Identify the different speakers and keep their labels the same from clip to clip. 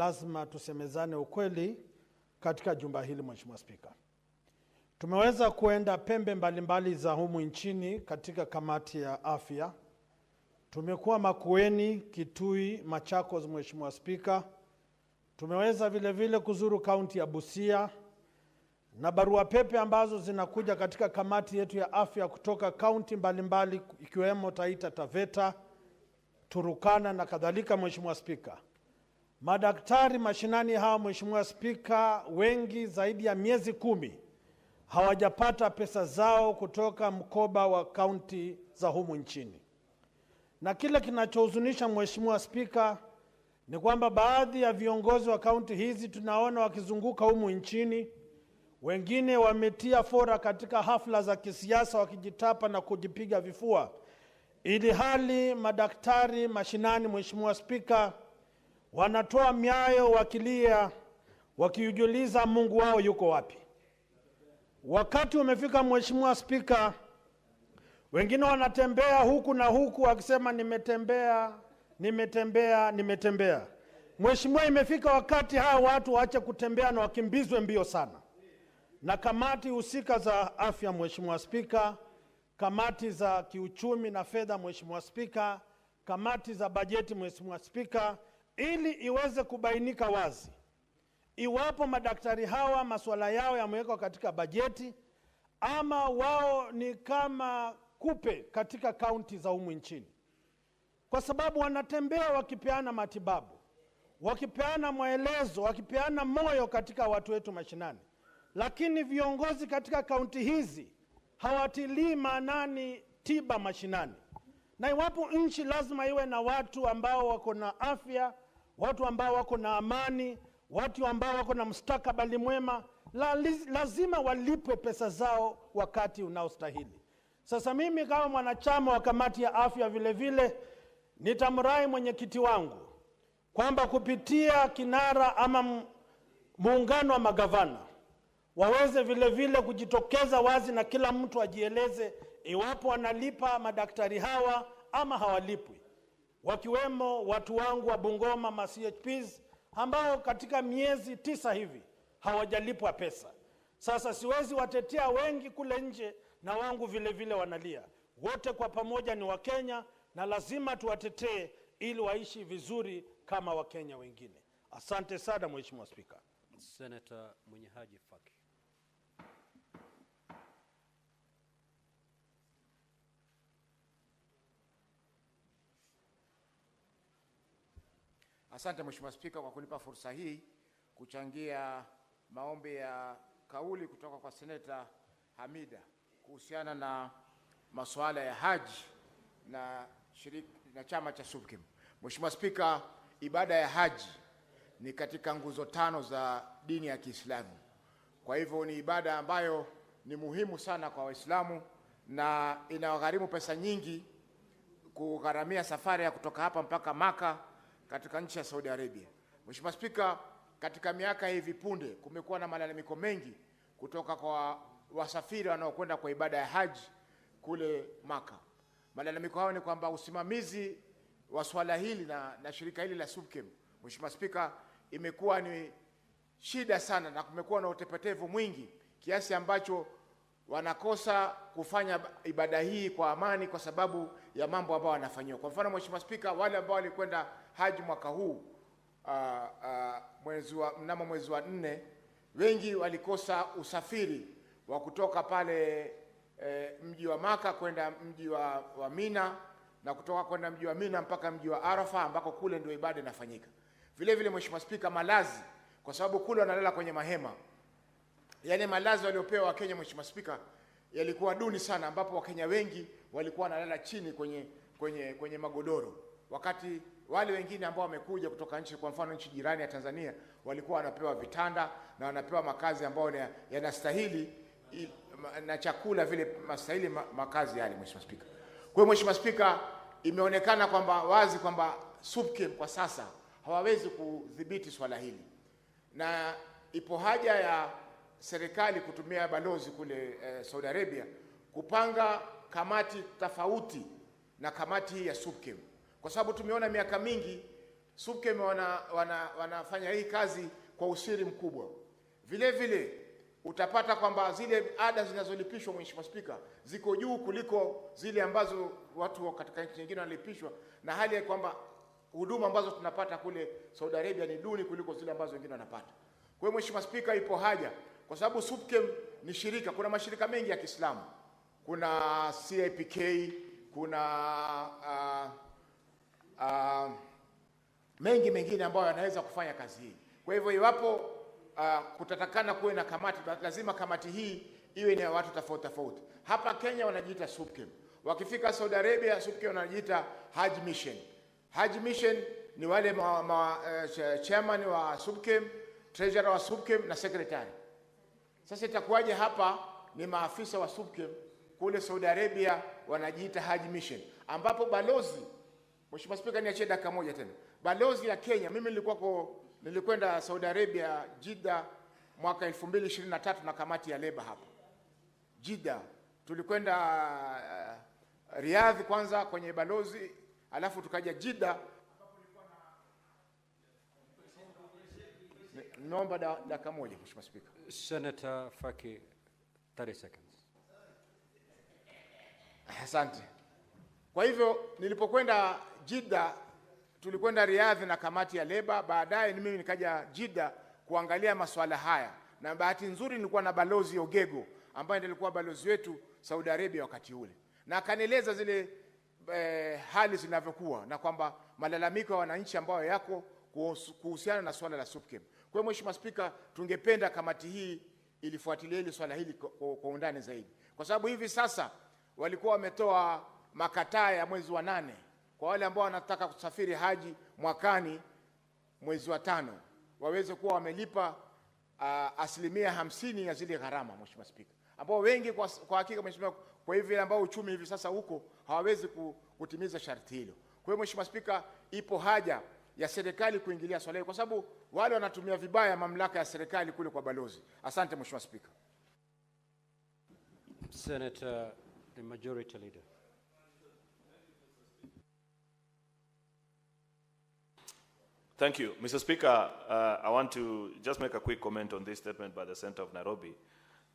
Speaker 1: lazima tusemezane ukweli katika jumba hili, Mheshimiwa Spika. Tumeweza kuenda pembe mbalimbali za humu nchini katika kamati ya afya. Tumekuwa Makueni, Kitui, Machakos, Mheshimiwa Spika. Tumeweza vile vile kuzuru kaunti ya Busia, na barua pepe ambazo zinakuja katika kamati yetu ya afya kutoka kaunti mbalimbali ikiwemo Taita Taveta, Turukana na kadhalika, Mheshimiwa Spika. Madaktari mashinani hawa, Mheshimiwa Spika, wengi zaidi ya miezi 10 hawajapata pesa zao kutoka mkoba wa kaunti za humu nchini. Na kile kinachohuzunisha, Mheshimiwa Spika, ni kwamba baadhi ya viongozi wa kaunti hizi tunaona wakizunguka humu nchini, wengine wametia fora katika hafla za kisiasa wakijitapa na kujipiga vifua, ili hali madaktari mashinani, Mheshimiwa Spika, wanatoa miayo wakilia, wakiujuliza Mungu wao yuko wapi. Wakati umefika, Mheshimiwa Spika, wengine wanatembea huku na huku wakisema nimetembea. Mheshimiwa, imefika wakati hawa watu waache kutembea na wakimbizwe mbio sana. Na kamati husika za afya, Mheshimiwa Spika, kamati za kiuchumi na fedha, Mheshimiwa Spika, kamati za bajeti, Mheshimiwa Spika, ili iweze kubainika wazi iwapo madaktari hawa masuala yao yamewekwa katika bajeti ama wao ni kama kupe katika kaunti za humu nchini, kwa sababu wanatembea wakipeana matibabu, wakipeana maelezo, wakipeana moyo katika watu wetu mashinani. Lakini viongozi katika kaunti hizi hawatilii maanani tiba mashinani. Na iwapo nchi lazima iwe na watu ambao wako na afya, watu ambao wako na amani, watu ambao wako na mustakabali mwema, lazima walipwe pesa zao wakati unaostahili. Sasa mimi kama mwanachama wa kamati ya afya vile vile nitamrai mwenyekiti wangu kwamba kupitia kinara ama muungano wa magavana waweze vile vile kujitokeza wazi na kila mtu ajieleze iwapo wanalipa madaktari hawa ama hawalipwi, wakiwemo watu wangu wa Bungoma ma CHPs ambao katika miezi 9 hivi hawajalipwa pesa. Sasa siwezi watetea wengi kule nje na wangu vile vile wanalia. Wote kwa pamoja ni Wakenya na lazima tuwatetee ili waishi vizuri kama Wakenya wengine. Asante sana, Mheshimiwa Spika.
Speaker 2: Senator Munyahaji Faki.
Speaker 3: Asante Mheshimiwa Spika kwa kunipa fursa hii kuchangia maombi ya kauli kutoka kwa Seneta Hamida kuhusiana na masuala ya haji na chama cha SUPKEM. Mheshimiwa Spika, ibada ya haji ni katika nguzo 5 za dini ya Kiislamu. Kwa hivyo ni ibada ambayo ni muhimu sana kwa Waislamu na inagharimu pesa nyingi kugharamia safari ya kutoka hapa mpaka Maka katika nchi ya Saudi Arabia. Mheshimiwa Spika, katika miaka hivi punde kumekuwa na malalamiko mengi kutoka kwa wasafiri wanaokwenda kwa ibada ya haji kule Maka. Malalamiko hao ni kwamba usimamizi wa swala hili na shirika hili la SUPKEM, Mheshimiwa Spika, imekuwa ni shida sana na kumekuwa na utepetevu mwingi kiasi ambacho wanakosa kufanya ibada hii kwa amani kwa sababu ya mambo ambayo wanafanywa. Kwa mfano, Mheshimiwa Spika, wale ambao walikwenda haji mwaka huu mnamo mwezi wa 4, wengi walikosa usafiri wa kutoka pale mji wa Maka kwenda mji wa Mina na kutoka kwenda mji wa Mina mpaka mji wa Arafa ambako kule ndio ibada inafanyika. Vile vile Mheshimiwa Spika, malazi, kwa sababu kule wanalala kwenye mahema. Yale malazi waliopewa Wakenya, Mheshimiwa Spika, yalikuwa duni sana, ambapo Wakenya wengi walikuwa wanalala chini kwenye magodoro, wakati wale wengine ambao wamekuja kutoka nchi, kwa mfano nchi jirani ya Tanzania, walikuwa wanapewa vitanda na wanapewa makazi ambayo yanastahili na chakula vile mastahili makazi yale, Mheshimiwa Spika. Kwa hiyo Mheshimiwa Spika, imeonekana kwamba wazi kwamba SUPKEM kwa sasa hawawezi kudhibiti swala hili, na ipo haja ya serikali kutumia balozi kule Saudi Arabia kupanga kamati tofauti na kamati hii ya SUPKEM, kwa sababu tumeona miaka mingi SUPKEM wanafanya hii kazi kwa usiri mkubwa. Vile vile utapata kwamba zile ada zinazolipishwa, Mheshimiwa Spika, ziko juu kuliko zile ambazo watu katika nchi nyingine wanalipishwa, na hali ya kwamba huduma ambazo tunapata kule Saudi Arabia ni duni kuliko zile ambazo wengine wanapata. Kwa hiyo Mheshimiwa Spika, ipo haja, kwa sababu SUPKEM ni shirika, kuna mashirika mengi ya Kiislamu, kuna CIPK, kuna mengi mengine ambayo yanaweza kufanya kazi hii. Kwa hivyo iwapo kutatakana kuwe na kamati, lazima kamati hii iwe ni watu tofauti tofauti. Hapa Kenya wanajiita SUPKEM, wakifika Saudi Arabia SUPKEM wanajiita Hajj Mission. Hajj Mission ni wale chairman wa SUPKEM, treasurer wa SUPKEM na secretary. Sasa itakuwaje hapa ni maafisa wa SUPKEM, kule Saudi Arabia wanajiita Hajj Mission, ambapo balozi, Mheshimiwa Spika, niachie dakika moja tena, balozi ya Kenya, mimi nilikwenda Saudi Arabia Jeddah mwaka 2023 na kamati ya leba hapa Jeddah. Tulikwenda Riyadh kwanza kwenye balozi, alafu tukaja Jeddah. Naomba dakika moja Mheshimiwa Spika.
Speaker 2: Senator Faki, 30 seconds.
Speaker 3: Asante. Kwa hivyo nilipokwenda Jeddah, tulikwenda Riyadh na kamati ya leba, baadaye mimi nikaja Jeddah kuangalia masuala haya, na bahati nzuri nilikuwa na balozi Ogego ambaye ndiye alikuwa balozi wetu Saudi Arabia wakati ule, na akanieleza zile hali zinavyokuwa na kwamba malalamiko ya wananchi ambayo yako kuhusiana na swala la SUPKEM. Kwa hiyo Mheshimiwa Spika, tungependa kamati hii ilifuatilia hili swala hili kwa undani zaidi, kwa sababu hivi sasa walikuwa wametoa makataa ya mwezi wa 8 kwa wale ambao wanataka kusafiri haji mwakani mwezi wa 5 waweze kuwa wamelipa 50% ya zile gharama, Mheshimiwa Spika, ambao wengi kwa hakika Mheshimiwa, kwa hivi ambao uchumi hivi sasa huko hawawezi kutimiza sharti hilo. Kwa hiyo Mheshimiwa Spika, ipo haja ya serikali kuingilia swala hili, kwa sababu wale wanatumia vibaya mamlaka ya serikali kule kwa balozi. Asante Mheshimiwa Spika.
Speaker 2: Senator, the Majority Leader.
Speaker 4: Thank you. Mr. Speaker, I want to just make a quick comment on this statement by the Centre of Nairobi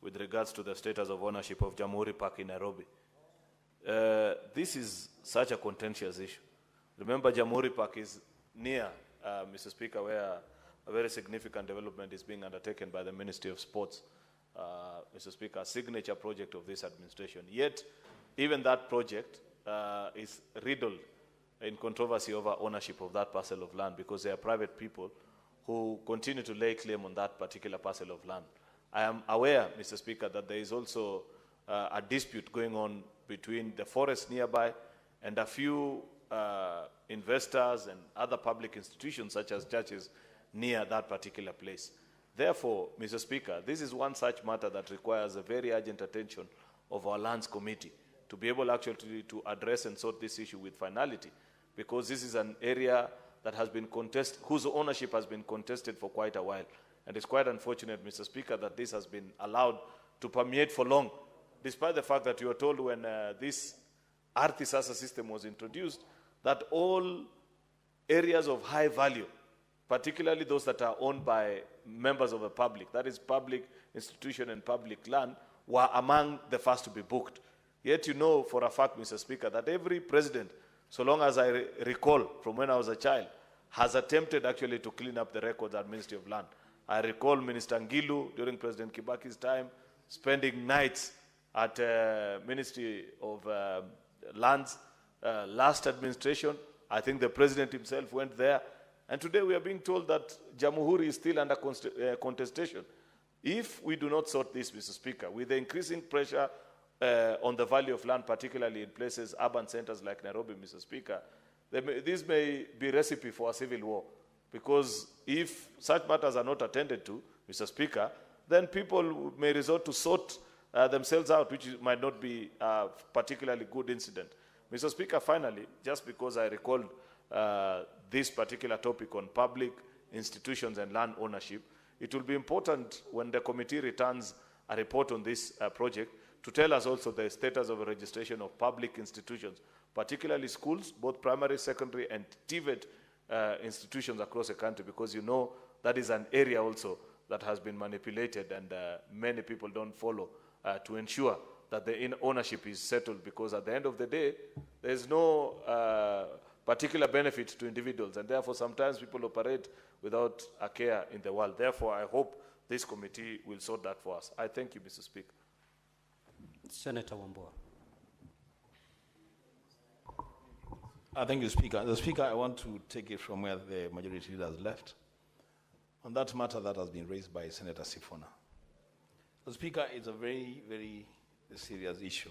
Speaker 4: with regards to the status of ownership of Jamhuri Park in Nairobi. This is such a contentious issue. Remember, Jamhuri Park is near, Mr. Speaker, where a very significant development is being undertaken by the Ministry of Sports, Mr. Speaker, a signature project of this administration. Yet, even that project is riddled in controversy over ownership of that parcel of land, because there are private people who continue to lay claim on that particular parcel of land. I am aware, Mr. Speaker, that there is also a dispute going on between the forest nearby and a few investors and other public institutions such as churches near that particular place. Therefore, Mr. Speaker, this is one such matter that requires a very urgent attention of our Lands Committee to be able actually to address and sort this issue with finality, because this is an area that has been contested, whose ownership has been contested for quite a while. And it's quite unfortunate, Mr. Speaker, that this has been allowed to permeate for long, despite the fact that you were told when this Artisasa system was introduced that all areas of high value, particularly those that are owned by members of the public, that is public institution and public land, were among the first to be booked. Yet you know for a fact, Mr. Speaker, that every president, so long as I recall from when I was a child, has attempted actually to clean up the records at Ministry of Land. I recall Minister Ngilu during President Kibaki's time spending nights at Ministry of Lands. Last administration, I think the president himself went there. And today we are being told that Jamhuri is still under contestation. If we do not sort this, Mr. Speaker, with the increasing pressure on the value of land, particularly in places, urban centers like Nairobi, Mr. Speaker, this may be a recipe for a civil war. Because if such matters are not attended to, Mr. Speaker, then people may resort to sort themselves out, which might not be a particularly good incident. Mr. Speaker, finally, just because I recalled this particular topic on public institutions and land ownership, it will be important when the committee returns a report on this project to tell us also the status of registration of public institutions, particularly schools, both primary, secondary, and TVET institutions across the country, because you know that is an area also that has been manipulated, and many people don't follow to ensure that the ownership is settled, because at the end of the day, there's no particular benefit to individuals, and therefore sometimes people operate without a care in the world. Therefore, I hope this committee will sort that for us. I thank you, Mr. Speaker.
Speaker 2: Senator Wambua.
Speaker 5: Thank you, Speaker. The Speaker, I want to take it from where the majority leader has left on that matter that has been raised by Senator Sifuna. The Speaker, it's a very, very serious issue.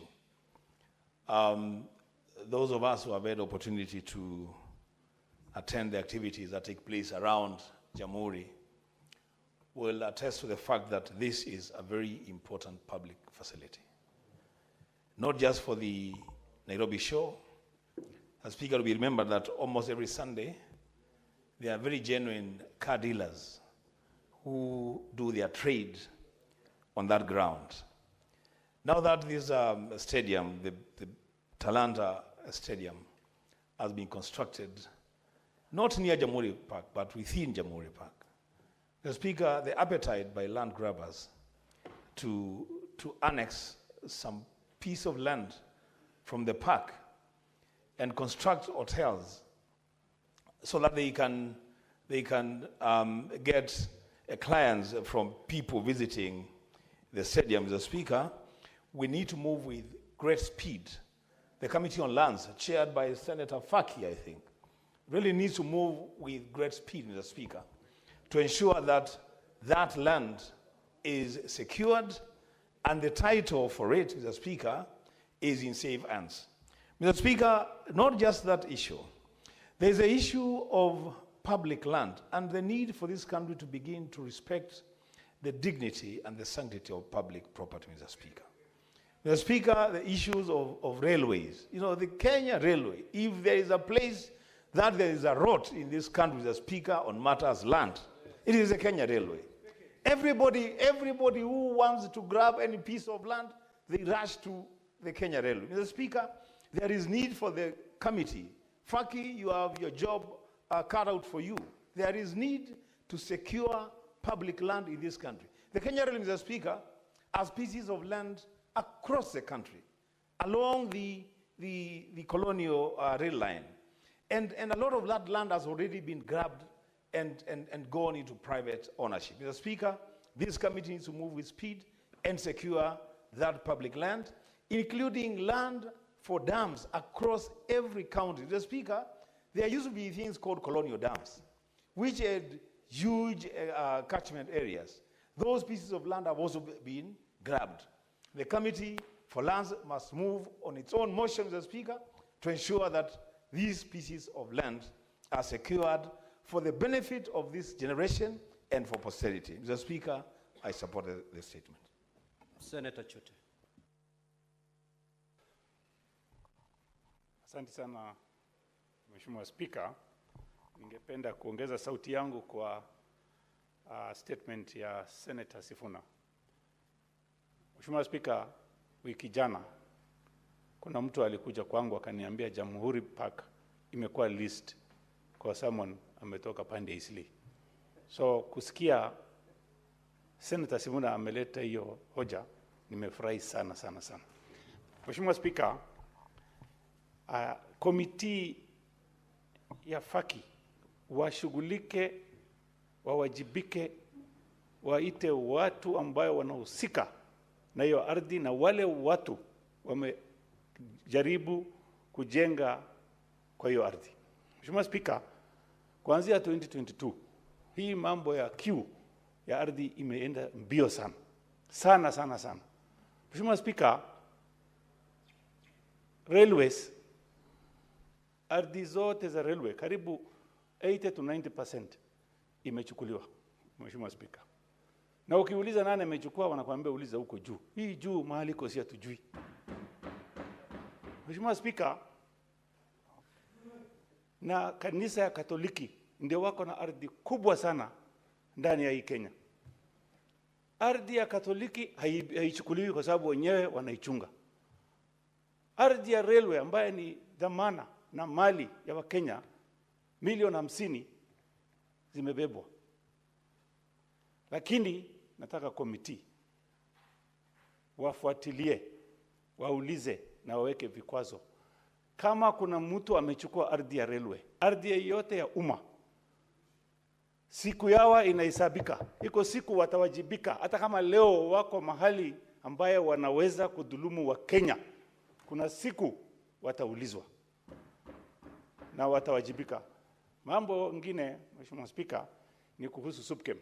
Speaker 5: Those of us who have had the opportunity to attend the activities that take place around Jamhuri will attest to the fact that this is a very important public facility. Not just for the Nairobi show. As Speaker, we remember that almost every Sunday, there are very genuine car dealers who do their trade on that ground. Now that this stadium, the Talanta Stadium, has been constructed, not near Jamhuri Park, but within Jamhuri Park, the Speaker, the appetite by land grabbers to annex some piece of land from the park and construct hotels so that they can get clients from people visiting the stadium. The Speaker, we need to move with great speed. The Committee on Lands, chaired by Senator Faki, I think, really needs to move with great speed, Mr. Speaker, to ensure that that land is secured and the title for it, Mr. Speaker, is in safe hands. Mr. Speaker, not just that issue. There's an issue of public land and the need for this country to begin to respect the dignity and the sanctity of public property, Mr. Speaker. Mr. Speaker, the issues of railways. You know, the Kenya Railway, if there is a place that there is a rot in this country, Mr. Speaker, on matters land, it is the Kenya Railway. Everybody who wants to grab any piece of land, they rush to the Kenya Railway. Mr. Speaker, there is need for the committee. Faki, you have your job cut out for you. There is need to secure public land in this country. The Kenya Railway, Mr. Speaker, has pieces of land across the country, along the colonial rail line. And a lot of that land has already been grabbed and gone into private ownership. Mr. Speaker, this committee needs to move with speed and secure that public land, including land for dams across every county. Mr. Speaker, there used to be things called colonial dams, which had huge catchment areas. Those pieces of land have also been grabbed. The Committee for Lands must move on its own motion, Mr. Speaker, to ensure that these pieces of land are secured for the benefit of this generation and for posterity. Mr. Speaker, I support the statement.
Speaker 2: Senator Chute.
Speaker 6: Asante sana, Mheshimiwa Spika. Ningependa kuongeza sauti yangu kwa statement ya Senator Sifuna. Mheshimiwa Spika, wiki jana kuna mtu alikuja kwangu akaniambia Jamhuri Park imekuwa list kwa someone ametoka pande Isli. So kusikia Senator Sifuna ameleta hiyo hoja, nimefurahi sana. Mheshimiwa Spika, komiti ya Faki washughulike, wawajibike, waite watu ambao wanahusika na hiyo ardhi na wale watu wamejaribu kujenga kwa hiyo ardhi. Mheshimiwa Spika, kuanzia 2022 hii mambo ya queue ya ardhi imeenda mbio sana. Mheshimiwa Spika, railways, ardhi zote za railway karibu 80 to 90% imechukuliwa, Mheshimiwa Spika. Na ukiuliza nani amechukua, wanakuambia uliza huko juu. Hii juu mahali iko si hatujui. Mheshimiwa Spika, na kanisa ya Katoliki ndio wako na ardhi kubwa sana ndani ya hii Kenya. Ardhi ya Katoliki haichukuliwi kwa sababu wenyewe wanaichunga. Ardhi ya railway ambayo ni dhamana na mali ya Wakenya milioni 50 zimebebwa. Lakini nataka komiti wafuatilie, waulize na waweke vikwazo. Kama kuna mtu amechukua ardhi ya railway, ardhi yote ya umma, siku yao inahesabika. Iko siku watawajibika, hata kama leo wako mahali ambaye wanaweza kudhulumu wa Kenya. Kuna siku wataulizwa na watawajibika. Mambo mengine, Mheshimiwa Spika, ni kuhusu SUPKEM.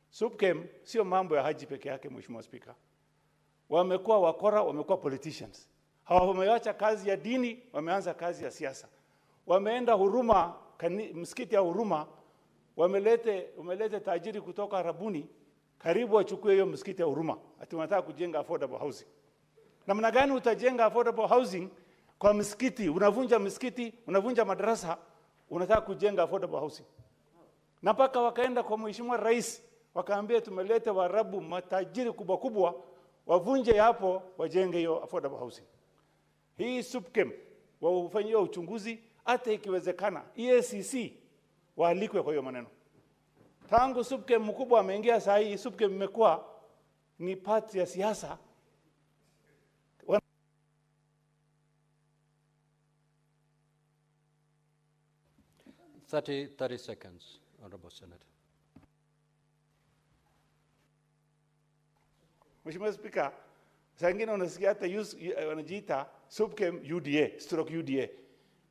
Speaker 6: SUPKEM sio mambo ya Haji peke yake, Mheshimiwa Spika. Wamekuwa wakora, wamekuwa politicians. Hawameacha kazi ya dini, wameanza kazi ya siasa. Wameenda Huruma, msikiti ya Huruma, wamelete tajiri kutoka Arabuni, karibu wachukue hiyo msikiti ya Huruma. Ati wanataka kujenga affordable housing. Namna gani utajenga affordable housing kwa msikiti? Unavunja msikiti, unavunja madarasa, unataka kujenga affordable housing. Na mpaka wakaenda kwa Mheshimiwa Rais, wakaambia tumelete Waarabu matajiri kubwa kubwa, wavunje hapo, wajenge hiyo affordable housing. Hii SUPKEM wafanyie uchunguzi, hata ikiwezekana EACC waalikwe kwa hiyo maneno. Tangu SUPKEM mkubwa ameingia saa hii, SUPKEM imekuwa ni party ya siasa.
Speaker 2: 30 seconds, Honorable Senator.
Speaker 6: Mheshimiwa Spika, saa ingine unasikia hata wanajiita SUPKEM UDA,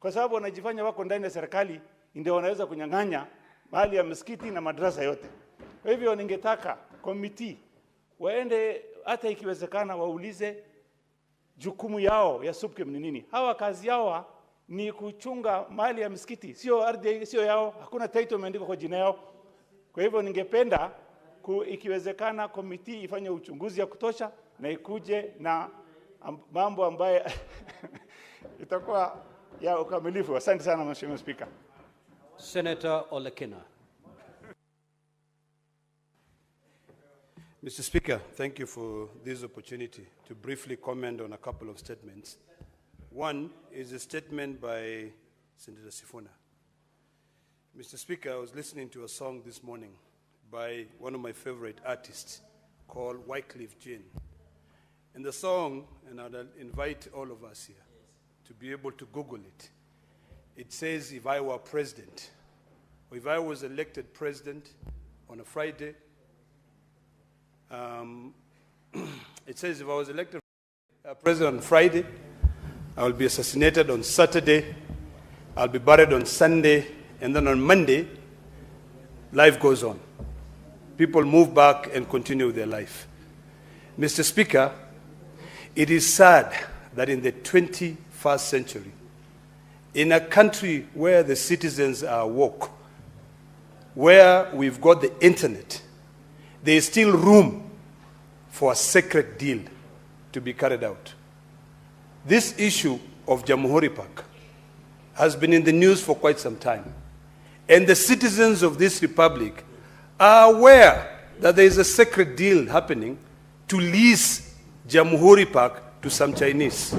Speaker 6: kwa sababu wanajifanya wako ndani ya serikali, ndio wanaweza kunyang'anya mahali ya msikiti na madrasa yote. Kwa hivyo ningetaka komiti waende, hata ikiwezekana waulize jukumu yao ya SUPKEM ni nini. Hawa kazi yao ni kuchunga mali ya msikiti, sio ardhi, sio yao, hakuna title imeandikwa kwa jina yao. Kwa hivyo ningependa ikiwezekana komiti ifanye uchunguzi ya kutosha na ikuje na mambo ambaye itakuwa ya ukamilifu. Asante sana Mheshimiwa Spika.
Speaker 2: Senator Olekina.
Speaker 7: Mr. Speaker, thank you for this opportunity to briefly comment on a couple of statements. One is a statement by Senator Sifuna. Mr. Speaker, I was listening to a song this morning by one of my favorite artists called Wycliffe Jean. In the song, and I'll invite all of us here to be able to Google it, it says, if I were president, or if I was elected president on a Friday, it says if I was elected president on Friday, I will be assassinated on Saturday, I'll be buried on Sunday, and then on Monday, life goes on. People move back and continue their life. Mr. Speaker, it is sad that in the 21st century, in a country where the citizens are woke, where we've got the internet, there is still room for a sacred deal to be carried out. This issue of Jamhuri Park has been in the news for quite some time. And the citizens of this republic are aware that there is a sacred deal happening to lease Jamhuri Park to some Chinese.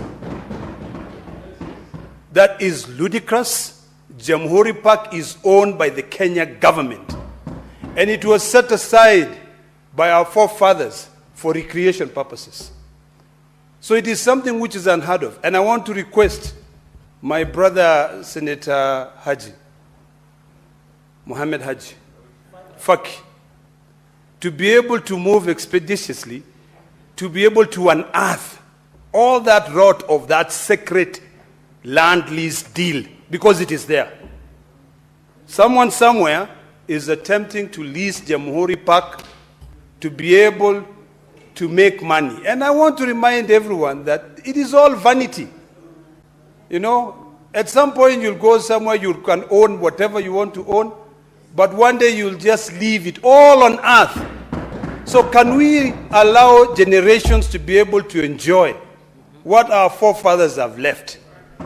Speaker 7: That is ludicrous. Jamhuri Park is owned by the Kenya government. And it was set aside by our forefathers for recreation purposes. So it is something which is unheard of. And I want to request my brother, Senator Haji, Mohammed Haji, Faki, to be able to move expeditiously, to be able to unearth all that rot of that sacred land lease deal, because it is there. Someone somewhere is attempting to lease Jamhuri Park to be able to make money. And I want to remind everyone that it is all vanity. You know, at some point you'll go somewhere, you can own whatever you want to own, but one day you'll just leave it all on earth. So can we allow generations to be able to enjoy what our forefathers have left?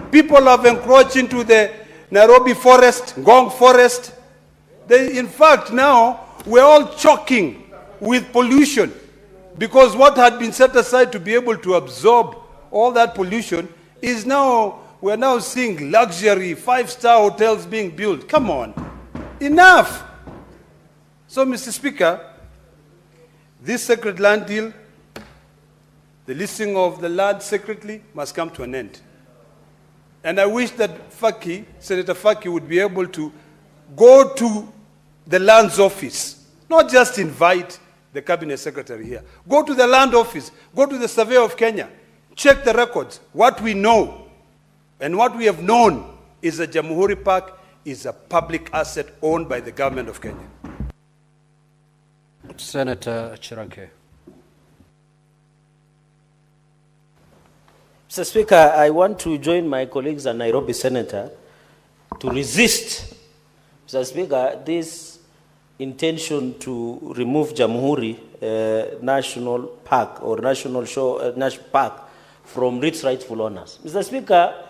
Speaker 7: People have encroached into the Nairobi forest, Ngong forest. In fact, now we're all choking with pollution, because what had been set aside to be able to absorb all that pollution is now we're now seeing luxury, 5-star hotels being built. Come on. Enough. So, Mr. Speaker, this sacred land deal, the listing of the land secretly, must come to an end. And I wish that Faki, Senator Faki, would be able to go to the land's office, not just invite the cabinet secretary here. Go to the land office, go to the Survey of Kenya, check the records. What we know and what we have known is that Jamhuri Park is a public asset owned by the government of Kenya.
Speaker 2: Senator Chiranke.
Speaker 8: Mr. Speaker, I want to join my colleagues and Nairobi Senator to resist, Mr. Speaker, this intention to remove Jamhuri National Park or National Park from its rightful owners. Mr. Speaker,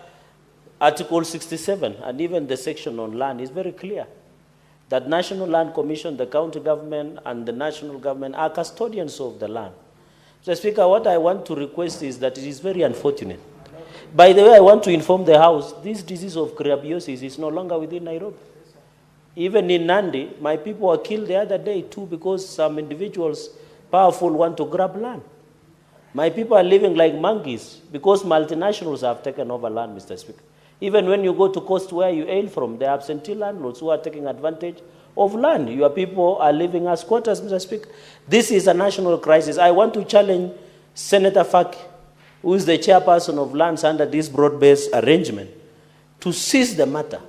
Speaker 8: Article 67 and even the section on land is very clear that National Land Commission, the county government, and the national government are custodians of the land. Mr. Speaker, what I want to request is that it is very unfortunate. By the way, I want to inform the House, this disease of crabiosis is no longer within Nairobi. Even in Nandi, my people were killed the other day too because some individuals, powerful, want to grab land. My people are living like monkeys because multinationals have taken over land, Mr. Speaker. Even when you go to coast where you hail from, there are absentee landlords who are taking advantage of land. Your people are living as squatters, Mr. Speaker. This is a national crisis. I want to challenge Senator Faki, who is the chairperson of lands under this broad-based arrangement, to seize the matter.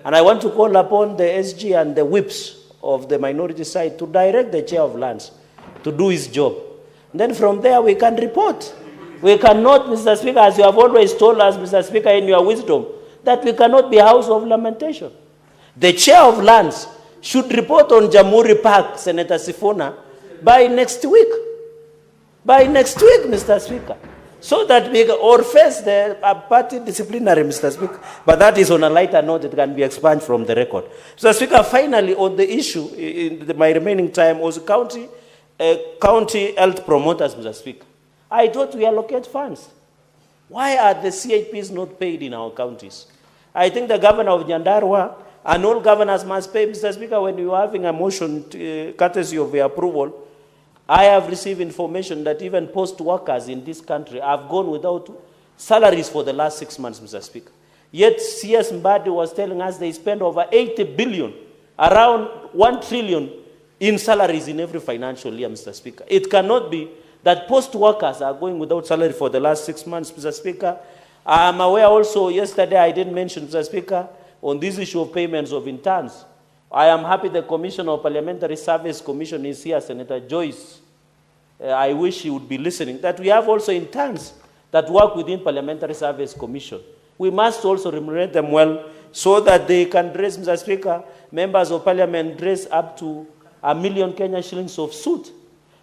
Speaker 8: And I want to call upon the SG and the whips of the minority side to direct the chair of lands to do his job. And then from there we can report. We cannot, Mr. Speaker, as you have always told us, Mr. Speaker, in your wisdom, that we cannot be a house of lamentation. The chair of lands should report on Jamhuri Park, Senator Sifuna, by next week. By next week, Mr. Speaker. So that we can, or face the party disciplinary, Mr. Speaker. But that is on a lighter note, it can be expunged from the record. Mr. Speaker, finally, on the issue, in my remaining time, was county health promoters, Mr. Speaker. I thought we allocate funds. Why are the CHPs not paid in our counties? I think the governor of Nyandarua and all governors must pay, Mr. Speaker, when you are having a motion courtesy of your approval. I have received information that even post workers in this country have gone without salaries for the last 6 months, Mr. Speaker. Yet CS Mbadi was telling us they spend over 80 billion, around 1 trillion in salaries in every financial year, Mr. Speaker. It cannot be that post workers are going without salary for the last 6 months, Mr. Speaker. I am aware also, yesterday I did mention, Mr. Speaker, on this issue of payments of interns. I am happy the Commissioner of Parliamentary Service Commission is here, Senator Joyce. I wish he would be listening. That we have also interns that work within Parliamentary Service Commission. We must also remunerate them well so that they can dress, Mr. Speaker, members of Parliament dress up to 1 million Kenya shillings of suit.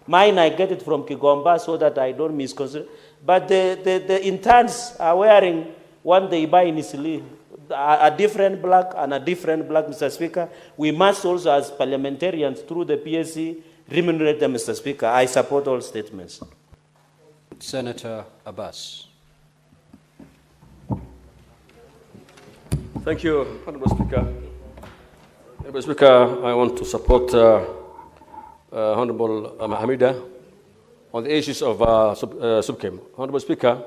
Speaker 8: Mine, I get it from Kigomba so that I don't misconstrue. But the interns are wearing one they buy in Isili, a different black and a different black, Mr. Speaker. We must also, as parliamentarians, through the PSC, remunerate them, Mr. Speaker. I support all statements.
Speaker 2: Senator Abbas.
Speaker 9: Thank you, Honorable Speaker. Honorable Speaker, I want to support Honorable Hamida on the issues of SUBKEM. Honorable Speaker,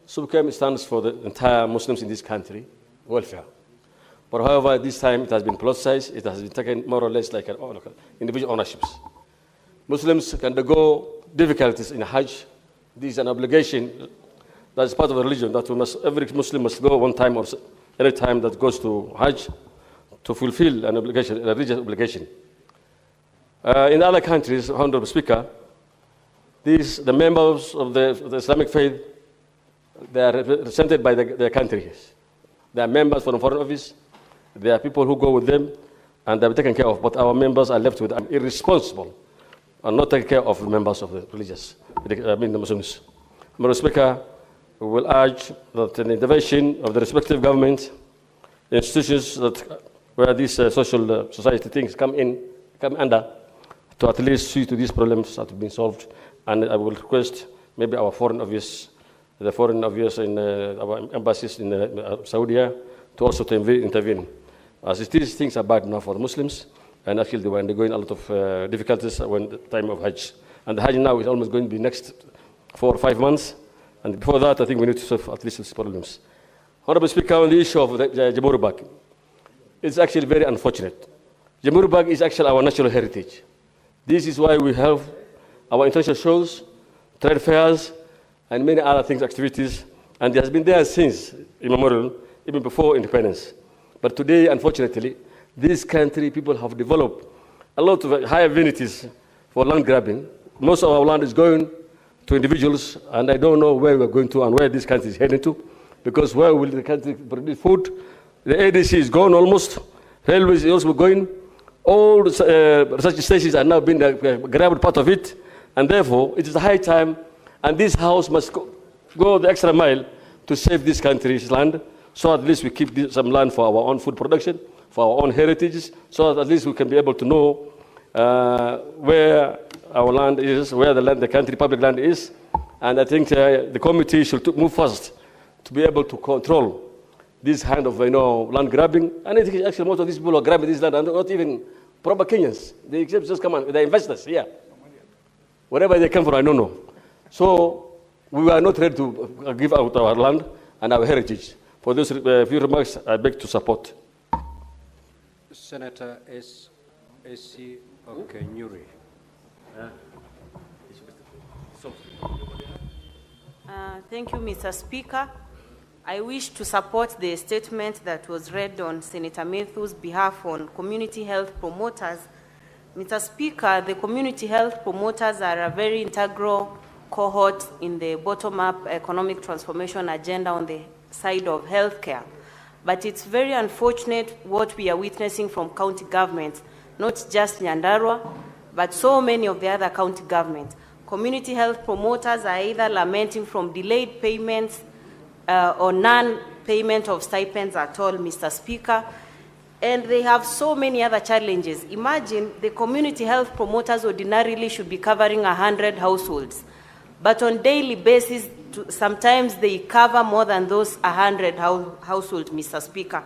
Speaker 9: SUBKEM stands for the entire Muslims in this country, welfare. But however, this time it has been politicized, it has been taken more or less like an individual ownerships. Muslims can undergo difficulties in Hajj. This is an obligation that is part of the religion that every Muslim must go one time or any time that goes to Hajj to fulfill an obligation, a religious obligation. In other countries, Honorable Speaker, the members of the Islamic faith, they are represented by their countries. They are members from the Foreign Office. There are people who go with them, and they are taken care of. But our members are left with irresponsible and not taking care of the members of the religious, the Muslims. Honorable Speaker, we will urge that an intervention of the respective government institutions where these social society things come under, to at least see to these problems that have been solved. And I will request maybe our Foreign Office the foreign affairs in our embassies in Saudi to also to intervene. As it is, things are bad now for the Muslims, and actually they were undergoing a lot of difficulties when the time of Hajj. And the Hajj now is almost going to be next 4 or 5 months, and before that, I think we need to solve at least these problems. Honorable Speaker, on the issue of the Jamhuri Bag, it's actually very unfortunate. Jamhuri Bag is actually our national heritage. This is why we have our international shows, trade fairs, and many other things, activities, and it has been there since immemorial, even before independence. But today, unfortunately, this country, people have developed a lot of high affinities for land grabbing. Most of our land is going to individuals, and I don't know where we're going to and where this country is heading to, because where will the country produce food? The ADC is gone almost, railways is also going, all the research stations are now being grabbed part of it, and therefore it is a high time, and this house must go the extra mile to save this country's land, so at least we keep some land for our own food production, for our own heritages, so that at least we can be able to know where our land is, where the country public land is, and I think the committee should move fast to be able to control this kind of land grabbing. And I think actually most of these people who are grabbing this land are not even proper Kenyans. They just come on, they're investors here. Wherever they come from, I don't know. So we are not ready to give out our land and our heritage. For those few remarks, I beg to support.
Speaker 2: Senator S.C. Okenyuri.
Speaker 10: Thank you, Mr. Speaker. I wish to support the statement that was read on Senator Methu's behalf on community health promoters. Mr. Speaker, the community health promoters are a very integral cohort in the bottom-up economic transformation agenda on the side of healthcare. But it's very unfortunate what we are witnessing from county governments, not just Nyandarua, but so many of the other county governments. Community health promoters are either lamenting from delayed payments or non-payment of stipends at all, Mr. Speaker. And they have so many other challenges. Imagine the community health promoters ordinarily should be covering 100 households. But on daily basis, sometimes they cover more than those 100 households, Mr. Speaker.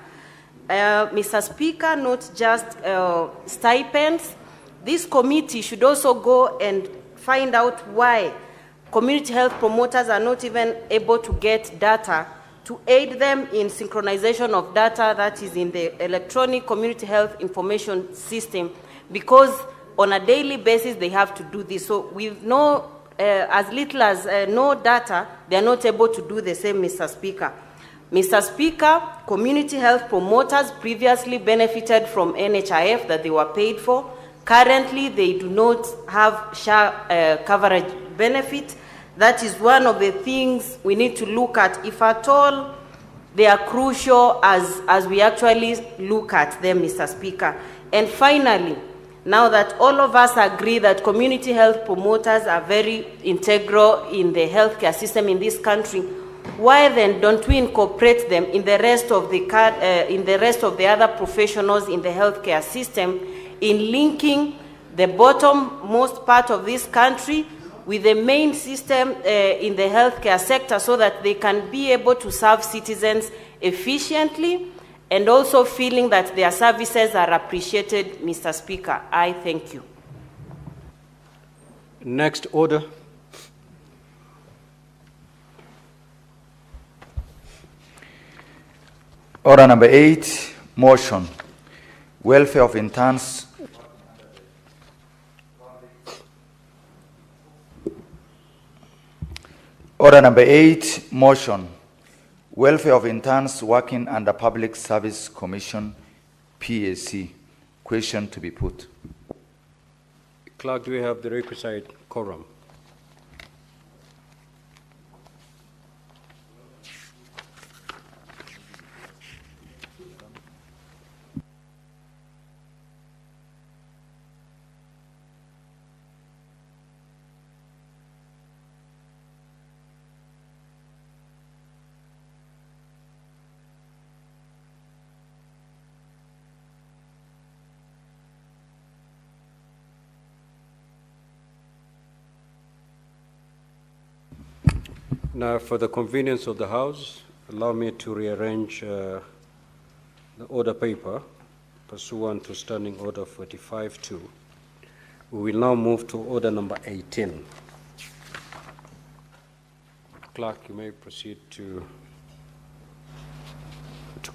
Speaker 10: Mr. Speaker, not just stipends. This committee should also go and find out why community health promoters are not even able to get data to aid them in synchronization of data that is in the electronic community health information system, because on a daily basis they have to do this. So with no, as little as no data, they are not able to do the same, Mr. Speaker. Mr. Speaker, community health promoters previously benefited from NHIF that they were paid for. Currently, they do not have SHA coverage benefit. That is one of the things we need to look at. If at all, they are crucial as we actually look at them, Mr. Speaker. And finally, now that all of us agree that community health promoters are very integral in the healthcare system in this country, why then don't we incorporate them in the rest of the other professionals in the healthcare system, in linking the bottommost part of this country with the main system in the healthcare sector, so that they can be able to serve citizens efficiently and also feeling that their services are appreciated, Mr. Speaker. I thank you.
Speaker 2: Next order.
Speaker 11: Order number 8, motion. Welfare of interns. Order number 8, motion. Welfare of interns working under Public Service Commission, PAC. Question to be put.
Speaker 2: Clerk, do we have the requisite quorum? Now, for the convenience of the House, allow me to rearrange the order paper pursuant to Standing Order 45-2. We will now move to order number 18. Clerk, you may proceed to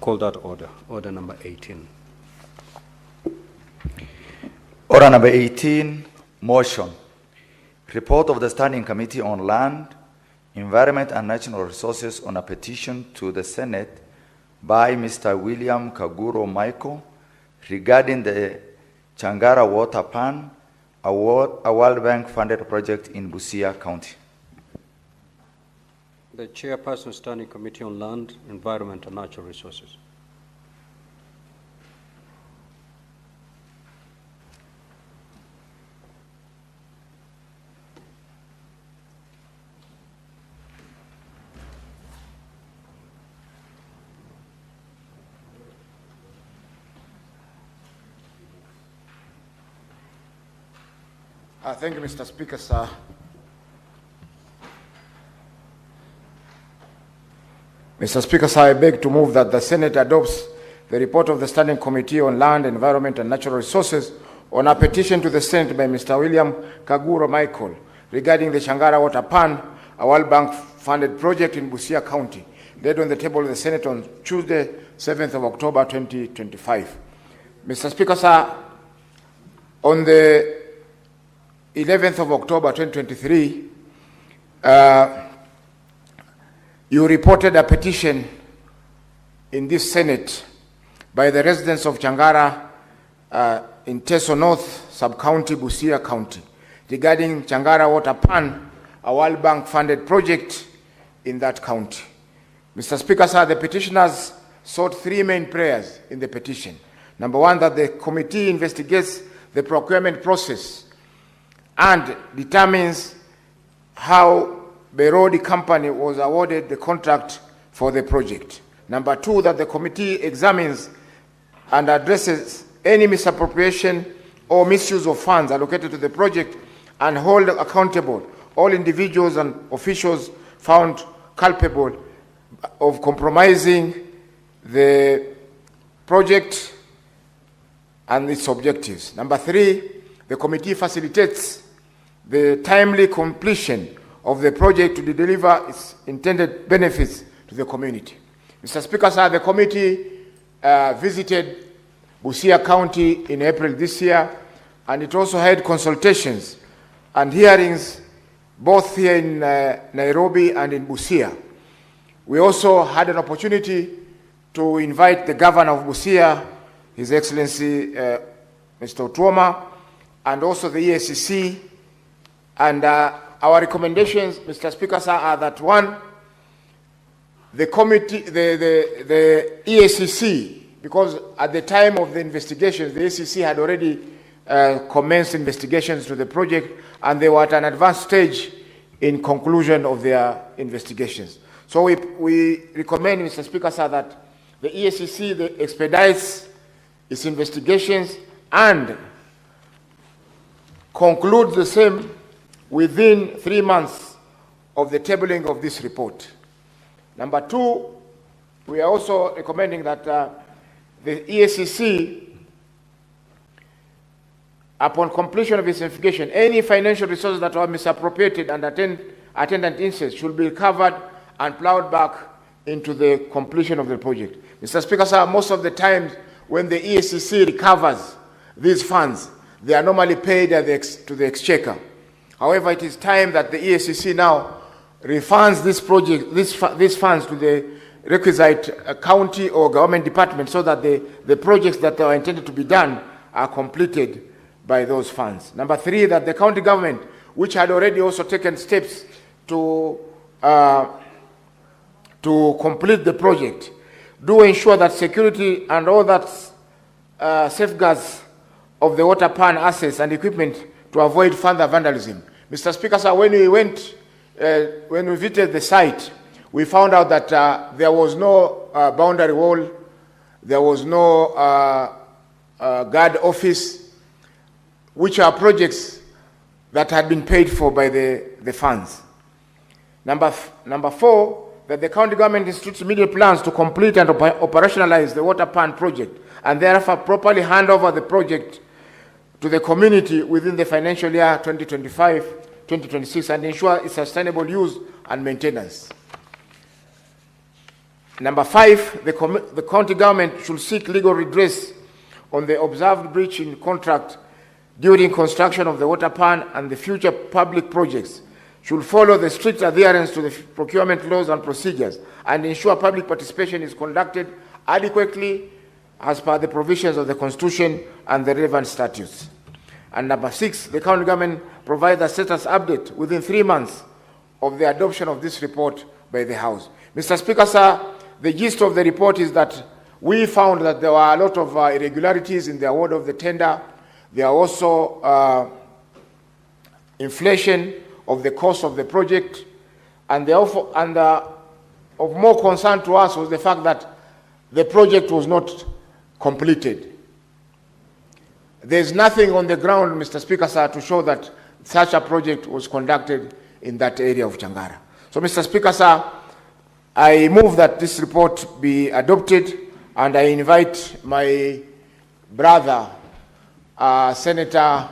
Speaker 2: call that order, order number 18.
Speaker 11: Order number 18, motion. Report of the Standing Committee on Land, Environment and Natural Resources on a petition to the Senate by Mr. William Kaguro Michael regarding the Changara Water Pan, a World Bank funded project in Busia County.
Speaker 2: The Chairperson, Standing Committee on Land, Environment and Natural Resources.
Speaker 3: Thank you, Mr. Speaker, sir. Mr. Speaker, sir, I beg to move that the Senate adopts the report of the Standing Committee on Land, Environment and Natural Resources on a petition to the Senate by Mr. William Kaguro Michael regarding the Changara Water Pan, a World Bank funded project in Busia County, laid on the table of the Senate on Tuesday, 7th of October, 2025. Mr. Speaker, sir, on the 11th of October 2023, you reported a petition in this Senate by the residents of Changara in Teso North, Sub-County, Busia County, regarding Changara Water Pan, a World Bank funded project in that county. Mr. Speaker, sir, the petitioners sought three main prayers in the petition. Number one, that the committee investigates the procurement process and determines how Berodi Company was awarded the contract for the project. Number two, that the committee examines and addresses any misappropriation or misuse of funds allocated to the project and hold accountable all individuals and officials found culpable of compromising the project and its objectives. Number three, the committee facilitates the timely completion of the project to deliver its intended benefits to the community. Mr. Speaker, sir, the committee visited Busia County in April this year, and it also had consultations and hearings both here in Nairobi and in Busia. We also had an opportunity to invite the governor of Busia, His Excellency Mr. Otuoma, and also the EACC. And our recommendations, Mr. Speaker, sir, are that one, the committee, the EACC, because at the time of the investigations, the EACC had already commenced investigations to the project, and they were at an advanced stage in conclusion of their investigations. So we recommend, Mr. Speaker, sir, that the EACC expedites its investigations and concludes the same within 3 months of the tabling of this report. Number two, we are also recommending that the EACC, upon completion of its investigation, any financial resources that are misappropriated and attendant interest should be recovered and plowed back into the completion of the project. Mr. Speaker, sir, most of the times when the EACC recovers these funds, they are normally paid to the exchequer. However, it is time that the EACC now refunds these funds to the requisite county or government department so that the projects that are intended to be done are completed by those funds. Number three, that the county government, which had already also taken steps to complete the project, do ensure that security and all that safeguards of the water pan assets and equipment to avoid further vandalism. Mr. Speaker, sir, when we visited the site, we found out that there was no boundary wall, there was no guard office, which are projects that had been paid for by the funds. Number 4, that the county government institutes immediate plans to complete and operationalize the water pan project and therefore properly hand over the project to the community within the financial year 2025-2026 and ensure its sustainable use and maintenance. Number 5, the county government should seek legal redress on the observed breach in contract during construction of the water pan, and the future public projects should follow the strict adherence to the procurement laws and procedures and ensure public participation is conducted adequately as per the provisions of the Constitution and the relevant statutes. And number 6, the county government provides a status update within 3 months of the adoption of this report by the House. Mr. Speaker, sir, the gist of the report is that we found that there were a lot of irregularities in the award of the tender. There are also inflation of the cost of the project, and of more concern to us was the fact that the project was not completed. There's nothing on the ground, Mr. Speaker, sir, to show that such a project was conducted in that area of Changara. So, Mr. Speaker, sir, I move that this report be adopted, and I invite my brother, Senator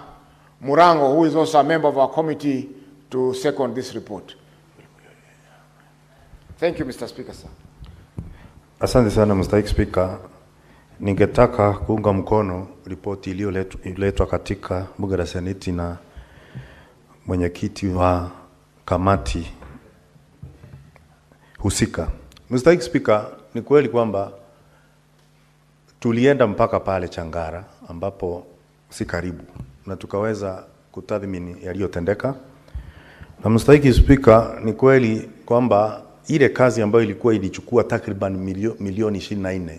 Speaker 3: Murango, who is also a member of our committee, to second this report. Thank you, Mr. Speaker, sir.
Speaker 12: Asante sana, Mr. Speaker. Ningetaka kuunga mkono ripoti iliyoletwa katika bunge la Seneti na mwenyekiti wa kamati husika. Mr. Speaker, ni kweli kwamba tulienda mpaka pale Changara ambapo si karibu na tukaweza kutathmini yaliyotendeka. Na Mr. Speaker, ni kweli kwamba ile kazi ambayo ilikuwa ilichukua takriban milioni 24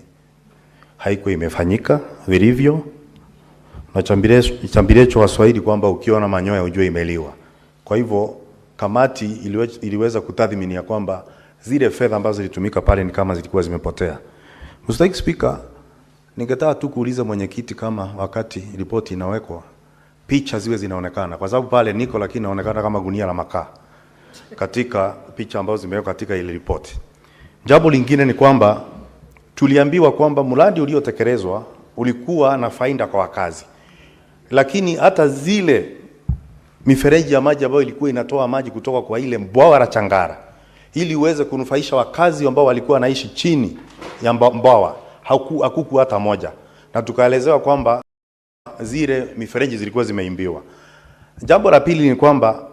Speaker 12: haikuwa imefanyika vilivyo, na chambilecho Waswahili kwamba ukiona manyoya ujue imeliwa. Kwa hivyo kamati iliweza kutathmini ya kwamba zile fedha ambazo zilitumika pale ni kama zilikuwa zimepotea. Mr. Speaker, ningetaka tu kuuliza mwenyekiti kama wakati ripoti inawekwa picha ziwe zinaonekana, kwa sababu pale niko lakini inaonekana kama gunia la makaa katika picha ambazo zimewekwa katika ile ripoti. Jambo lingine ni kwamba tuliambiwa kwamba mradi uliotekelezwa ulikuwa na faida kwa wakazi, lakini hata zile mifereji ya maji ambayo ilikuwa inatoa maji kutoka kwa ile bwawa la Changara ili uweze kunufaisha wakazi ambao walikuwa wanaishi chini ya bwawa hakuku hata moja, na tukaelezewa kwamba zile mifereji zilikuwa zimeimbiwa. Jambo la pili ni kwamba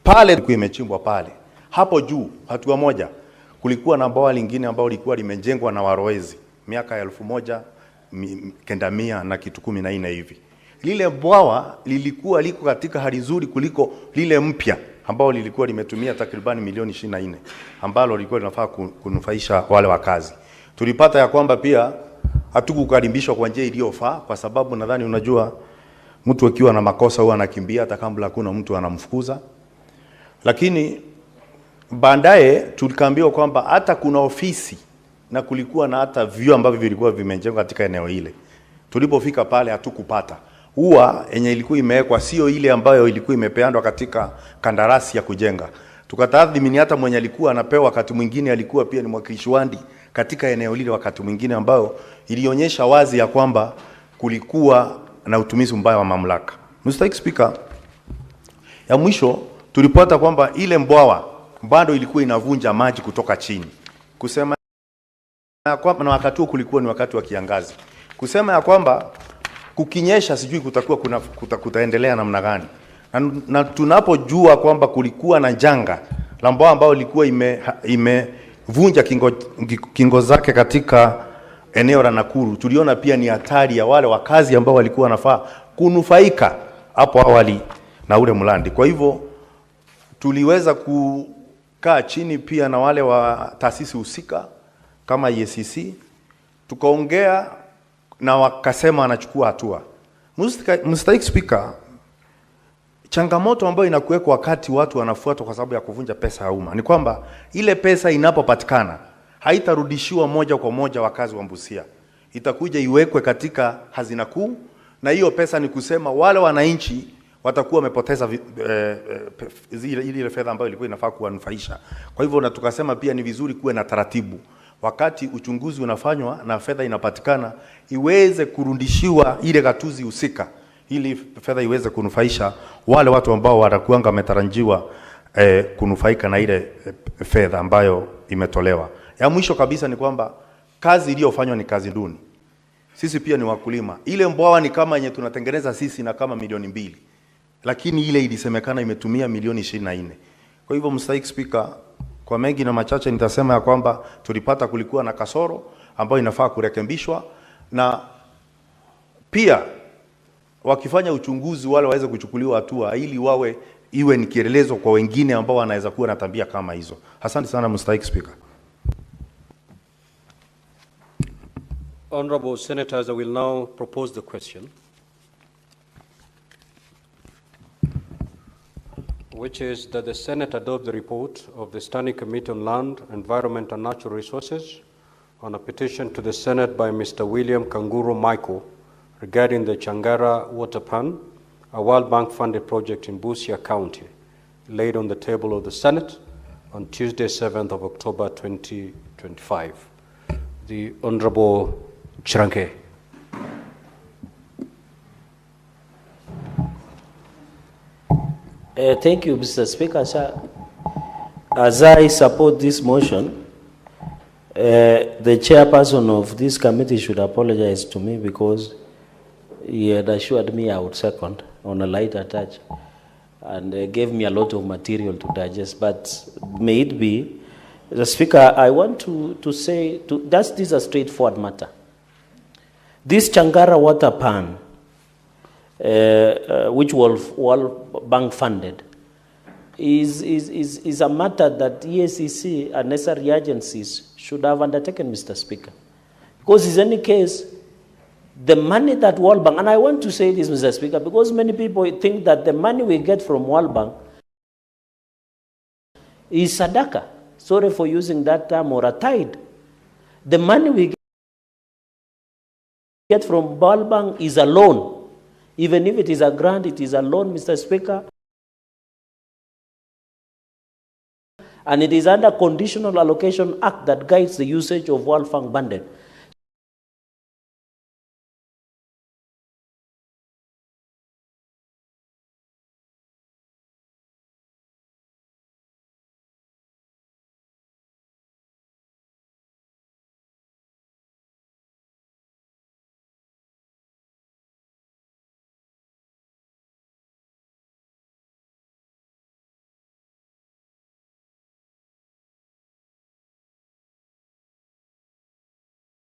Speaker 12: pale ilikuwa imechimbwa pale hapo juu hatua moja kulikuwa na bwawa lingine ambao lilikuwa limejengwa na Waroezi miaka 1900 na kitu 14 hivi. Lile bwawa lilikuwa liko katika hali nzuri kuliko lile mpya ambao lilikuwa limetumia takriban milioni 24 ambalo lilikuwa linafaa kunufaisha wale wakazi. Tulipata ya kwamba pia hatukukaribishwa kwa njia iliyofaa, kwa sababu nadhani unajua mtu akiwa na makosa huwa anakimbia hata kabla hakuna mtu anamfukuza. Lakini baadaye tulikaambiwa kwamba hata kuna ofisi na kulikuwa na hata vyoo ambavyo vilikuwa vimejengwa katika eneo ile. Tulipofika pale hatukupata. Ua yenye ilikuwa imewekwa sio ile ambayo ilikuwa imepeandwa katika kandarasi ya kujenga. Tukatathmini hata mwenye alikuwa anapewa wakati mwingine alikuwa pia ni mwakilishi wadi katika eneo lile wakati mwingine, ambao ilionyesha wazi ya kwamba kulikuwa na utumizi mbaya wa mamlaka. Mr. Speaker, ya mwisho tulipata kwamba ile mbwawa bado ilikuwa inavunja maji kutoka chini. Kusema ya kwamba na wakati huo kulikuwa ni wakati wa kiangazi. Kusema ya kwamba kukinyesha sijui kutakuwa kutaendelea namna gani. Na tunapojua kwamba kulikuwa na janga la mbwawa ambao ilikuwa imevunja kingo zake katika eneo la Nakuru, tuliona pia ni hatari ya wale wakazi ambao walikuwa wanafaa kunufaika hapo awali na ule mlandi. Kwa hivyo tuliweza kukaa chini pia na wale wa taasisi husika kama EACC, tukaongea na wakasema anachukua hatua. Mr. Speaker, changamoto ambayo inakuwekwa wakati watu wanafuatwa kwa sababu ya kuvunja pesa ya umma ni kwamba ile pesa inapopatikana haitarudishiwa moja kwa moja wakazi wa Busia. Itakuja iwekwe katika hazina kuu, na hiyo pesa ni kusema wale wananchi watakuwa wamepoteza ile fedha ambayo ilikuwa inafaa kuwanufaisha. Kwa hivyo na tukasema pia ni vizuri kuwe na taratibu, wakati uchunguzi unafanywa na fedha inapatikana, iweze kurudishiwa ile gatuzi husika, ili fedha iweze kunufaisha wale watu ambao watakuanga wametarajiwa kunufaika na ile fedha ambayo imetolewa. Ya mwisho kabisa ni kwamba kazi iliyofanywa ni kazi duni. Sisi pia ni wakulima. Ile mbwawa ni kama yenye tunatengeneza sisi na kama milioni 2. Lakini ile ilisemekana imetumia milioni 24. Kwa hivyo Mr. Speaker, kwa mengi na machache nitasema ya kwamba tulipata kulikuwa na kasoro ambayo inafaa kurekebishwa, na pia wakifanya uchunguzi wale waweze kuchukuliwa hatua ili iwe ni kielelezo kwa wengine ambao wanaweza kuwa na tabia kama hizo. Asante sana Mr. Speaker.
Speaker 2: Honorable Senators, I will now propose the question, which is that the Senate adopt the report of the Standing Committee on Land, Environment and Natural Resources on a petition to the Senate by Mr. William Kanguru Michael regarding the Changara Water Pan, a World Bank-funded project in Busia County, laid on the table of the Senate on Tuesday, 7th of October, 2025. The Honorable Chiranke.
Speaker 8: Thank you, Mr. Speaker. Sir, as I support this motion, the chairperson of this committee should apologize to me because he had assured me I would second on a lighter touch and gave me a lot of material to digest. But may it be, the Speaker, I want to say, this is a straightforward matter. This Changara water pan, which was World Bank funded, is a matter that EACC and necessary agencies should have undertaken, Mr. Speaker. Because in any case, the money that World Bank, and I want to say this, Mr. Speaker, because many people think that the money we get from World Bank is sadaka. Sorry for using that term, or a tithe. The money we get from World Bank is a loan. Even if it is a grant, it is a loan, Mr. Speaker. And it is under Conditional Allocation Act that guides the usage of World Bank funded.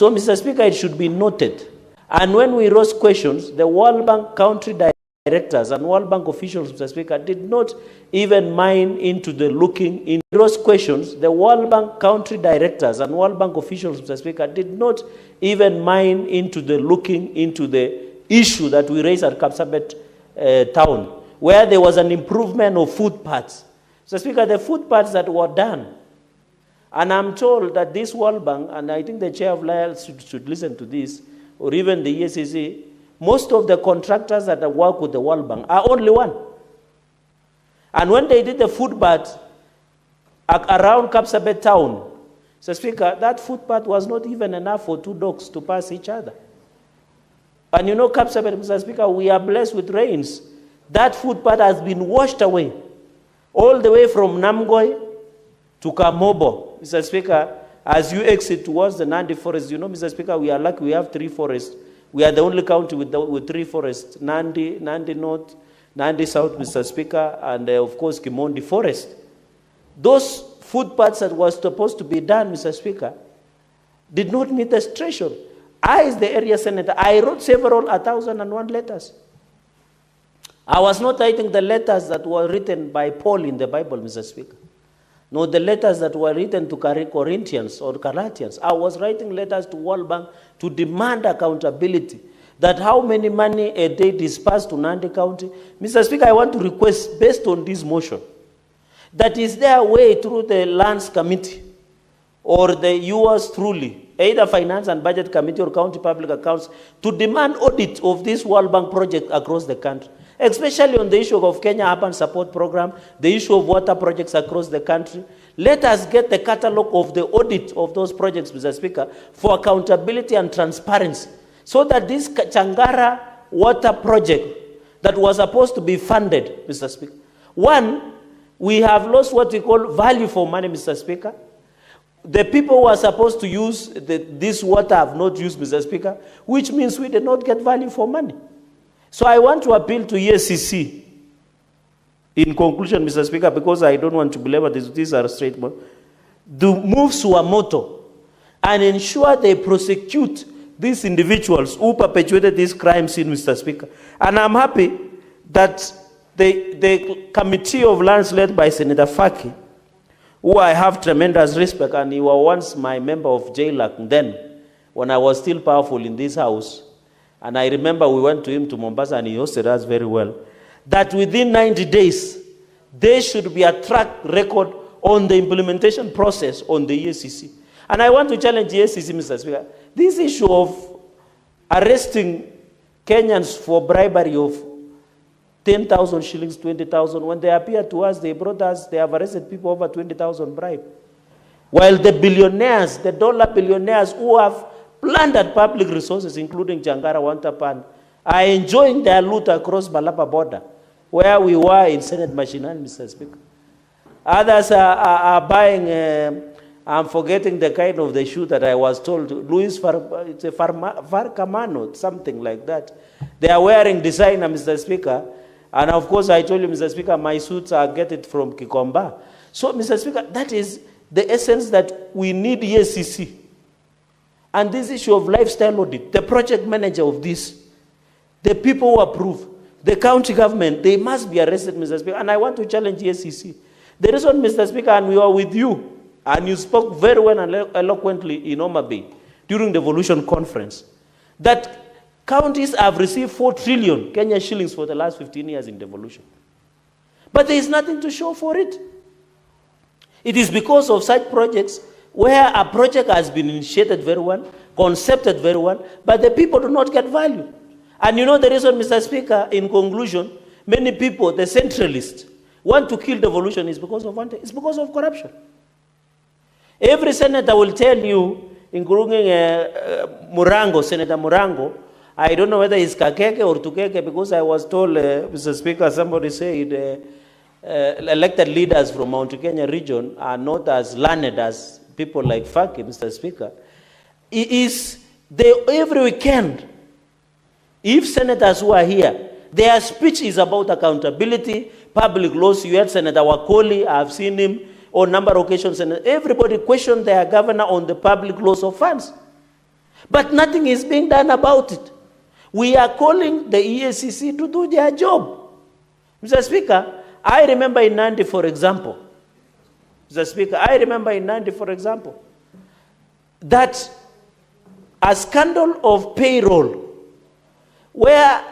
Speaker 8: So, Mr. Speaker, it should be noted. And when we raised questions, the World Bank country directors and World Bank officials, Mr. Speaker, did not even mind into the looking in those questions. The World Bank country directors and World Bank officials, Mr. Speaker, did not even mind into the looking into the issue that we raised at Kapsabet town, where there was an improvement of footpaths. Mr. Speaker, the footpaths that were done, and I'm told that this World Bank, and I think the chair of Lyles should listen to this, or even the EACC, most of the contractors that work with the World Bank are only one. And when they did the footpath around Kapsabet town, Mr. Speaker, that footpath was not even enough for 2 dogs to pass each other. And you know, Kapsabet, Mr. Speaker, we are blessed with rains. That footpath has been washed away, all the way from Namgoi to Kamobo. Mr. Speaker, as you exit towards the Nandi forest, you know, Mr. Speaker, we are lucky we have 3 forests. We are the only county with 3 forests, Nandi North, Nandi South, Mr. Speaker, and of course, Kimondi Forest. Those footpaths that were supposed to be done, Mr. Speaker, did not meet the threshold. I, as the area senator, I wrote several 1,001 letters. I was not writing the letters that were written by Paul in the Bible, Mr. Speaker. No, the letters that were written to Corinthians or Galatians. I was writing letters to World Bank to demand accountability. That how many money a day dispersed to Nandi County. Mr. Speaker, I want to request, based on this motion, that is there a way through the Lands Committee or the yours truly, either Finance and Budget Committee or County Public Accounts, to demand audit of this World Bank project across the country. especially on the issue of Kenya Urban Support Program, the issue of water projects across the country. Let us get the catalog of the audit of those projects, Mr. Speaker, for accountability and transparency, so that this Changara water project that was supposed to be funded, Mr. Speaker. One, we have lost what we call value for money, Mr. Speaker. The people who are supposed to use this water have not used, Mr. Speaker, which means we did not get value for money. So I want to appeal to EACC, in conclusion, Mr. Speaker, because I don't want to belabor this, these are straight, to move suamoto and ensure they prosecute these individuals who perpetuated these crimes in, Mr. Speaker. And I'm happy that the Committee of Lands led by Senator Faki, who I have tremendous respect, and he was once my member of JLAC then, when I was still powerful in this house. And I remember we went to him to Mombasa and he hosted us very well. That within 90 days, there should be a track record on the implementation process on the EACC. And I want to challenge the EACC, Mr. Speaker. This issue of arresting Kenyans for bribery of 10,000 shillings, 20,000, when they appear to us, they brought us, they have arrested people over 20,000 bribe. While the billionaires, the dollar billionaires who have plundered public resources, including Changara Wantapan, are enjoying their loot across Malapa border, where we were in Senate Machinal, Mr. Speaker. Others are buying, I'm forgetting the kind of the shoe that I was told, it's a Farcamano, something like that. They are wearing designer, Mr. Speaker, and of course I told you, Mr. Speaker, my suits I get it from Kikomba. So, Mr. Speaker, that is the essence that we need EACC. And this issue of lifestyle audit, the project manager of this, the people who approve, the county government, they must be arrested, Mr. Speaker. And I want to challenge EACC. The reason, Mr. Speaker, and we are with you, and you spoke very well and eloquently in Homa Bay during the Evolution Conference, that counties have received 4 trillion Kenya shillings for the last 15 years in devolution. But there is nothing to show for it. It is because of such projects where a project has been initiated very well, concepted very well, but the people do not get value. And you know the reason, Mr. Speaker, in conclusion, many people, the centralists, want to kill devolution is because of it's because of corruption. Every senator will tell you, including Murango, Senator Murango, I don't know whether it's Kakeke or Tukeke, because I was told, Mr. Speaker, somebody said elected leaders from Mount Kenya region are not as learned as people like Faki, Mr. Speaker. It is every weekend, if senators who are here, their speech is about accountability, public laws. You had Senator Wakoli, I've seen him on a number of occasions, and everybody questioned their governor on the public laws of funds. But nothing is being done about it. We are calling the EACC to do their job. Mr. Speaker, I remember in Nandi, for example, Mr. Speaker, I remember in Nandi, for example, that a scandal of payroll where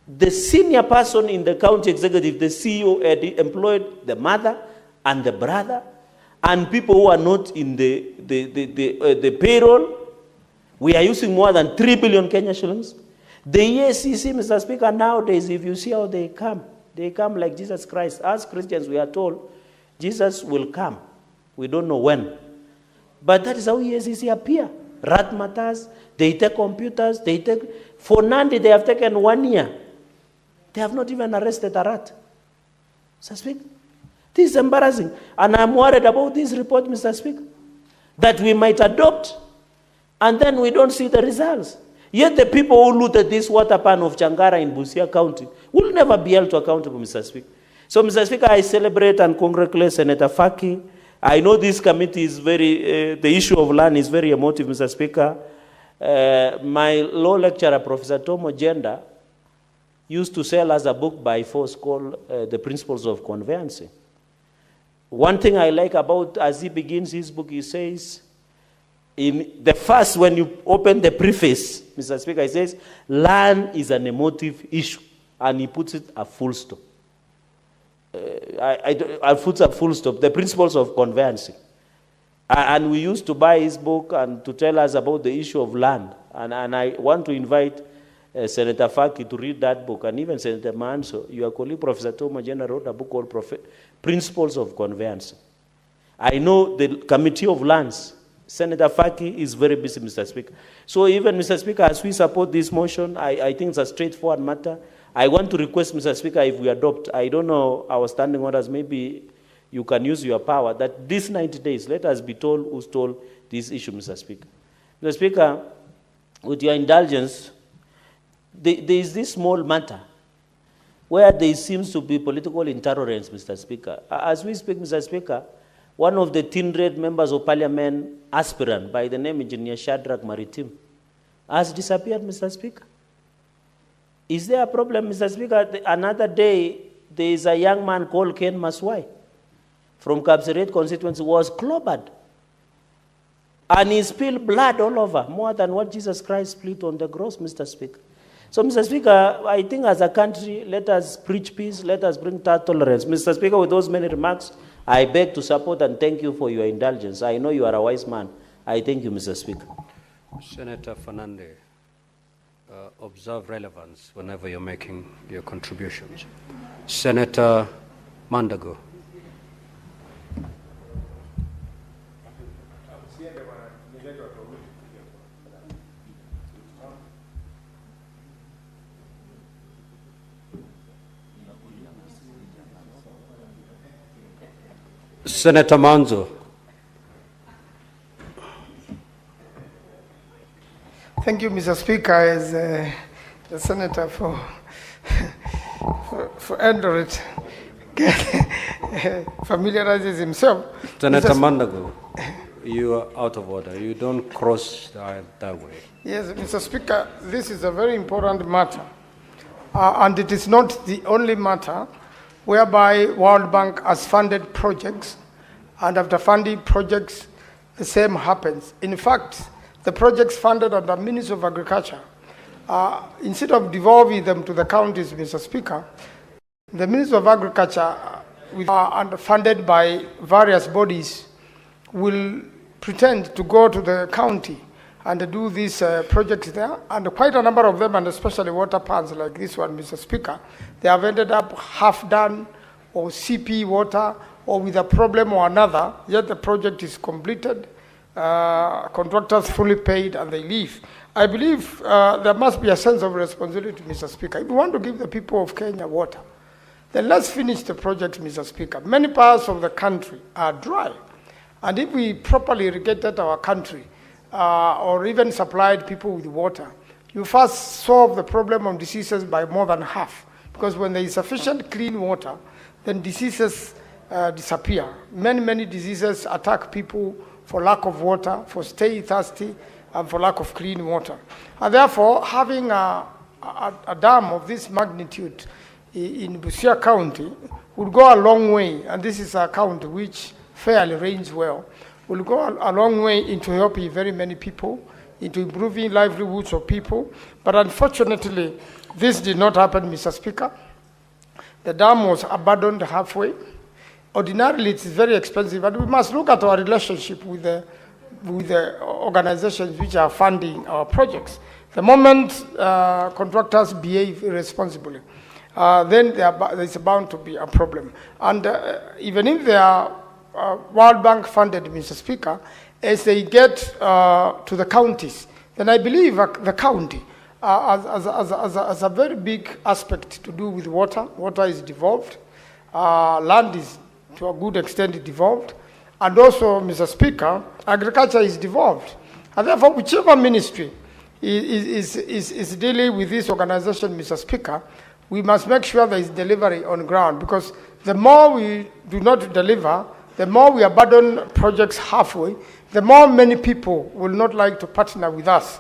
Speaker 8: the senior person in the county executive, the CEO, had employed the mother and the brother and people who are not in the payroll. We are using more than 3 billion Kenya shillings. The EACC, Mr. Speaker, nowadays, if you see how they come like Jesus Christ. As Christians, we are told Jesus will come. We don't know when. But that is how EACC appear. Rat matters, they take computers, they take... For Nandi, they have taken 1 year. They have not even arrested a rat. Mr. Speaker, this is embarrassing. And I'm worried about this report, Mr. Speaker, that we might adopt, and then we don't see the results. Yet the people who looted this water pan of Changara in Busia County will never be held to accountable, Mr. Speaker. So, Mr. Speaker, I celebrate and congratulate Senator Faki. I know this committee is very, the issue of land is very emotive, Mr. Speaker. My law lecturer, Professor Tomo Jenda, used to sell us a book by force called The Principles of Conveyancing. One thing I like about, as he begins his book, he says, in the first, when you open the preface, Mr. Speaker, he says, land is an emotive issue, and he puts it a full stop. I put a full stop, the principles of conveyancing. And we used to buy his book and to tell us about the issue of land. And I want to invite Senator Faki to read that book, and even Senator Manso, your colleague Professor Tom Jenna wrote a book called Principles of Conveyance. I know the Committee of Lands, Senator Faki is very busy, Mr. Speaker. So even, Mr. Speaker, as we support this motion, I think it's a straightforward matter. I want to request, Mr. Speaker, if we adopt, I don't know our standing orders, maybe you can use your power, that these 90 days, let us be told who stole this issue, Mr. Speaker. Mr. Speaker, with your indulgence, there is this small matter where there seems to be political intolerance, Mr. Speaker. As we speak, Mr. Speaker, one of the thin red members of parliament aspirant by the name Engineer Shadrach Maritim has disappeared, Mr. Speaker. Is there a problem, Mr. Speaker? Another day, there is a young man called Ken Maswai from Kapseret constituency was clobbered. And he spilled blood all over, more than what Jesus Christ split on the cross, Mr. Speaker. So, Mr. Speaker, I think as a country, let us preach peace, let us bring tolerance. Mr. Speaker, with those many remarks, I beg to support and thank you for your indulgence. I know you are a wise man. I thank you, Mr. Speaker.
Speaker 2: Senator Fernandez, observe relevance whenever you're making your contributions. Senator Mandago. Senator Manzo.
Speaker 13: Thank you, Mr. Speaker. As the senator for Eldoret familiarizes himself.
Speaker 2: Senator Mandago, you are out of order. You don't cross that way.
Speaker 13: Yes, Mr. Speaker, this is a very important matter. And it is not the only matter whereby World Bank has funded projects, and after funding projects, the same happens. In fact, the projects funded under Ministry of Agriculture, instead of devolving them to the counties, Mr. Speaker, the Ministry of Agriculture, funded by various bodies, will pretend to go to the county and do these projects there, and quite a number of them, and especially water plants like this one, Mr. Speaker, they have ended up half done, or CP water, or with a problem or another, yet the project is completed, contractors fully paid, and they leave. I believe there must be a sense of responsibility, Mr. Speaker. If we want to give the people of Kenya water, then let's finish the project, Mr. Speaker. Many parts of the country are dry, and if we properly irrigated our country, or even supplied people with water, you first solve the problem of diseases by more than half. Because when there is sufficient clean water, then diseases disappear. Many diseases attack people for lack of water, for staying thirsty, and for lack of clean water. And therefore, having a dam of this magnitude in Busia County would go a long way, and this is a county which fairly rains well, will go a long way into helping very many people, into improving livelihoods of people. But unfortunately, this did not happen, Mr. Speaker. The dam was abandoned halfway. Ordinarily, it is very expensive, and we must look at our relationship with the organizations which are funding our projects. The moment contractors behave irresponsibly, then there is bound to be a problem. And even if they are World Bank funded, Mr. Speaker, as they get to the counties, then I believe the county has a very big aspect to do with water. Water is devolved. Land is to a good extent devolved. And also, Mr. Speaker, agriculture is devolved. And therefore, whichever ministry is dealing with this organization, Mr. Speaker, we must make sure there is delivery on ground, because the more we do not deliver, the more we abandon projects halfway, the more many people will not like to partner with us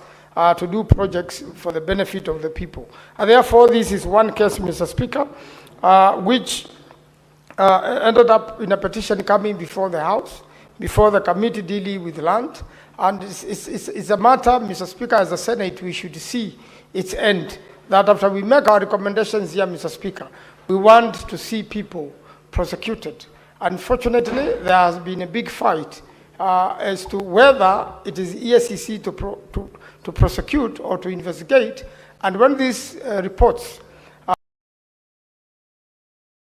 Speaker 13: to do projects for the benefit of the people. And therefore, this is one case, Mr. Speaker, which ended up in a petition coming before the House, before the committee dealing with land. And it's a matter, Mr. Speaker, as a Senate, we should see its end. That after we make our recommendations here, Mr. Speaker, we want to see people prosecuted. Unfortunately, there has been a big fight as to whether it is EACC to prosecute or to investigate, And when these reports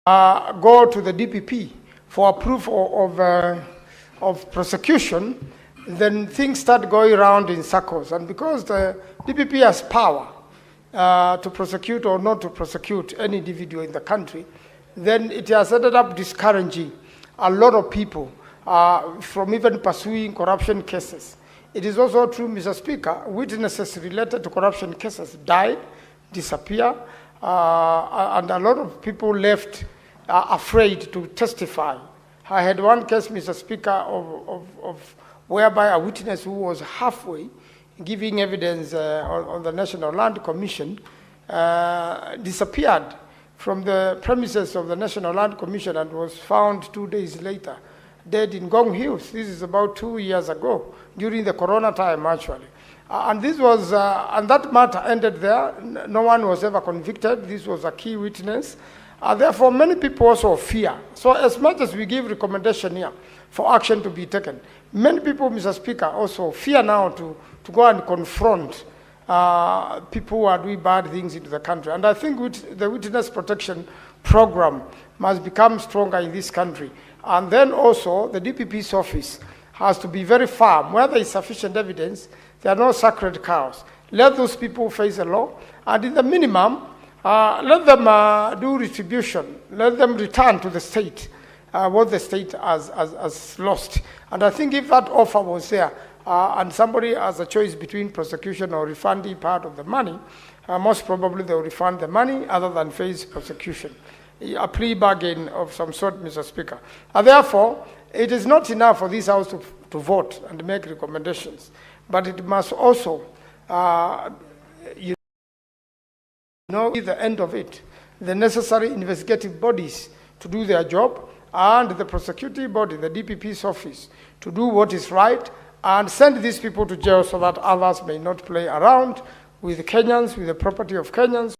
Speaker 13: go to the DPP for proof of prosecution, then things start going around in circles. And because the DPP has power to prosecute or not to prosecute any individual in the country, then it has ended up discouraging a lot of people from even pursuing corruption cases. It is also true, Mr. Speaker, witnesses related to corruption cases died, disappeared, and a lot of people left afraid to testify. I had one case, Mr. Speaker, of whereby a witness who was halfway giving evidence on the National Land Commission disappeared from the premises of the National Land Commission and was found 2 days later dead in Gong Hills. This is about 2 years ago, during the corona time, actually. And this was, and that matter ended there. No one was ever convicted. This was a key witness. Therefore, many people also fear. So as much as we give recommendation here for action to be taken, many people, Mr. Speaker, also fear now to go and confront people who are doing bad things into the country. And I think the witness protection program must become stronger in this country. And then also, the DPP's office has to be very firm. Where there is sufficient evidence, there are no sacred cows. Let those people face the law, and in the minimum, let them do retribution. Let them return to the state what the state has lost. And I think if that offer was there, and somebody has a choice between prosecution or refunding part of the money, most probably they will refund the money other than face prosecution. A plea bargain of some sort, Mr. Speaker. And therefore, it is not enough for this House to vote and make recommendations, but it must also, be the end of it, the necessary investigative bodies to do their job, and the prosecuting body, the DPP's office, to do what is right, and send these people to jail so that others may not play around with Kenyans, with the property of Kenyans.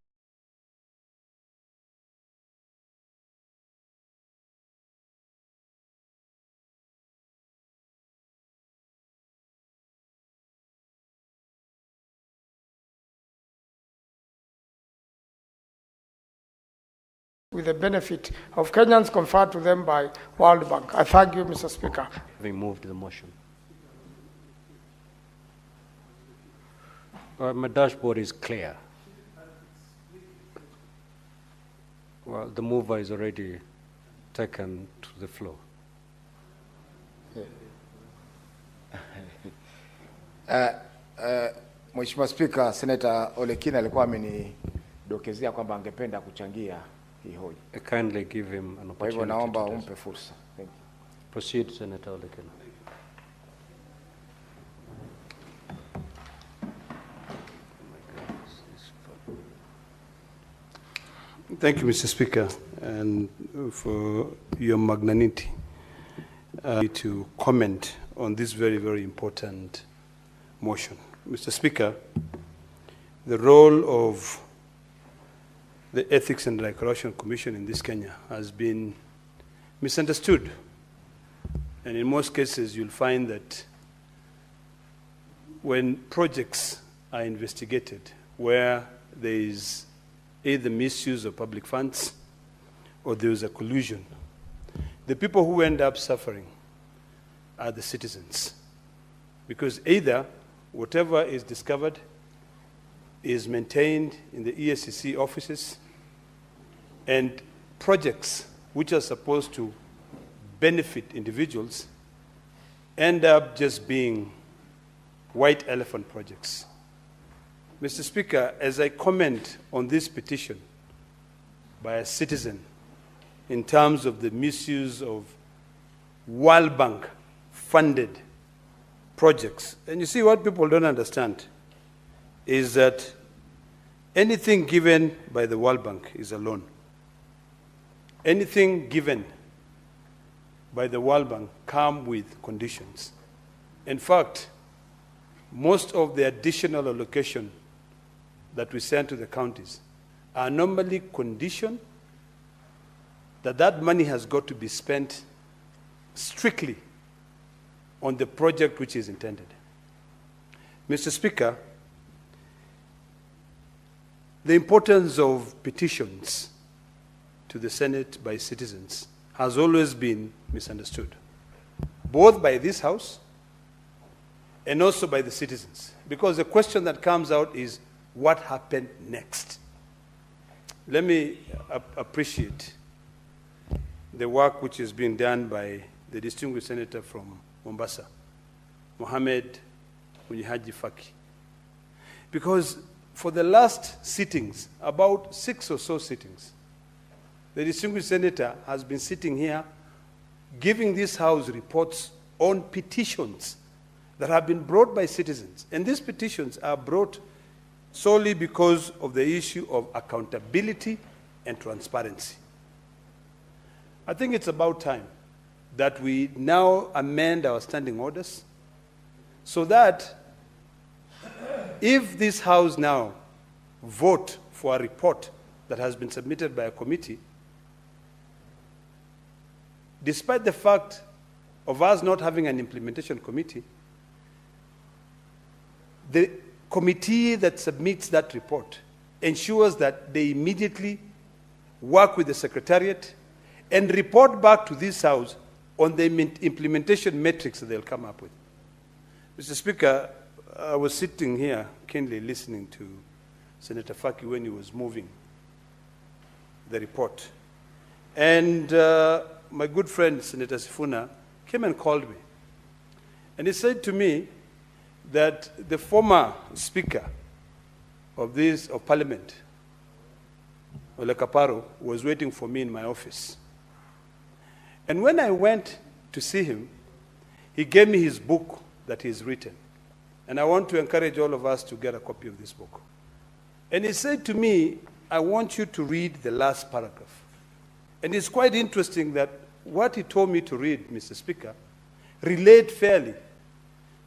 Speaker 13: With the benefit of Kenyans conferred to them by World Bank. I thank you, Mr. Speaker.
Speaker 2: Having moved the motion. My dashboard is clear. Well, the mover is already taken to the floor.
Speaker 3: Mheshimiwa Spika, Senator Olekina alikuwa amenidokezea kwamba angependa kuchangia hii hoja.
Speaker 2: Kindly give him an opportunity.
Speaker 3: Kwa hivyo naomba umpe fursa. Thank you.
Speaker 2: Proceed, Senator Olekina.
Speaker 7: Thank you, Mr. Speaker, and for your magnanimity to comment on this very, very important motion. Mr. Speaker, the role of the Ethics and Anti-Corruption Commission in this Kenya has been misunderstood. And in most cases, you'll find that when projects are investigated where there is either misuse of public funds or there is a collusion, the people who end up suffering are the citizens. Because either whatever is discovered is maintained in the ESCC offices, and projects which are supposed to benefit individuals end up just being white elephant projects. Mr. Speaker, as I comment on this petition by a citizen in terms of the misuse of World Bank funded projects, and you see what people don't understand is that anything given by the World Bank is a loan. Anything given by the World Bank comes with conditions. In fact, most of the additional allocation that we send to the counties are normally conditioned that that money has got to be spent strictly on the project which is intended. Mr. Speaker, the importance of petitions to the Senate by citizens has always been misunderstood, both by this House and also by the citizens. Because the question that comes out is, what happened next? Let me appreciate the work which is being done by the distinguished senator from Mombasa, Mohamed Munyihaji Faki. Because for the last sittings, about 6 or so sittings, the distinguished senator has been sitting here giving this House reports on petitions that have been brought by citizens. And these petitions are brought solely because of the issue of accountability and transparency. I think it's about time that we now amend our standing orders so that if this House now vote for a report that has been submitted by a committee, despite the fact of us not having an implementation committee, the committee that submits that report ensures that they immediately work with the Secretariat and report back to this House on the implementation metrics that they'll come up with. Mr. Speaker, I was sitting here keenly listening to Senator Faki when he was moving the report. And my good friend, Senator Sifuna, came and called me. And he said to me that the former Speaker of Parliament, Ole Kaparo, was waiting for me in my office. And when I went to see him, he gave me his book that he's written. And I want to encourage all of us to get a copy of this book. And he said to me, I want you to read the last paragraph. And it's quite interesting that what he told me to read, Mr. Speaker, relate fairly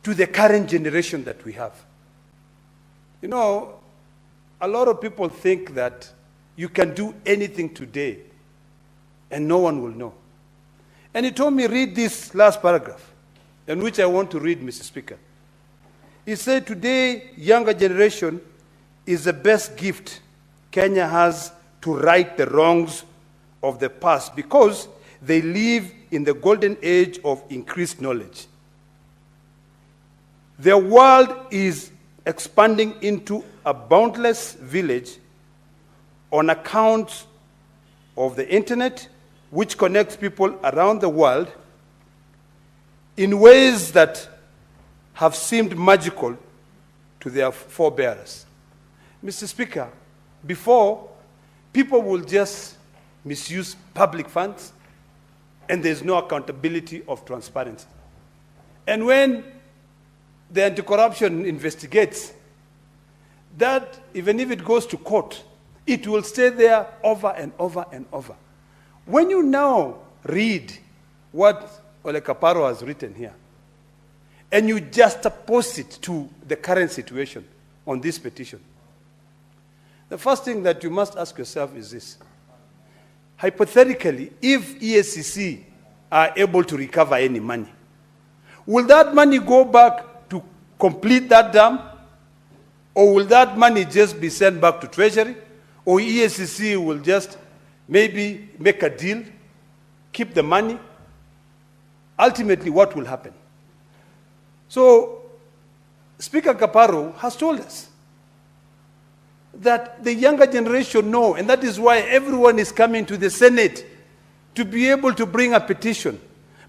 Speaker 7: to the current generation that we have. You know, a lot of people think that you can do anything today and no one will know. And he told me, read this last paragraph, in which I want to read, Mr. Speaker. He said, today, younger generation is the best gift Kenya has to right the wrongs of the past because they live in the golden age of increased knowledge. The world is expanding into a boundless village on account of the internet, which connects people around the world in ways that have seemed magical to their forebears. Mr. Speaker, before, people will just misuse public funds and there's no accountability of transparency. And when the anti-corruption investigates, that even if it goes to court, it will stay there over and over and over. When you now read what Ole Kaparo has written here, and you juxtapose it to the current situation on this petition, the first thing that you must ask yourself is this. Hypothetically, if EACC are able to recover any money, will that money go back to complete that dam? Or will that money just be sent back to Treasury? Or EACC will just maybe make a deal, keep the money? Ultimately, what will happen? So, Speaker Kaparo has told us that the younger generation know, and that is why everyone is coming to the Senate to be able to bring a petition.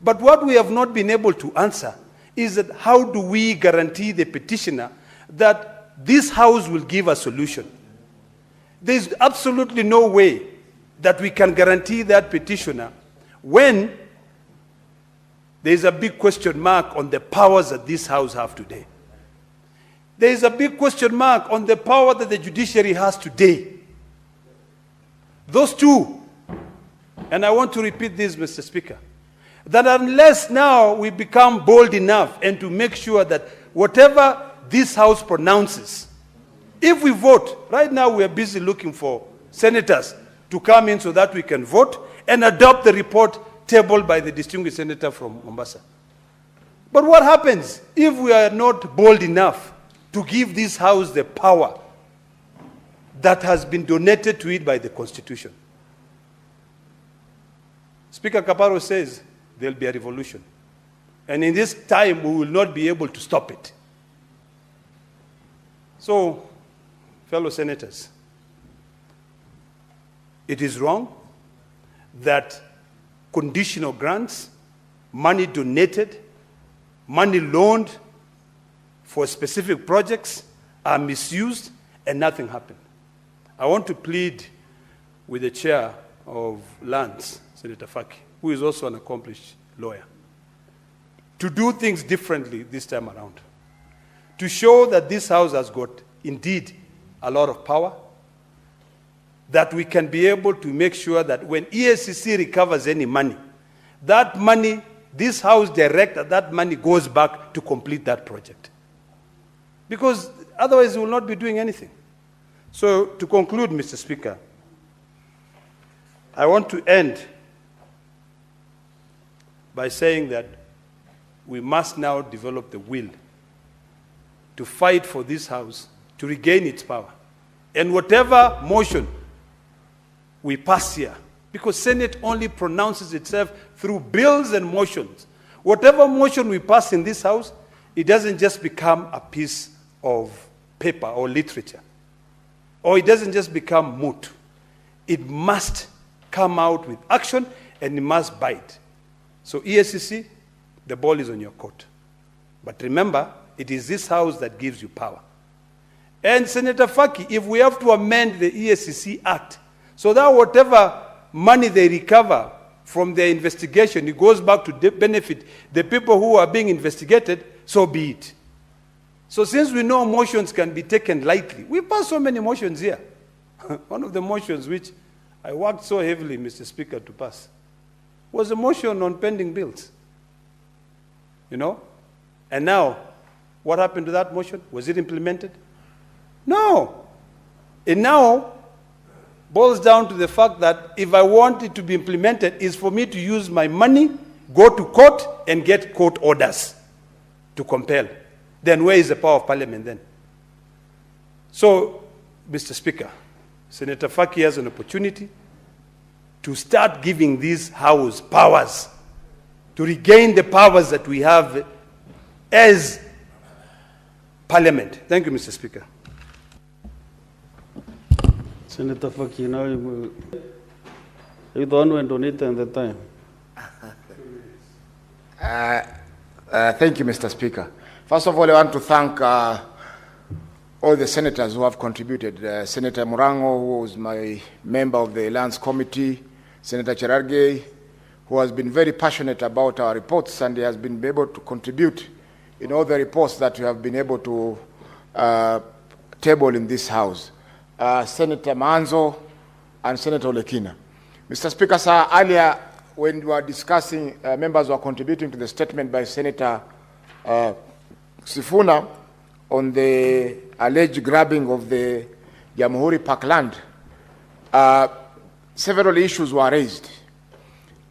Speaker 7: But what we have not been able to answer is that how do we guarantee the petitioner that this House will give a solution? There is absolutely no way that we can guarantee that petitioner when there is a big question mark on the powers that this House have today. There is a big question mark on the power that the judiciary has today. Those two, and I want to repeat this, Mr. Speaker, that unless now we become bold enough and to make sure that whatever this House pronounces, if we vote, right now we are busy looking for senators to come in so that we can vote and adopt the report tabled by the distinguished senator from Mombasa. But what happens if we are not bold enough to give this House the power that has been donated to it by the Constitution. Speaker Kaparo says there'll be a revolution. And in this time, we will not be able to stop it. So, fellow senators, it is wrong that conditional grants, money donated, money loaned for specific projects are misused and nothing happened. I want to plead with the chair of Lands, Senator Faki, who is also an accomplished lawyer, to do things differently this time around, to show that this House has got, indeed, a lot of power, that we can be able to make sure that when EACC recovers any money, that money, this House directs that money goes back to complete that project. Because otherwise we will not be doing anything. So to conclude, Mr. Speaker, I want to end by saying that we must now develop the will to fight for this House to regain its power. And whatever motion we pass here, because Senate only pronounces itself through bills and motions. Whatever motion we pass in this House, it doesn't just become a piece of paper or literature, or it doesn't just become moot. It must come out with action, and it must bite. So EACC, the ball is on your court. But remember, it is this House that gives you power. And Senator Faki, if we have to amend the EACC Act, so that whatever money they recover from their investigation, it goes back to benefit the people who are being investigated, so be it. So since we know motions can be taken lightly, we pass so many motions here. One of the motions which I worked so heavily, Mr. Speaker, to pass was a motion on pending bills. You know? And now, what happened to that motion? Was it implemented? No. And now, boils down to the fact that if I want it to be implemented, is for me to use my money, go to court, and get court orders to compel. Then where is the power of parliament then? So, Mr. Speaker, Senator Faki has an opportunity to start giving this House powers, to regain the powers that we have as parliament. Thank you, Mr. Speaker.
Speaker 14: Senator Faki, now you the one who donated at the time.
Speaker 3: Thank you, Mr. Speaker. First of all, I want to thank all the senators who have contributed. Senator Murango, who was my member of the Lands Committee, Senator Cherargei, who has been very passionate about our reports, and he has been able to contribute in all the reports that we have been able to table in this House. Senator Manzo and Senator Olekina. Mr. Speaker, sir, earlier when we were discussing, members were contributing to the statement by Senator Sifuna on the alleged grabbing of the Jamhuri Park land, several issues were raised.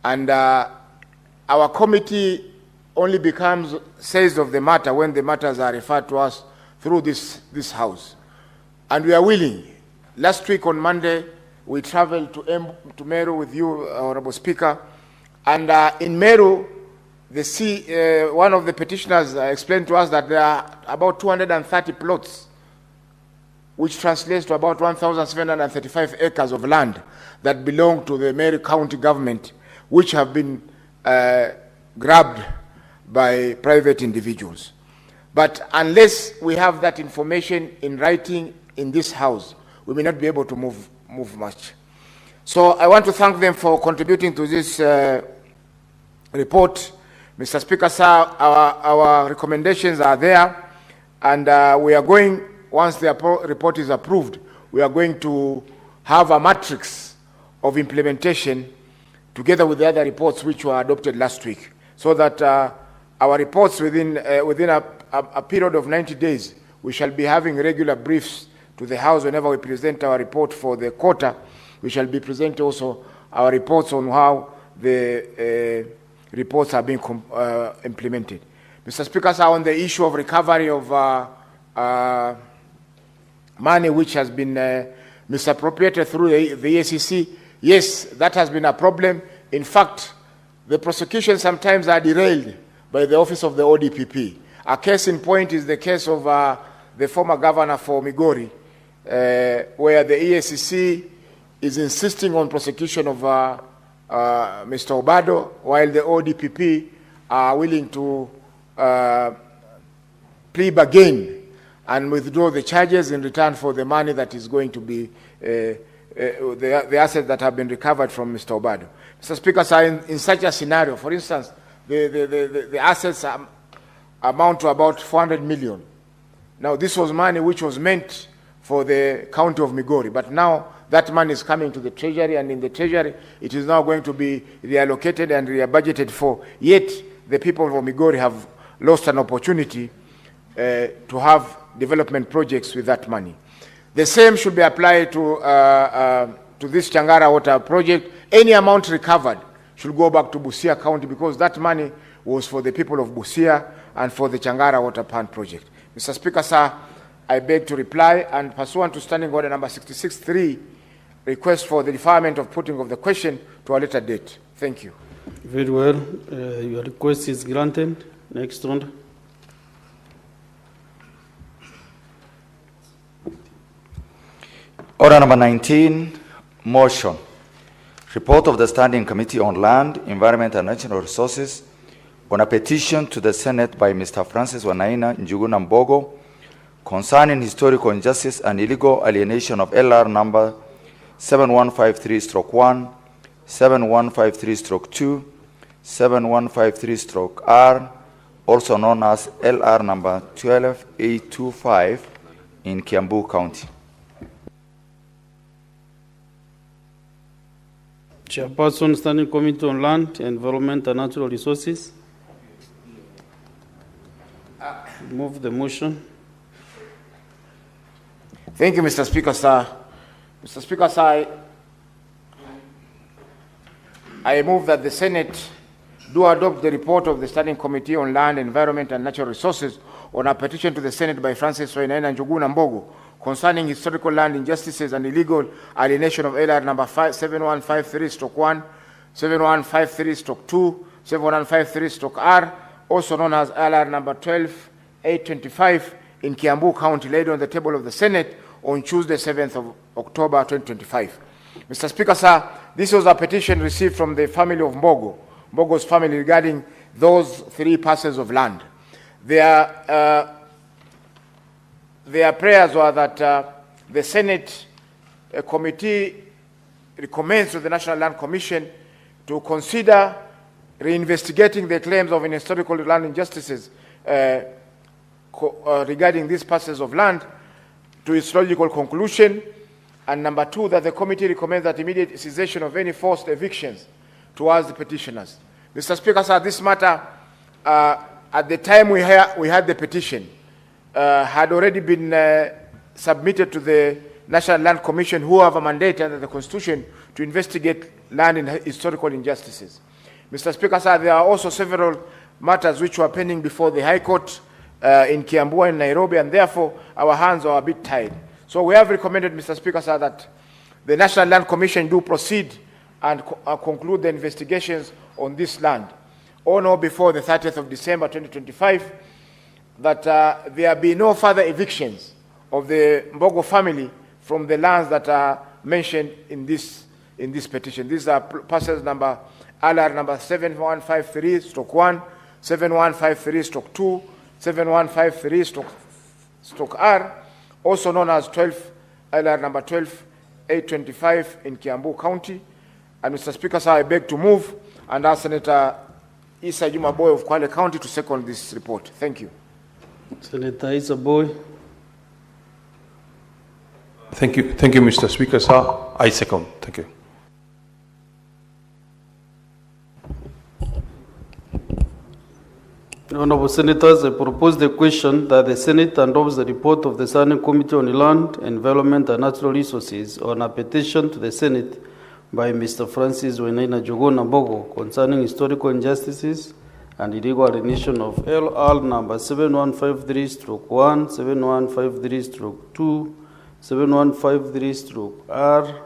Speaker 3: And our committee only says of the matter when the matters are referred to us through this House. And we are willing. Last week on Monday, we traveled to Meru with you, Honorable Speaker. And in Meru, one of the petitioners explained to us that there are about 230 plots, which translates to about 1,735 acres of land that belong to the Meru County government, which have been grabbed by private individuals. But unless we have that information in writing in this House, we may not be able to move much. So I want to thank them for contributing to this report. Mr. Speaker, sir, our recommendations are there, and we are going, once the report is approved, we are going to have a matrix of implementation together with the other reports which were adopted last week, so that our reports within a period of 90 days, we shall be having regular briefs to the House whenever we present our report for the quarter. We shall be presenting also our reports on how the reports are being implemented. Mr. Speaker, sir, on the issue of recovery of money which has been misappropriated through the EACC. Yes, that has been a problem. In fact, the prosecutions sometimes are derailed by the office of the ODPP. A case in point is the case of the former governor for Migori, where the EACC is insisting on prosecution of Mr. Obado, while the ODPP are willing to plea bargain and withdraw the charges in return for the money that is going to be the assets that have been recovered from Mr. Obado. Mr. Speaker, sir, in such a scenario, for instance, the assets amount to about 400 million. Now, this was money which was meant for the county of Migori, but now that money is coming to the treasury, and in the treasury, it is now going to be reallocated and re-budgeted for. Yet, the people of Migori have lost an opportunity to have development projects with that money. The same should be applied to this Changara water project. Any amount recovered should go back to Busia County, because that money was for the people of Busia and for the Changara water plant project. Mr. Speaker, sir, I beg to reply, and pursuant to Standing Order number 66.3, request for the deferment of putting of the question to a later date. Thank you.
Speaker 14: Very well. Your request is granted. Next one.
Speaker 11: Order number 19, motion. Report of the Standing Committee on Land, Environment and Natural Resources on a petition to the Senate by Mr. Francis Wanaina Njuguna Mbogo concerning historical injustice and illegal alienation of LR number 7153-1, 7153-2, 7153-R, also known as LR number 12825 in Kiambu County.
Speaker 14: Chairperson, Standing Committee on Land, Environment and Natural Resources. Move the motion.
Speaker 3: Thank you, Mr. Speaker, sir. Mr. Speaker, sir, I move that the Senate do adopt the report of the Standing Committee on Land, Environment and Natural Resources on a petition to the Senate by Francis Wanaina Njuguna Mbogo concerning historical land injustices and illegal alienation of LR number 7153-1, 7153-2, 7153-R, also known as LR number 12825 in Kiambu County, laid on the table of the Senate on Tuesday, 7th of October 2025. Mr. Speaker, sir, this was a petition received from the family of Mbogo's family regarding those 3 parcels of land. Their prayers were that the Senate committee recommends to the National Land Commission to consider reinvestigating the claims of historical land injustices regarding these parcels of land to its logical conclusion. And number 2, that the committee recommends that immediate cessation of any forced evictions towards the petitioners. Mr. Speaker, sir, this matter, at the time we had the petition, had already been submitted to the National Land Commission, who have a mandate under the Constitution to investigate land and historical injustices. Mr. Speaker, sir, there are also several matters which were pending before the High Court in Kiambu and Nairobi, and therefore our hands are a bit tied. So we have recommended, Mr. Speaker, sir, that the National Land Commission do proceed and conclude the investigations on this land on or before the 30th of December 2025, that there be no further evictions of the Mbogo family from the lands that are mentioned in this petition. These are parcels number LR number 7153-1, 7153-2, 7153-R, also known as LR number 12825 in Kiambu County. And Mr. Speaker, sir, I beg to move and ask Senator Issa Juma Boy of Kwale County to second this report. Thank you.
Speaker 14: Senator Issa Boy.
Speaker 5: Thank you, Mr. Speaker, sir. I second. Thank you.
Speaker 14: Honorable Senators, I propose the question that the Senate endorse the report of the Standing Committee on Land, Environment and Natural Resources on a petition to the Senate by Mr. Francis Wanaina Njuguna Mbogo concerning historical injustices and illegal alienation of LR number 7153-1, 7153-2, 7153/R,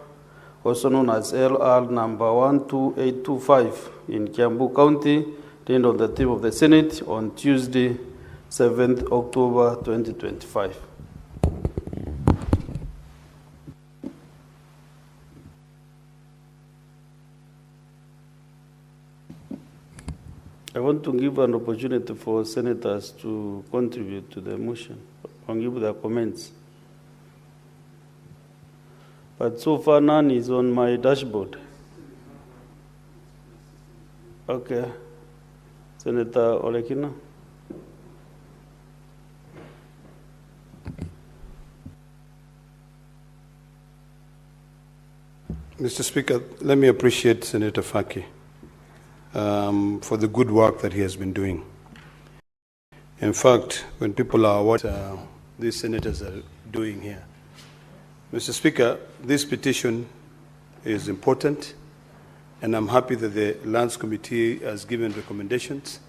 Speaker 14: also known as LR number 12825 in Kiambu County, laid on the table of the Senate on Tuesday, 7th October 2025. I want to give an opportunity for senators to contribute to the motion and give their comments. But so far, none is on my dashboard. Okay. Senator Olekina.
Speaker 7: Mr. Speaker, let me appreciate Senator Faki for the good work that he has been doing. In fact, when people are what these senators are doing here, Mr. Speaker, this petition is important, and I'm happy that the Lands Committee has given recommendations.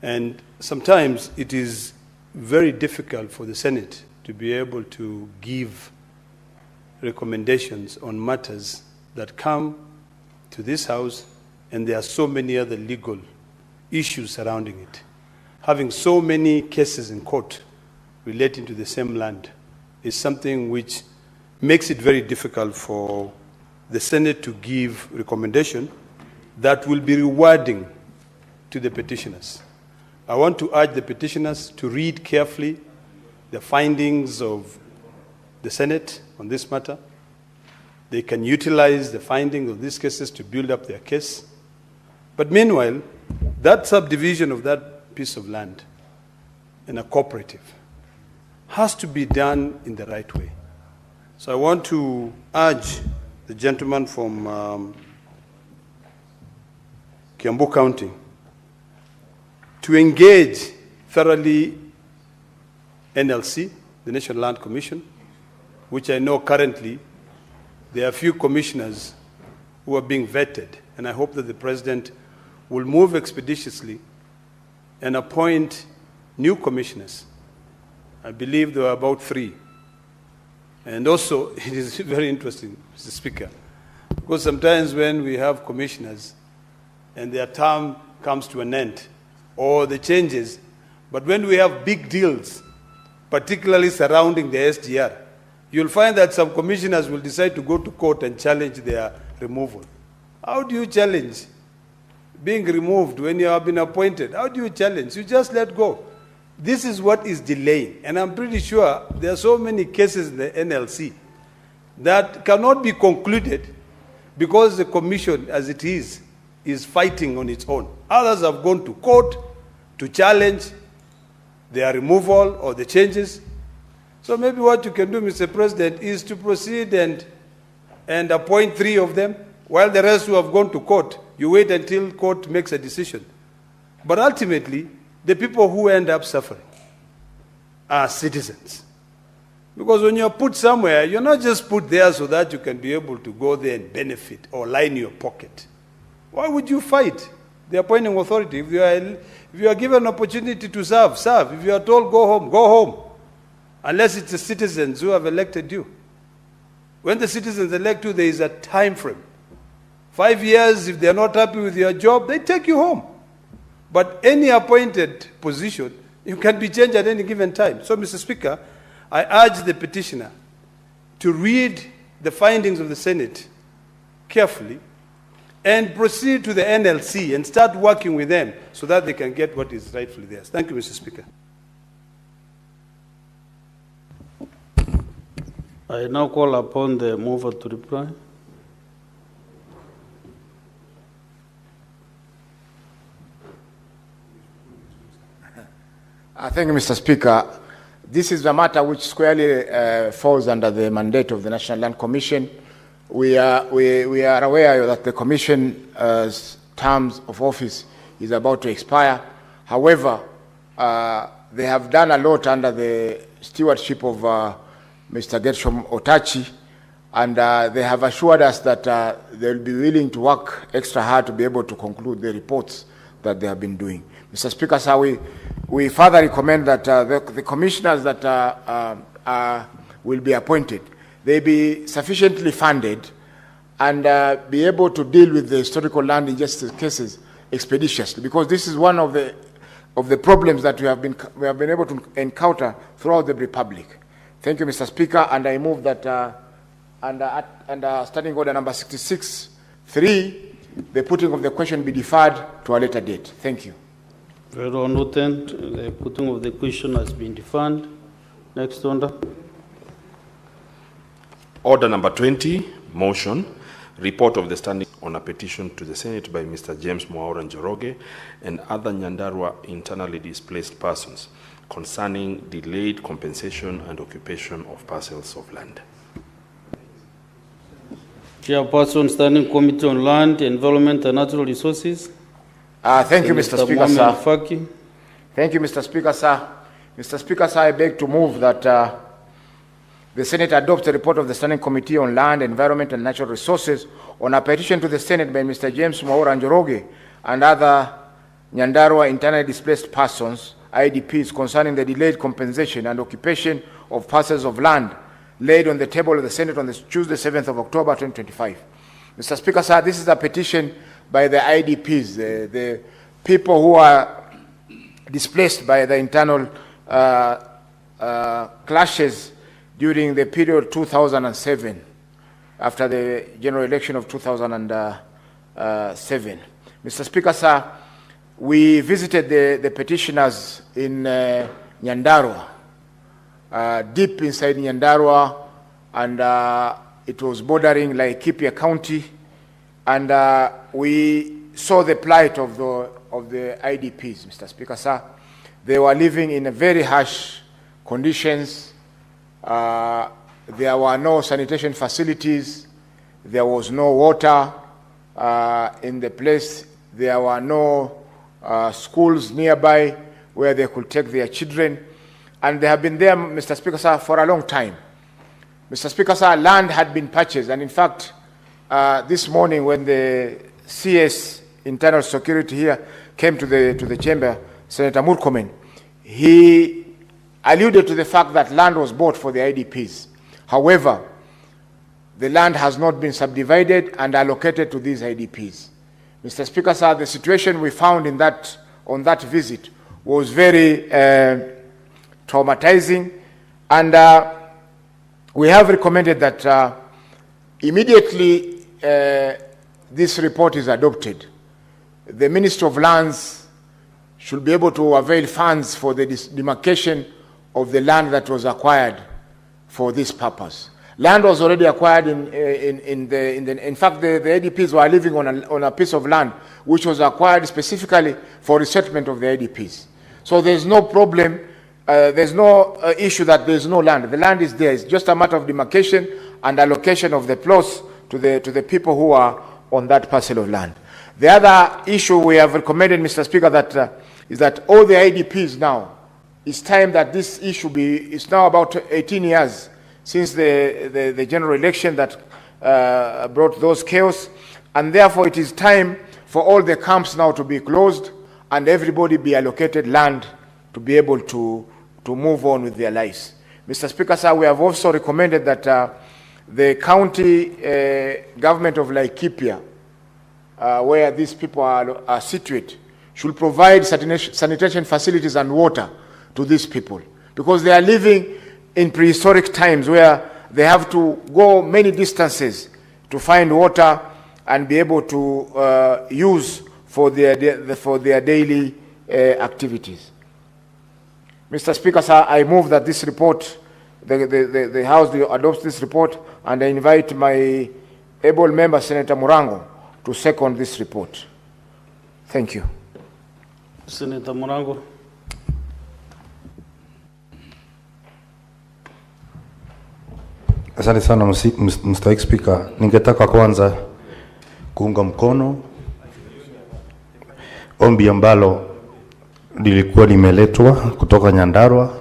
Speaker 7: And sometimes it is very difficult for the Senate to be able to give recommendations on matters that come to this House, and there are so many other legal issues surrounding it. Having so many cases in court relating to the same land is something which makes it very difficult for the Senate to give recommendation that will be rewarding to the petitioners. I want to urge the petitioners to read carefully the findings of the Senate on this matter. They can utilize the findings of these cases to build up their case. But meanwhile, that subdivision of that piece of land in a cooperative has to be done in the right way. So I want to urge the gentleman from Kiambu County to engage thoroughly NLC, the National Land Commission, which I know currently there are a few commissioners who are being vetted, and I hope that the President will move expeditiously and appoint new commissioners. I believe there are about 3. And also, it is very interesting, Mr. Speaker, because sometimes when we have commissioners and their term comes to an end, or the changes, but when we have big deals, particularly surrounding the SGR, you'll find that some commissioners will decide to go to court and challenge their removal. How do you challenge being removed when you have been appointed? How do you challenge? You just let go. This is what is delaying. And I'm pretty sure there are so many cases in the NLC that cannot be concluded because the commission, as it is fighting on its own. Others have gone to court to challenge their removal or the changes. So maybe what you can do, Mr. President, is to proceed and appoint 3 of them, while the rest who have gone to court, you wait until court makes a decision. But ultimately, the people who end up suffering are citizens. Because when you're put somewhere, you're not just put there so that you can be able to go there and benefit or line your pocket. Why would you fight the appointing authority? If you are given an opportunity to serve, serve. If you are told go home, go home. Unless it's the citizens who have elected you. When the citizens elect you, there is a time frame. 5 years, if they are not happy with your job, they take you home. But any appointed position, you can be changed at any given time. So, Mr. Speaker, I urge the petitioner to read the findings of the Senate carefully and proceed to the NLC and start working with them so that they can get what is rightfully theirs. Thank you, Mr. Speaker.
Speaker 14: I now call upon the mover to reply.
Speaker 3: Thank you, Mr. Speaker. This is a matter which squarely falls under the mandate of the National Land Commission. We are aware that the Commission's terms of office is about to expire. However, they have done a lot under the stewardship of Mr. Gershom Otachi, and they have assured us that they will be willing to work extra hard to be able to conclude the reports that they have been doing. Mr. Speaker, sir, we further recommend that the commissioners that will be appointed, they be sufficiently funded and be able to deal with the historical land injustice cases expeditiously, because this is one of the problems that we have been able to encounter throughout the Republic. Thank you, Mr. Speaker, and I move that under Standing Order number 66(3), the putting of the question be deferred to a later date. Thank you.
Speaker 14: Very well noted. The putting of the question has been deferred. Next order.
Speaker 15: Order number 20, motion, report of the standing on a petition to the Senate by Mr. James Mwaura Njoroge and other Nyandarua internally displaced persons concerning delayed compensation and occupation of parcels of land.
Speaker 14: Chairperson, Standing Committee on Land, Environment and Natural Resources.
Speaker 3: Thank you, Mr. Speaker, sir.
Speaker 14: Faki.
Speaker 3: Thank you, Mr. Speaker, sir. Mr. Speaker, sir, I beg to move that the Senate adopts the report of the Standing Committee on Land, Environment and Natural Resources on a petition to the Senate by Mr. James Mwaura Njoroge and other Nyandarua internally displaced persons, IDPs, concerning the delayed compensation and occupation of parcels of land laid on the table of the Senate on this Tuesday, 7th of October, 2025. Mr. Speaker, sir, this is a petition by the IDPs, the people who are displaced by the internal clashes during the period 2007, after the general election of 2007. Mr. Speaker, sir, we visited the petitioners in Nyandarua, deep inside Nyandarua, and it was bordering Laikipia County, and we saw the plight of the IDPs, Mr. Speaker, sir. They were living in very harsh conditions. There were no sanitation facilities. There was no water in the place. There were no schools nearby where they could take their children. And they have been there, Mr. Speaker, sir, for a long time. Mr. Speaker, sir, land had been purchased. And in fact, this morning when the CS Internal Security here came to the chamber, Senator Murkomen, he alluded to the fact that land was bought for the IDPs. However, the land has not been subdivided and allocated to these IDPs. Mr. Speaker, sir, the situation we found on that visit was very traumatizing, and we have recommended that immediately this report is adopted, the Ministry of Lands should be able to avail funds for the demarcation of the land that was acquired for this purpose. Land was already acquired in fact, the IDPs were living on a piece of land which was acquired specifically for resettlement of the IDPs. So there's no problem, there's no issue that there's no land. The land is there. It's just a matter of demarcation and allocation of the plots to the people who are on that parcel of land. The other issue we have recommended, Mr. Speaker, is that all the IDPs now, it's time that this issue it's now about 18 years since the general election that brought those chaos, and therefore it is time for all the camps now to be closed and everybody be allocated land to be able to move on with their lives. Mr. Speaker, sir, we have also recommended that the county government of Laikipia, where these people are situated, should provide sanitation facilities and water to these people, because they are living in prehistoric times where they have to go many distances to find water and be able to use for their daily activities. Mr. Speaker, sir, I move that this report, the House adopts this report, and I invite my able member, Senator Murango, to second this report. Thank you.
Speaker 14: Senator Murango.
Speaker 12: Asante sana Mr. Speaker. Ningetaka kwanza kuunga mkono ombi ambalo lilikuwa limeletwa kutoka Nyandarua,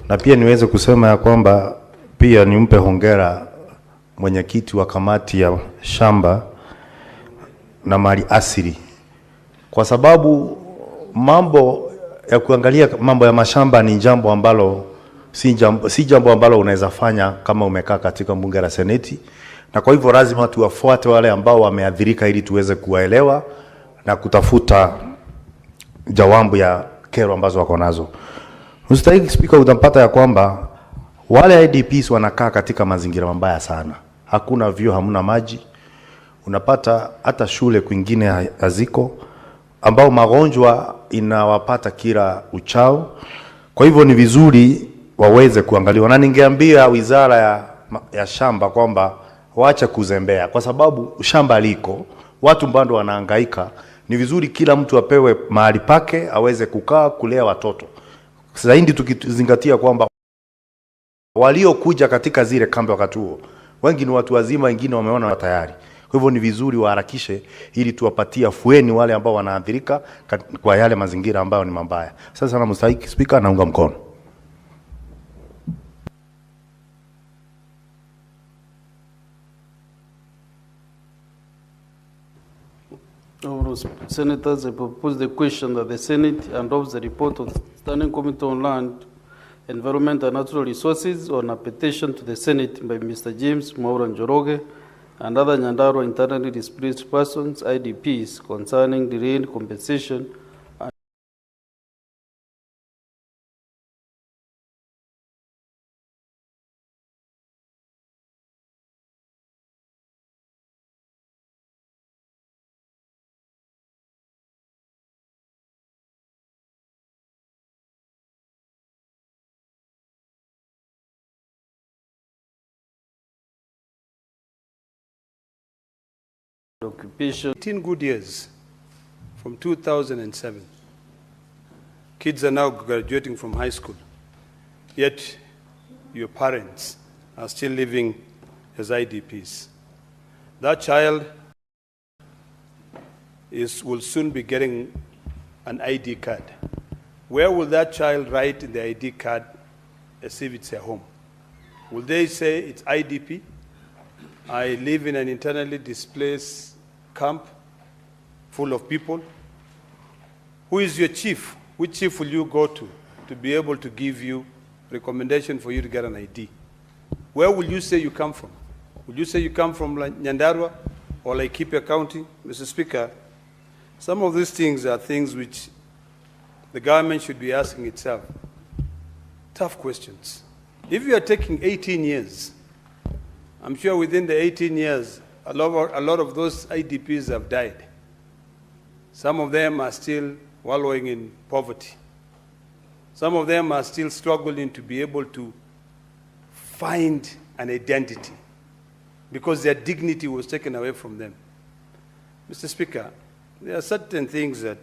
Speaker 12: na pia niweze kusema ya kwamba pia nimpe hongera mwenyekiti wa kamati ya shamba na mali asili, kwa sababu mambo ya kuangalia mambo ya mashamba ni jambo ambalo si jambo ambalo unaweza fanya kama umekaa katika bunge la seneti, na kwa hivyo lazima tuwafuate wale ambao wameathirika ili tuweze kuwaelewa na kutafuta jawabu ya kero ambazo wako nazo. Mstahiki Speaker, utampata ya kwamba wale IDPs wanakaa katika mazingira mabaya sana. Hakuna vyoo, hamna maji. Unapata hata shule kwingine haziko, ambao magonjwa inawapata kila uchao. Kwa hivyo ni vizuri waweze kuangaliwa, na ningeambia wizara ya shamba kwamba waache kuzembea, kwa sababu shamba liko, watu bado wanahangaika. Ni vizuri kila mtu apewe mahali pake aweze kukaa kulea watoto. Zaidi tukizingatia kwamba waliokuja katika zile kambi wakati huo wengi ni watu wazima, wengine wameona tayari. Kwa hivyo ni vizuri waharakishe ili tuwapatie afueni wale ambao wanaathirika kwa yale mazingira ambayo ni mabaya. Sasa sana Mstahiki Speaker, naunga mkono.
Speaker 14: Senators, I propose the question that the Senate endorse the report of the Standing Committee on Land, Environment and Natural Resources on a petition to the Senate by Mr. James Mwaura Njoroge and other Nyandarua internally displaced persons, IDPs, concerning the rent compensation and occupation.
Speaker 7: 18 good years from 2007. Kids are now graduating from high school, yet your parents are still living as IDPs. That child will soon be getting an ID card. Where will that child write in the ID card as if it's a home? Will they say it's IDP? I live in an internally displaced camp full of people. Who is your chief? Which chief will you go to be able to give you recommendation for you to get an ID? Where will you say you come from? Will you say you come from Nyandarua or Laikipia County? Mr. Speaker, some of these things are things which the government should be asking itself. Tough questions. If you are taking 18 years, I'm sure within the 18 years, a lot of those IDPs have died. Some of them are still wallowing in poverty. Some of them are still struggling to be able to find an identity because their dignity was taken away from them. Mr. Speaker, there are certain things that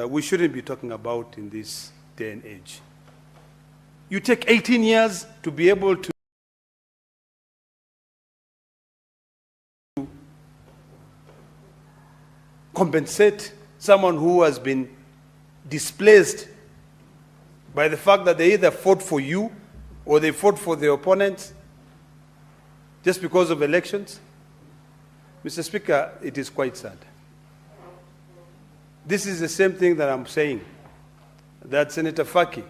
Speaker 7: we shouldn't be talking about in this day and age. You take 18 years to be able to compensate someone who has been displaced by the fact that they either fought for you or they fought for their opponents just because of elections. Mr. Speaker, it is quite sad. This is the same thing that I'm saying, that Senator Faki,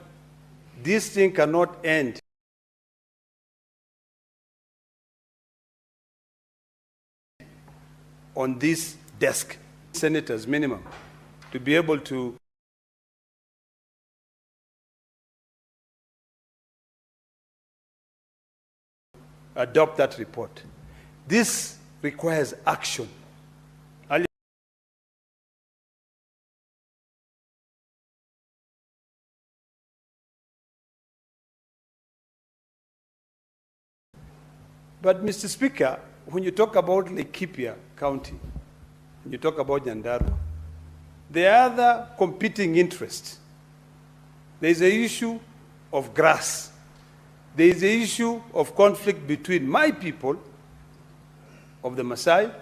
Speaker 7: this thing cannot end on this desk. Senators minimum to be able to adopt that report. This requires action. But Mr. Speaker, when you talk about Laikipia County, when you talk about Nyandarua, there are other competing interests. There is an issue of grass. There is an issue of conflict between my people of the Maasai,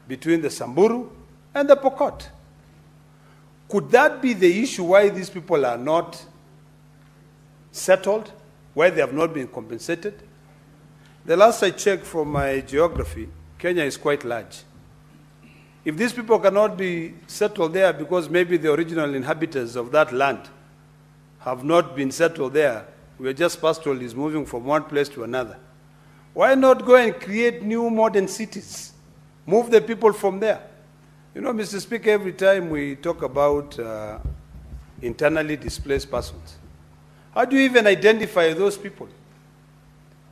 Speaker 7: between the Samburu and the Pokot. Could that be the issue why these people are not settled, why they have not been compensated? The last I checked from my geography, Kenya is quite large. If these people cannot be settled there because maybe the original inhabitants of that land have not been settled there, We are just pastoralists moving from one place to another. Why not go and create new modern cities? Move the people from there. You know, Mr. Speaker, every time we talk about internally displaced persons, how do you even identify those people?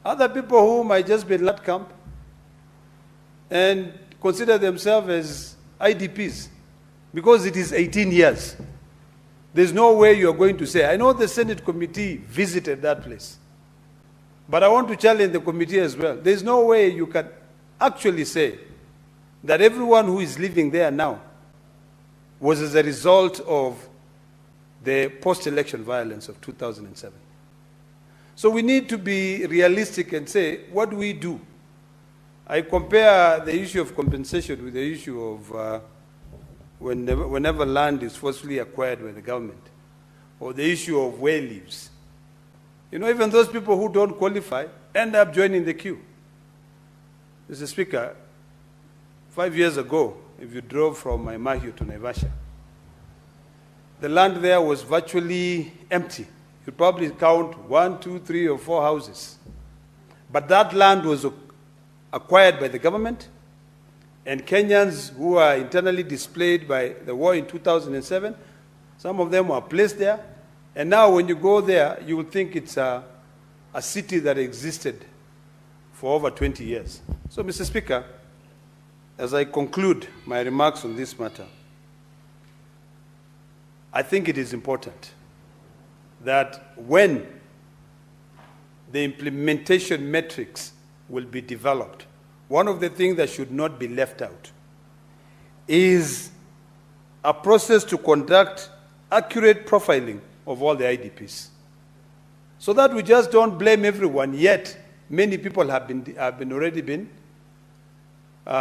Speaker 7: Other people who might just be in that camp and consider themselves as IDPs because it is 18 years. There's no way you're going to say, I know the Senate committee visited that place, but I want to challenge the committee as well. There's no way you can actually say that everyone who is living there now was as a result of the post-election violence of 2007. So we need to be realistic and say, what do we do? I compare the issue of compensation with the issue of whenever land is forcibly acquired by the government, or the issue of where lives. You know, even those people who don't qualify end up joining the queue. Mr. Speaker, 5 years ago, if you drove from Mahio to Naivasha, the land there was virtually empty. You'd probably count 1, 2, 3, or 4 houses. But that land was acquired by the government, and Kenyans who are internally displaced by the war in 2007, some of them were placed there. And now when you go there, you will think it's a city that existed for over 20 years. So, Mr. Speaker, as I conclude my remarks on this matter, I think it is important that when the implementation metrics will be developed, one of the things that should not be left out is a process to conduct accurate profiling of all the IDPs, so that we just don't blame everyone. Yet many people have already been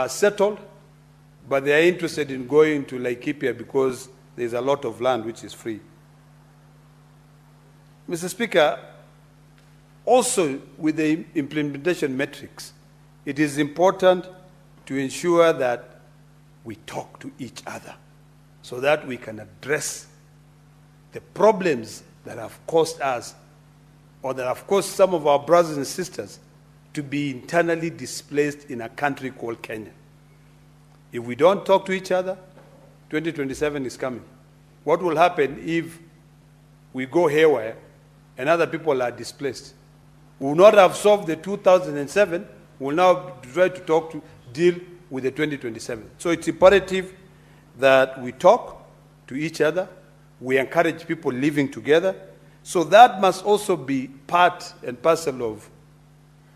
Speaker 7: settled, but they are interested in going to Laikipia because there's a lot of land which is free. Mr. Speaker, also with the implementation metrics, it is important to ensure that we talk to each other so that we can address the problems that have caused us, or that have caused some of our brothers and sisters to be internally displaced in a country called Kenya. If we don't talk to each other, 2027 is coming. What will happen if we go haywire and other people are displaced? We will not have solved the 2007. We will now try to deal with the 2027. So it's imperative that we talk to each other. We encourage people living together. So that must also be part and parcel of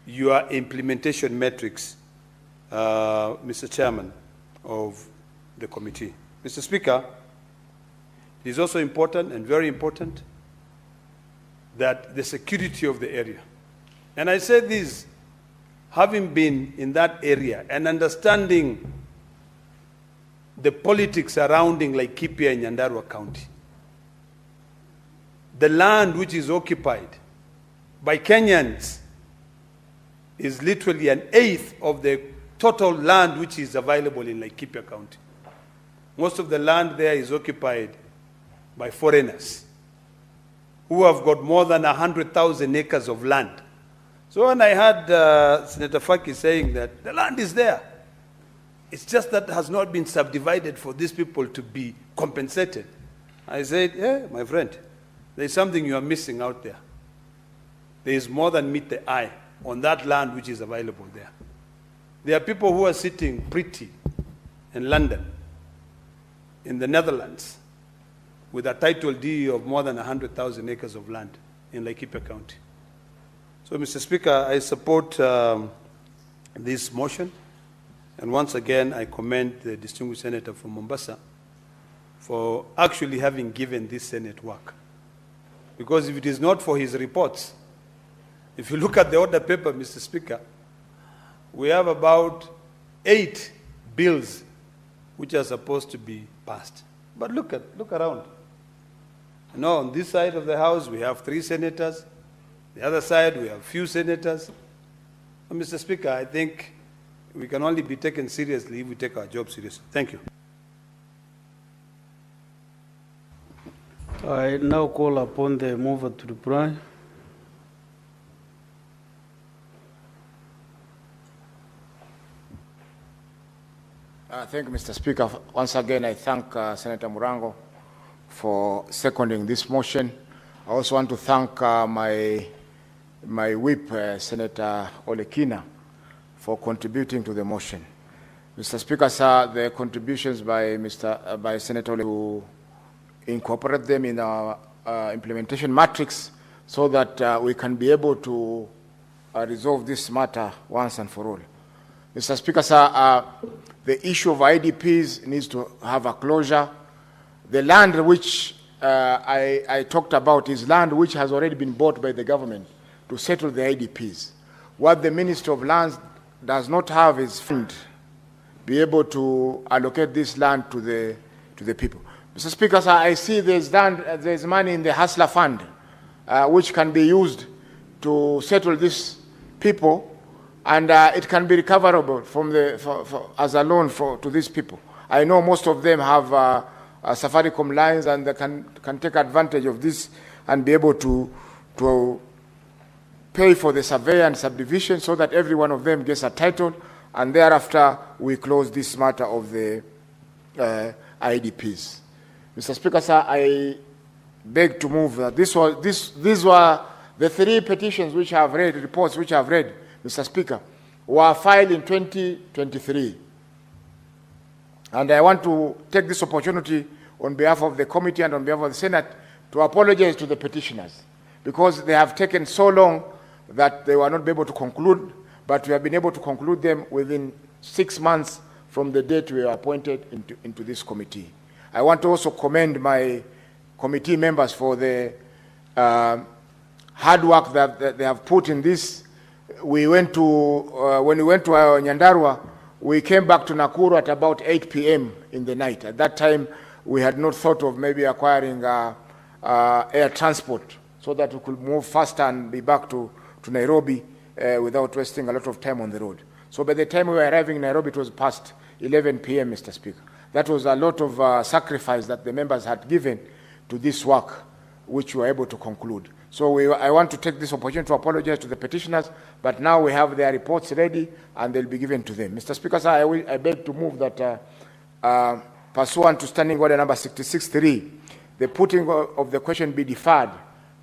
Speaker 7: your implementation metrics, Mr. Chairman of the committee. Mr. Speaker, it is also important and very important that the security of the area. And I say this, having been in that area and understanding the politics surrounding Laikipia and Nyandarua County. The land which is occupied by Kenyans is literally 1/8 of the total land which is available in Laikipia County. Most of the land there is occupied by foreigners who have got more than 100,000 acres of land. So when I heard Senator Faki saying that the land is there, it's just that it has not been subdivided for these people to be compensated. I said, yeah, my friend, there's something you are missing out there. There is more than meet the eye on that land which is available there. There are people who are sitting pretty in London, in the Netherlands, with a title deed of more than 100,000 acres of land in Laikipia County. So, Mr. Speaker, I support this motion. And once again, I commend the distinguished senator from Mombasa for actually having given this Senate work. Because if it is not for his reports, if you look at the order paper, Mr. Speaker, we have about 8 bills which are supposed to be passed. But look around. You know, on this side of the House, we have 3 senators. The other side, we have few senators. And Mr. Speaker, I think we can only be taken seriously if we take our job seriously. Thank you.
Speaker 14: I now call upon the mover to reply.
Speaker 3: Thank you, Mr. Speaker. Once again, I thank Senator Murango for seconding this motion. I also want to thank my whip, Senator Olekina, for contributing to the motion. Mr. Speaker, sir, the contributions by Senator Ole to incorporate them in our implementation matrix so that we can be able to resolve this matter once and for all. Mr. Speaker, sir, the issue of IDPs needs to have a closure. The land which I talked about is land which has already been bought by the government to settle the IDPs. What the Ministry of Lands does not have is fund be able to allocate this land to the people. Mr. Speaker, sir, I see there's money in the Hustler Fund which can be used to settle these people, and it can be recoverable from as a loan to these people. I know most of them have Safaricom lines, and they can take advantage of this and be able to pay for the survey and subdivision so that every one of them gets a title, and thereafter we close this matter of the IDPs. Mr. Speaker, sir, I beg to move that these were the 3 petitions which I have read, reports which I have read, Mr. Speaker, were filed in 2023. And I want to take this opportunity on behalf of the committee and on behalf of the Senate to apologize to the petitioners, because they have taken so long that they were not able to conclude, but we have been able to conclude them within 6 months from the date we were appointed into this committee. I want to also commend my committee members for the hard work that they have put in this. We went to, when we went to Nyandarua, we came back to Nakuru at about 8 p.m. in the night. At that time, we had not thought of maybe acquiring air transport so that we could move faster and be back to Nairobi without wasting a lot of time on the road. So by the time we were arriving in Nairobi, it was past 11 p.m., Mr. Speaker. That was a lot of sacrifice that the members had given to this work, which we were able to conclude. So I want to take this opportunity to apologize to the petitioners, but now we have their reports ready and they'll be given to them. Mr. Speaker, sir, I beg to move that pursuant to Standing Order number 66.3, the putting of the question be deferred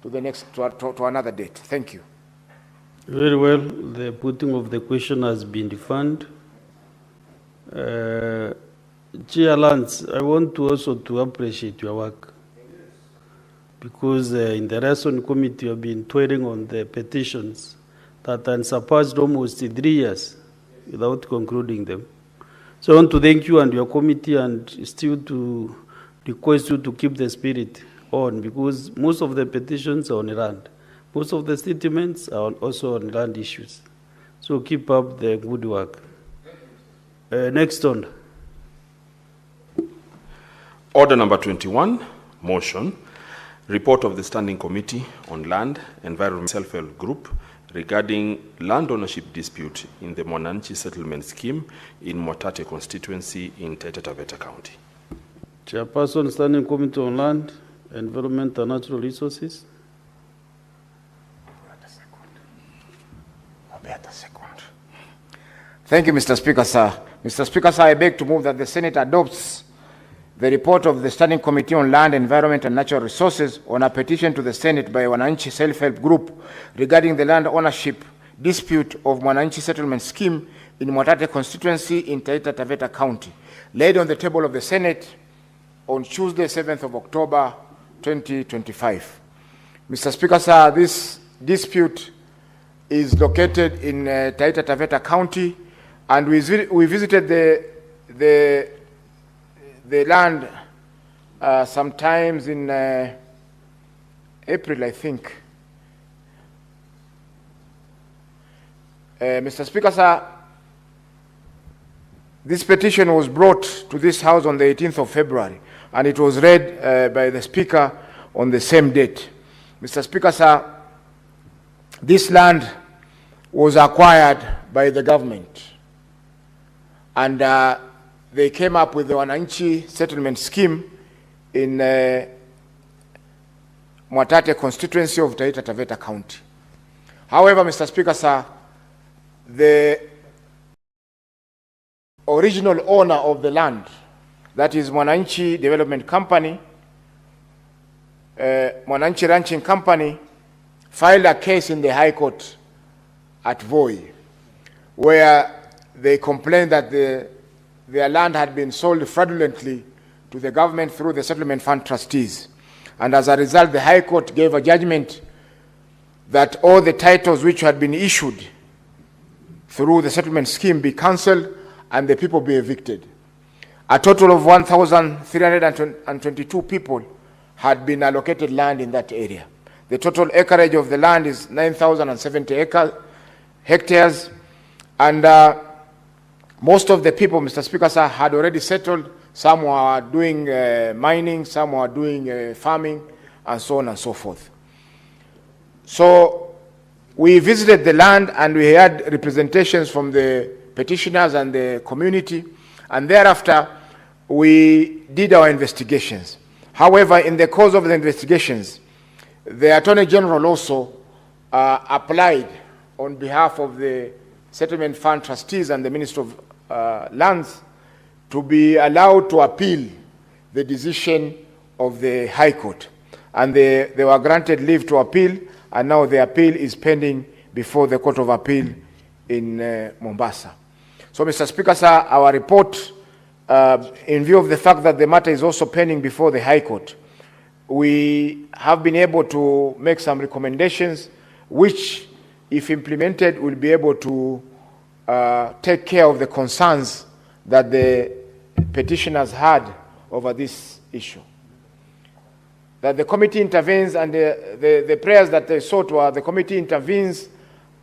Speaker 3: to the next to another date. Thank you.
Speaker 14: Very well. The putting of the question has been deferred. Chair Lance, I want to also to appreciate your work, because in the Rason Committee you have been toiling on the petitions that have surpassed almost 3 years without concluding them. So I want to thank you and your committee, and still to request you to keep the spirit on, because most of the petitions are on land. Most of the statements are also on land issues. So keep up the good work. Next on.
Speaker 15: Order number 21, motion. Report of the Standing Committee on Land, Environment, Self-Help Group regarding land ownership dispute in the Mwananchi Settlement Scheme in Mwatate constituency in Taita Taveta County.
Speaker 14: Chairperson, Standing Committee on Land, Environment and Natural Resources.
Speaker 3: Thank you, Mr. Speaker, sir. Mr. Speaker, sir, I beg to move that the Senate adopts the report of the Standing Committee on Land, Environment and Natural Resources on a petition to the Senate by Mwananchi Self-Help Group regarding the land ownership dispute of Mwananchi Settlement Scheme in Mwatate constituency in Taita Taveta County, laid on the table of the Senate on Tuesday, 7th of October, 2025. Mr. Speaker, sir, this dispute is located in Taita Taveta County, and we visited the land sometimes in April, I think. Mr. Speaker, sir, this petition was brought to this House on the 18th of February, and it was read by the Speaker on the same date. Mr. Speaker, sir, this land was acquired by the government, and they came up with the Mwananchi Settlement Scheme in Mwatate constituency of Taita Taveta County. However, Mr. Speaker, sir, original owner of the land, that is Mwananchi Development Company, Mwananchi Ranching Company, filed a case in the High Court at Voi, where they complained that their land had been sold fraudulently to the government through the settlement fund trustees. And as a result, the High Court gave a judgment that all the titles which had been issued through the settlement scheme be cancelled and the people be evicted. A total of 1,322 people had been allocated land in that area. The total acreage of the land is 9,070 hectares, and most of the people, Mr. Speaker, sir, had already settled. Some were doing mining, some were doing farming, and so on and so forth. So we visited the land and we had representations from the petitioners and the community, and thereafter we did our investigations. However, in the course of the investigations, the Attorney General also applied on behalf of the Settlement Fund trustees and the Minister of Lands to be allowed to appeal the decision of the High Court. And they were granted leave to appeal, and now the appeal is pending before the Court of Appeal in Mombasa. So, Mr. Speaker, sir, our report, in view of the fact that the matter is also pending before the High Court, we have been able to make some recommendations which, if implemented, will be able to take care of the concerns that the petitioners had over this issue. That the committee intervenes, and the prayers that they sought were the committee intervenes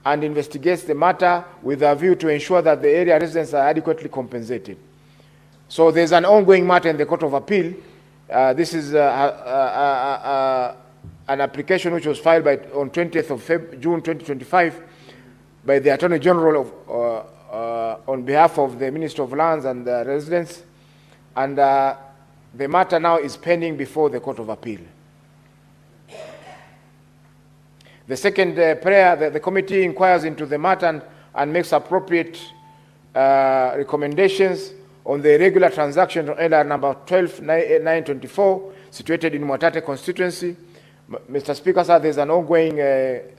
Speaker 3: and investigates the matter with a view to ensure that the area residents are adequately compensated. So there's an ongoing matter in the Court of Appeal. This is an application which was filed on 20th of June 2025 by the Attorney General on behalf of the Minister of Lands and Residents, and the matter now is pending before the Court of Appeal. The second prayer, the committee inquires into the matter and makes appropriate recommendations on the irregular transaction on LR number 12-924, situated in Mwatate constituency. Mr. Speaker, sir, there's an ongoing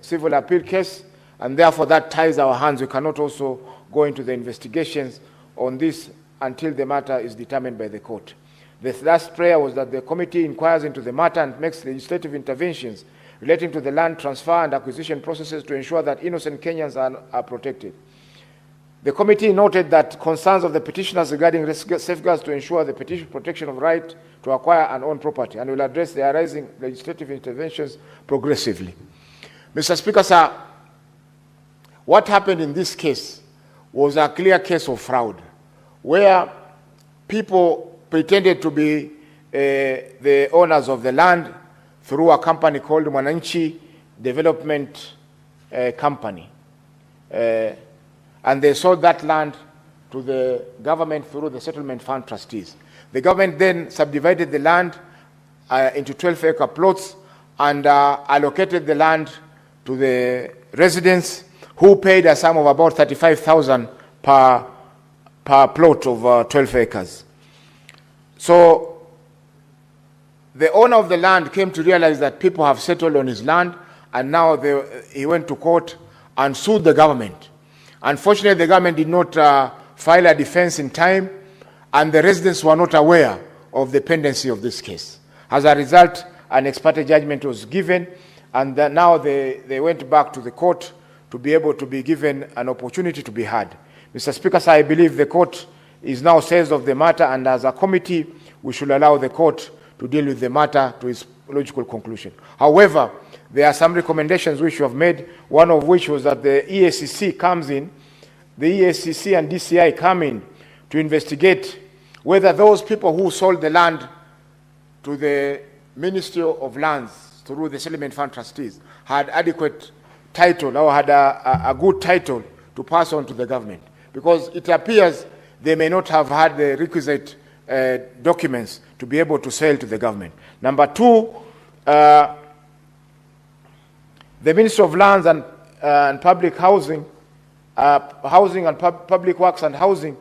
Speaker 3: civil appeal case, and therefore that ties our hands. We cannot also go into the investigations on this until the matter is determined by the court. The last prayer was that the committee inquires into the matter and makes legislative interventions relating to the land transfer and acquisition processes to ensure that innocent Kenyans are protected. The committee noted that concerns of the petitioners regarding safeguards to ensure the protection of right to acquire and own property, and will address the arising legislative interventions progressively. Mr. Speaker, sir, what happened in this case was a clear case of fraud, where people pretended to be the owners of the land through a company called Mwananchi Development Company. And they sold that land to the government through the settlement fund trustees. The government then subdivided the land into 12-acre plots and allocated the land to the residents, who paid a sum of about 35,000 per plot of 12 acres. So the owner of the land came to realize that people have settled on his land, and now he went to court and sued the government. Unfortunately, the government did not file a defense in time, and the residents were not aware of the pendency of this case. As a result, an ex parte judgment was given, and now they went back to the court to be able to be given an opportunity to be heard. Mr. Speaker, sir, I believe the court is now seized of the matter, and as a committee, we should allow the court to deal with the matter to its logical conclusion. However, there are some recommendations which you have made, one of which was that the EACC comes in, the EACC and DCI come in to investigate whether those people who sold the land to the Ministry of Lands through the Settlement Fund trustees had adequate title, or had a good title to pass on to the government. Because it appears they may not have had the requisite documents to be able to sell to the government. Number two, the Ministry of Lands and Public Housing, Public Works and Housing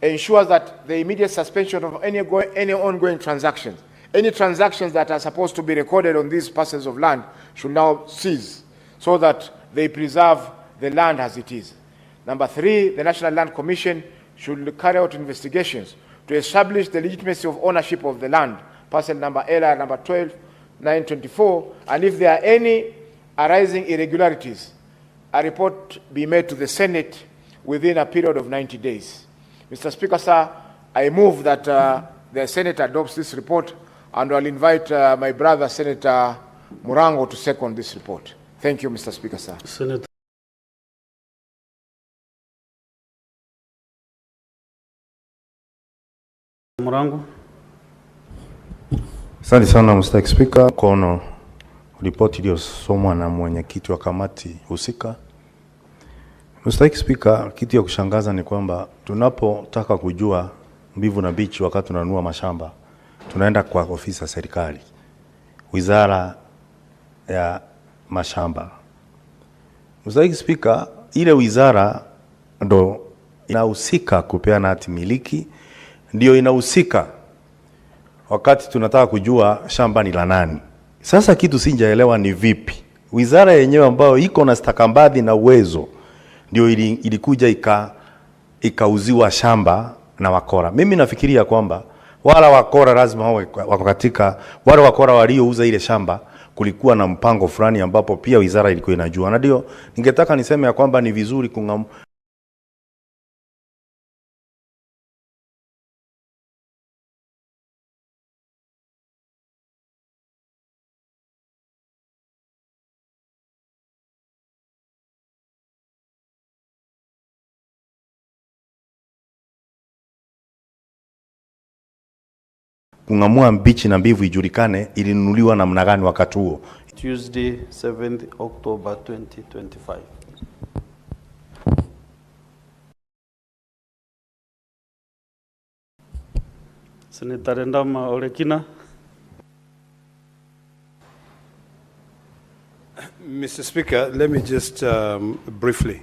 Speaker 3: ensures that the immediate suspension of any ongoing transactions, any transactions that are supposed to be recorded on these parcels of land should now cease so that they preserve the land as it is. Number 3, the National Land Commission should carry out investigations to establish the legitimacy of ownership of the land, parcel number LR number 12924, and if there are any arising irregularities, a report be made to the Senate within a period of 90 days. Mr. Speaker, sir, I move that the Senate adopts this report, and I'll invite my brother, Senator Murango, to second this report. Thank you, Mr. Speaker, sir.
Speaker 14: Senator Murango.
Speaker 12: Asante sana Mr. Speaker. Kono ripoti iliyosomwa na mwenyekiti wa kamati husika. Mr. Speaker, kitu ya kushangaza ni kwamba tunapotaka kujua mbivu na bichi wakati tunanunua mashamba, tunaenda kwa ofisi ya serikali, Wizara ya Mashamba. Mr. Speaker, ile wizara ndo inahusika kupeana hati miliki, ndio inahusika wakati tunataka kujua shamba ni la nani. Sasa kitu sijaelewa ni vipi wizara yenyewe ambayo iko na stakabadhi na uwezo ndio ilikuja ikauziwa shamba na wakora. Mimi nafikiria kwamba wala wakora lazima wako katika wale wakora waliouza ile shamba, kulikuwa na mpango fulani ambapo pia wizara ilikuwa inajua. Na ndio ningetaka niseme ya kwamba ni vizuri kungamua mbichi na mbivu ijulikane ilinunuliwa namna gani wakati huo.
Speaker 14: Tuesday, 7th October 2025. Senator Ndama Olekina.
Speaker 7: Mr. Speaker, let me just briefly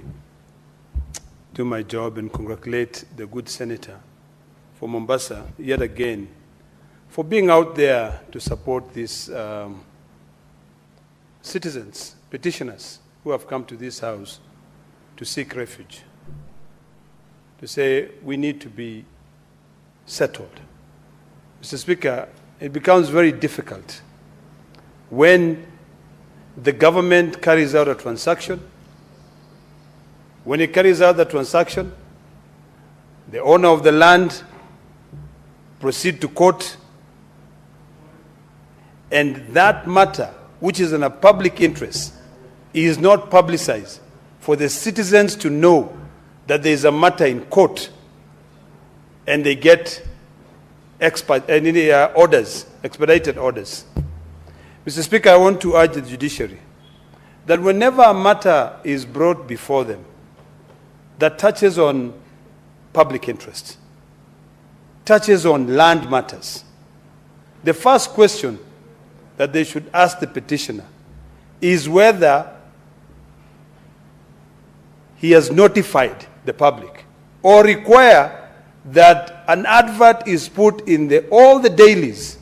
Speaker 7: do my job and congratulate the good senator for Mombasa yet again for being out there to support these citizens, petitioners who have come to this house to seek refuge, to say we need to be settled. Mr. Speaker, it becomes very difficult when the government carries out a transaction. When it carries out the transaction, the owner of the land proceeds to court, and that matter, which is in a public interest, is not publicized for the citizens to know that there is a matter in court, and they get expedited orders. Mr. Speaker, I want to urge the judiciary that whenever a matter is brought before them that touches on public interest, touches on land matters, the first question that they should ask the petitioner is whether he has notified the public or require that an advert is put in all the dailies,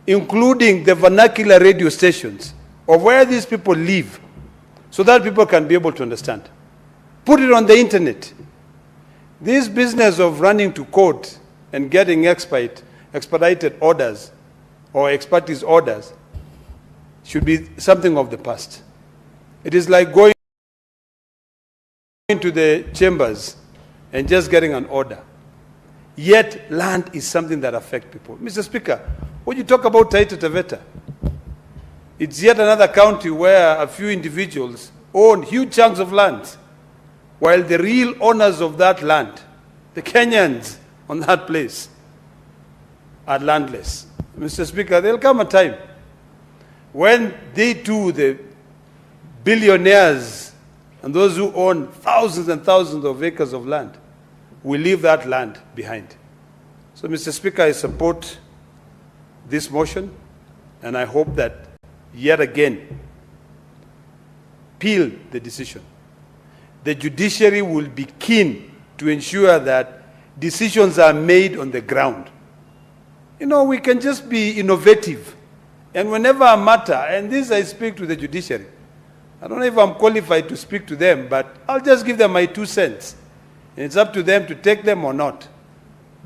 Speaker 7: including the vernacular radio stations of where these people live, so that people can be able to understand. Put it on the internet. This business of running to court and getting expedited orders or expertise orders should be something of the past. It is like going to the chambers and just getting an order. Yet land is something that affects people. Mr. Speaker, when you talk about Taita Taveta, it's yet another county where a few individuals own huge chunks of land, while the real owners of that land, the Kenyans on that place, are landless. Mr. Speaker, there'll come a time when they too, the billionaires and those who own thousands and thousands of acres of land, will leave that land behind. So, Mr. Speaker, I support this motion, and I hope that yet again, appeal the decision. The judiciary will be keen to ensure that decisions are made on the ground. You know, we can just be innovative. And whenever a matter, and this I speak to the judiciary, I don't know if I'm qualified to speak to them, but I'll just give them my 2 cents. And it's up to them to take them or not.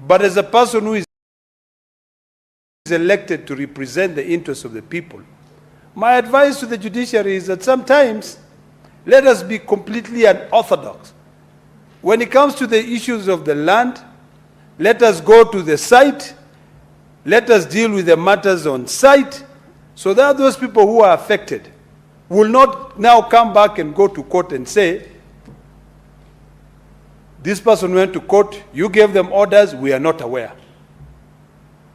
Speaker 7: But as a person who is elected to represent the interests of the people, my advice to the judiciary is that sometimes let us be completely unorthodox. When it comes to the issues of the land, let us go to the site, let us deal with the matters on site, so that those people who are affected will not now come back and go to court and say, this person went to court, you gave them orders, we are not aware.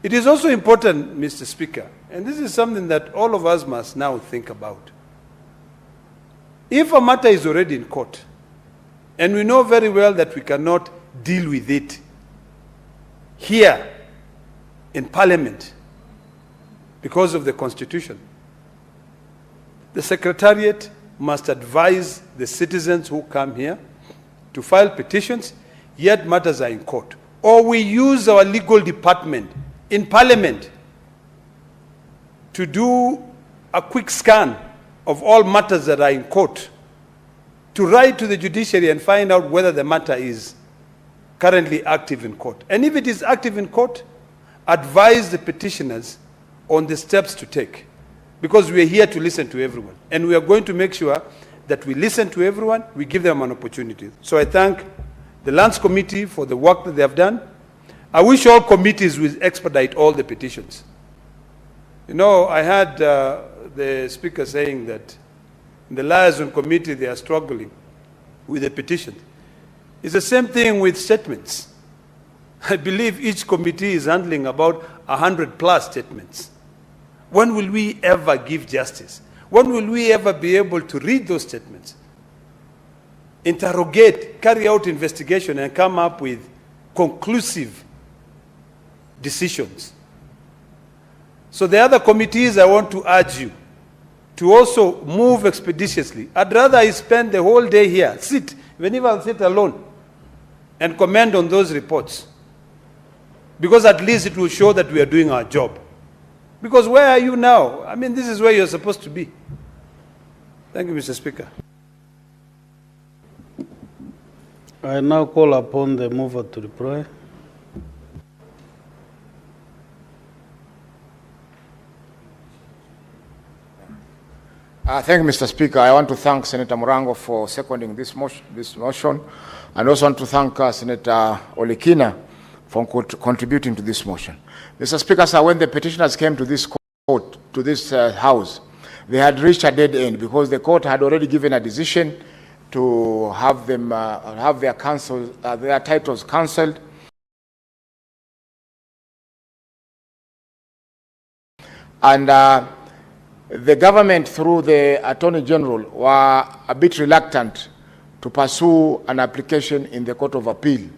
Speaker 7: It is also important, Mr. Speaker, and this is something that all of us must now think about. If a matter is already in court, and we know very well that we cannot deal with it here in Parliament because of the Constitution, the Secretariat must advise the citizens who come here to file petitions, yet matters are in court. Or we use our legal department in Parliament to do a quick scan of all matters that are in court, to write to the judiciary and find out whether the matter is currently active in court. And if it is active in court, advise the petitioners on the steps to take. Because we are here to listen to everyone. And we are going to make sure that we listen to everyone, we give them an opportunity. So I thank the Lands Committee for the work that they have done. I wish all committees would expedite all the petitions. You know, I had the Speaker saying that in the liaison committee they are struggling with the petition. It's the same thing with statements. I believe each committee is handling about 100+ statements. When will we ever give justice? When will we ever be able to read those statements, interrogate, carry out investigation, and come up with conclusive decisions? So the other committees, I want to urge you to also move expeditiously. I'd rather I spend the whole day here, sit, even if I'll sit alone, and comment on those reports. Because at least it will show that we are doing our job. Because where are you now? I mean, this is where you're supposed to be. Thank you, Mr. Speaker.
Speaker 14: I now call upon the mover to reply.
Speaker 3: Thank you, Mr. Speaker. I want to thank Senator Murango for seconding this motion, and also want to thank Senator Olekina for contributing to this motion. Mr. Speaker, sir, when the petitioners came to this court, to this house, they had reached a dead end because the court had already given a decision to have them have their titles cancelled. And the government, through the Attorney General, were a bit reluctant to pursue an application in the Court of Appeal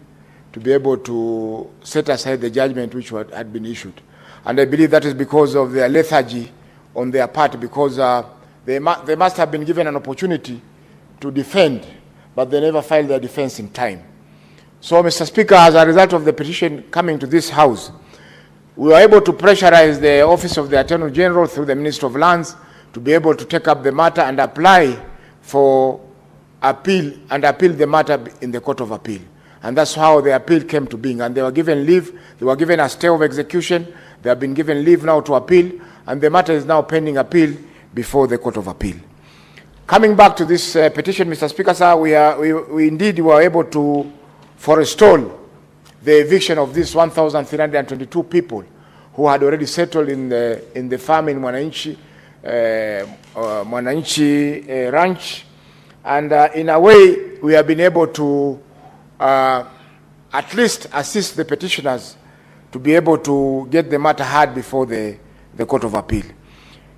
Speaker 3: to be able to set aside the judgment which had been issued. And I believe that is because of their lethargy on their part, because they must have been given an opportunity to defend, but they never filed their defense in time. So, Mr. Speaker, as a result of the petition coming to this House, we were able to pressurize the Office of the Attorney General through the Minister of Lands to be able to take up the matter and apply for appeal and appeal the matter in the Court of Appeal. And that's how the appeal came to being. And they were given leave, they were given a stay of execution, they have been given leave now to appeal, and the matter is now pending appeal before the Court of Appeal. Coming back to this petition, Mr. Speaker, sir, we indeed were able to forestall the eviction of these 1,322 people who had already settled in the farm in Mwananchi Ranch. And in a way, we have been able to at least assist the petitioners to be able to get the matter heard before the Court of Appeal.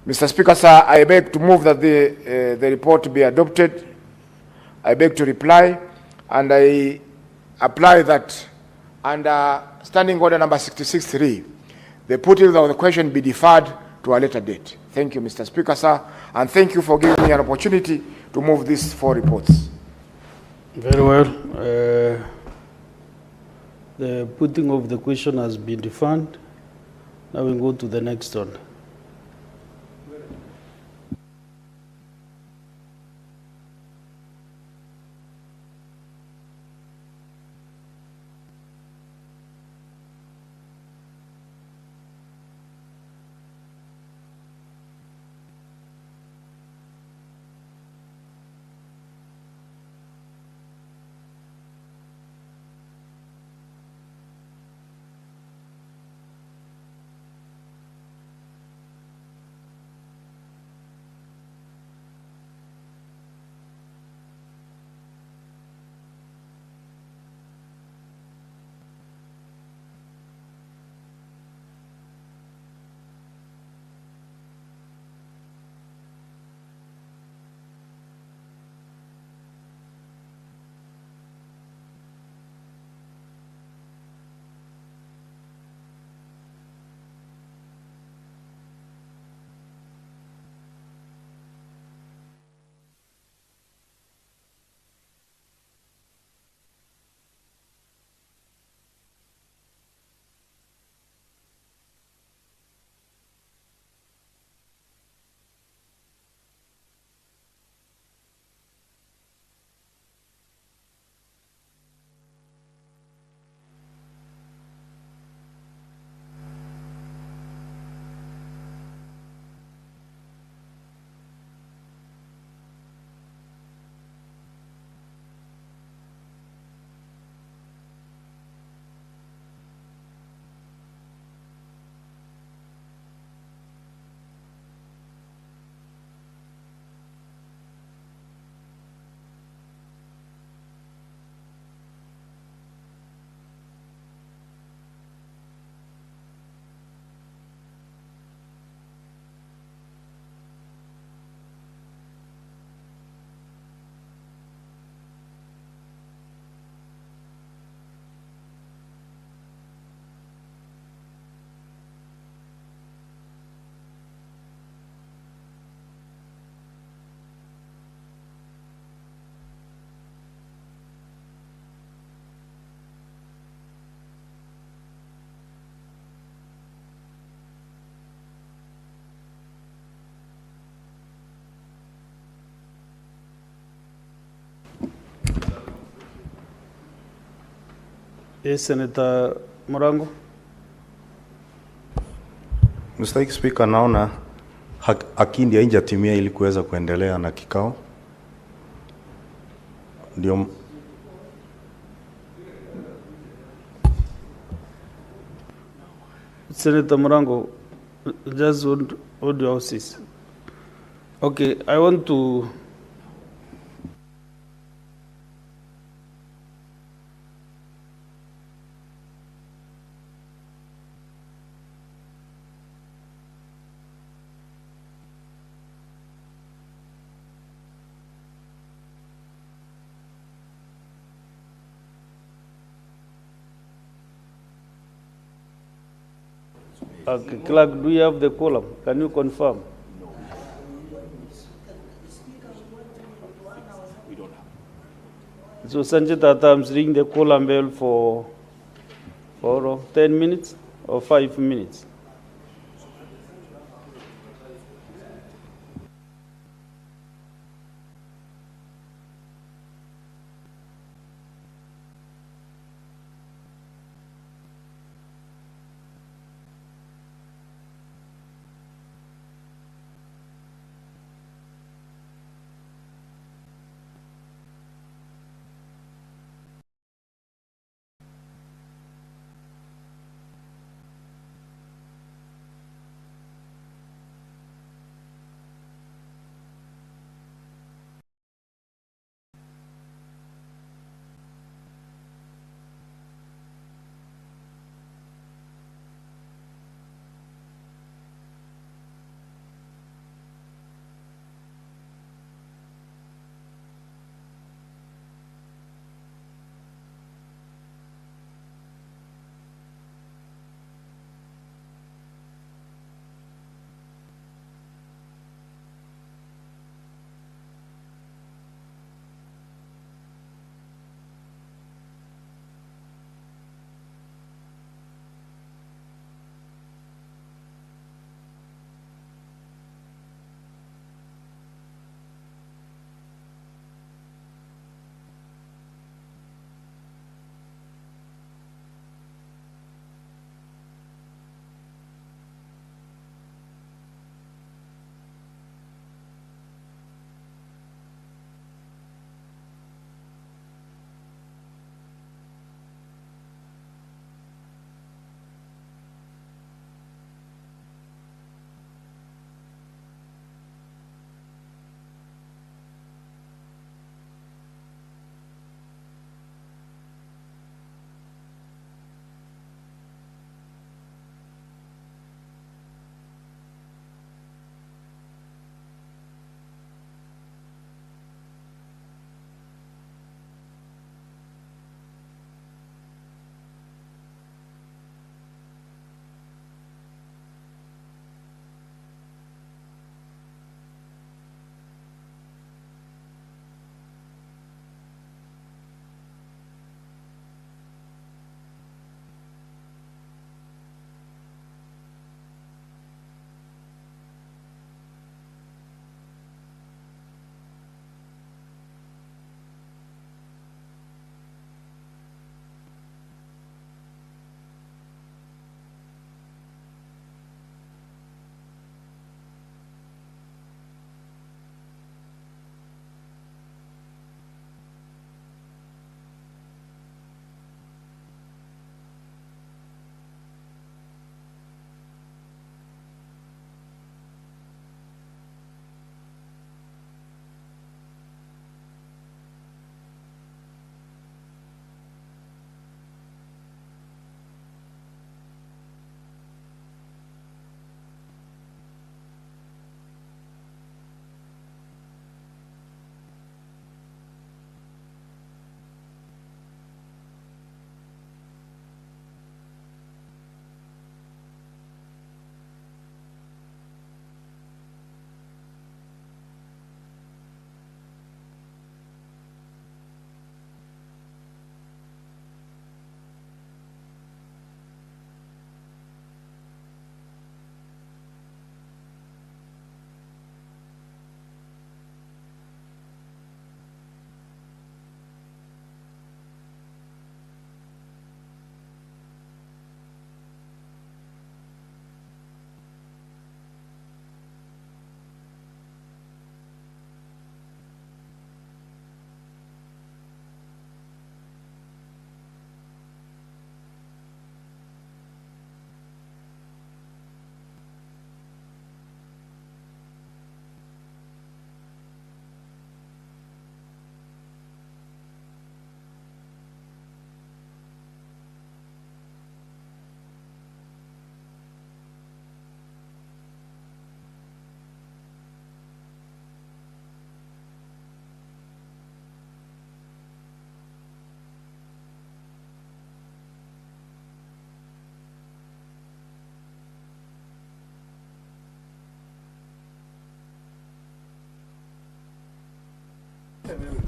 Speaker 3: Mr. Speaker, sir, I beg to move that the report be adopted. I beg to reply, and I apply that under Standing Order number 66.3, the putting of the question be deferred to a later date. Thank you, Mr. Speaker, sir, and thank you for giving me an opportunity to move these 4 reports.
Speaker 14: Very well. The putting of the question has been deferred. Now we go to the next one. Yes, Senator Morango.
Speaker 12: Mr. Speaker, naona akindi haijatimia ili kuweza kuendelea na kikao. Ndio
Speaker 14: Senator Morango, just hold your horses. Okay, I want to Okay, Clerk, do you have the column? Can you confirm?
Speaker 15: We don't have.
Speaker 14: So Sanjay Tata, I'm ringing the column bell for 10 minutes or 5 minutes.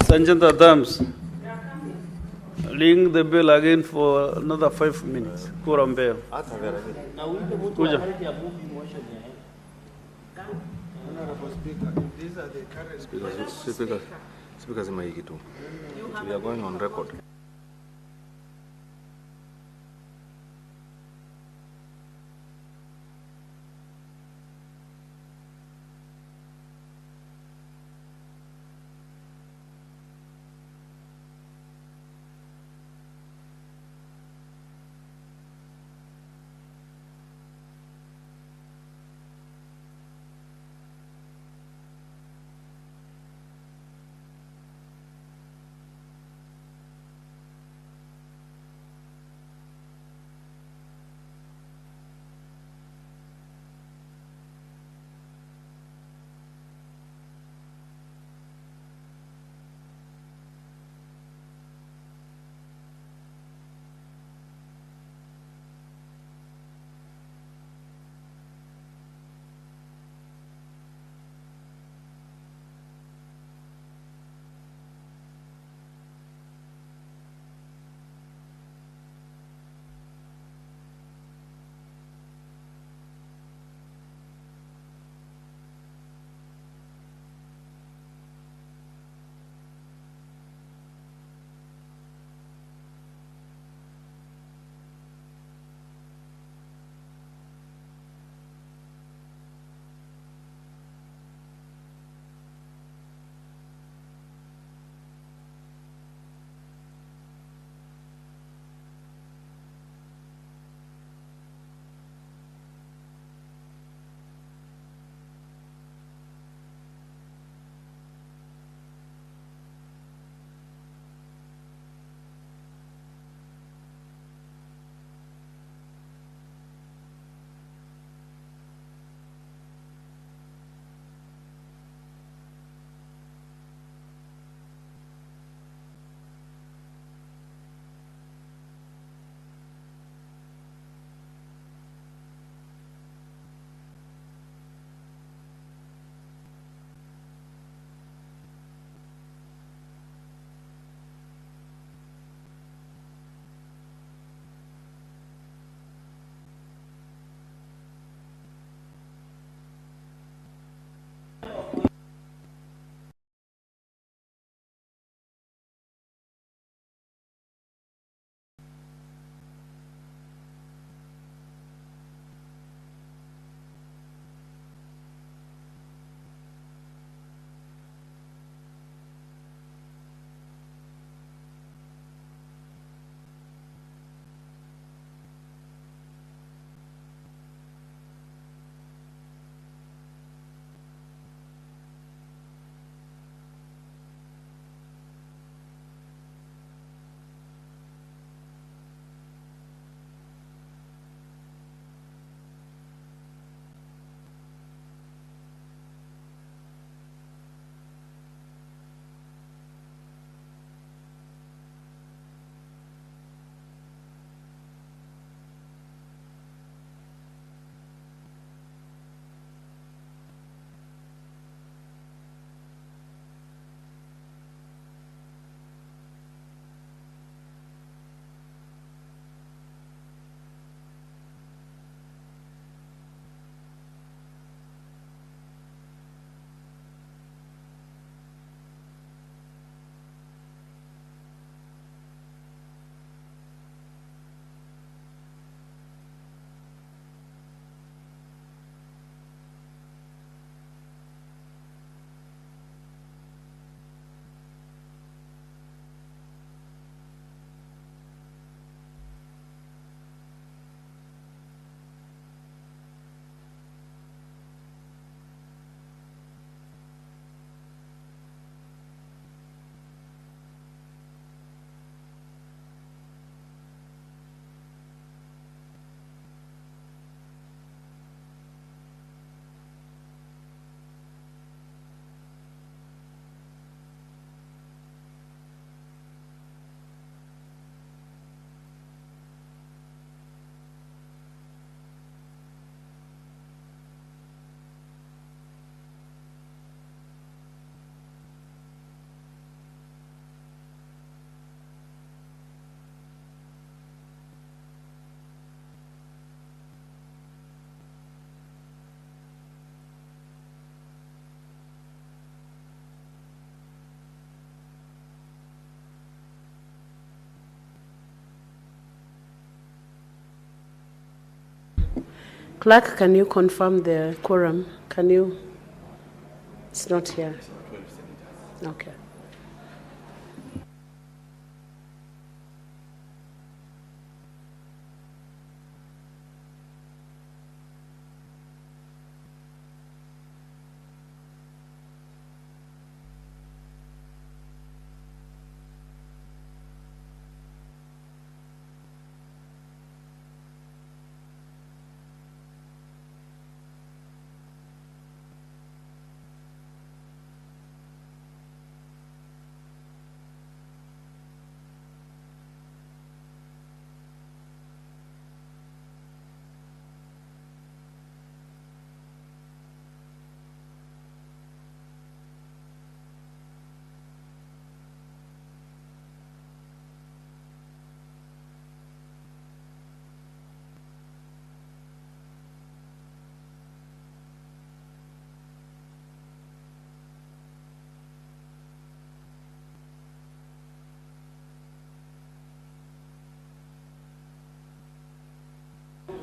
Speaker 14: Sergeant Adams, ring the bell again for another 5 minutes. Quorum bell. Kuja.
Speaker 2: Speaker, we are going on record.
Speaker 16: Clerk, can you confirm the quorum? Can you? It's not here. Okay.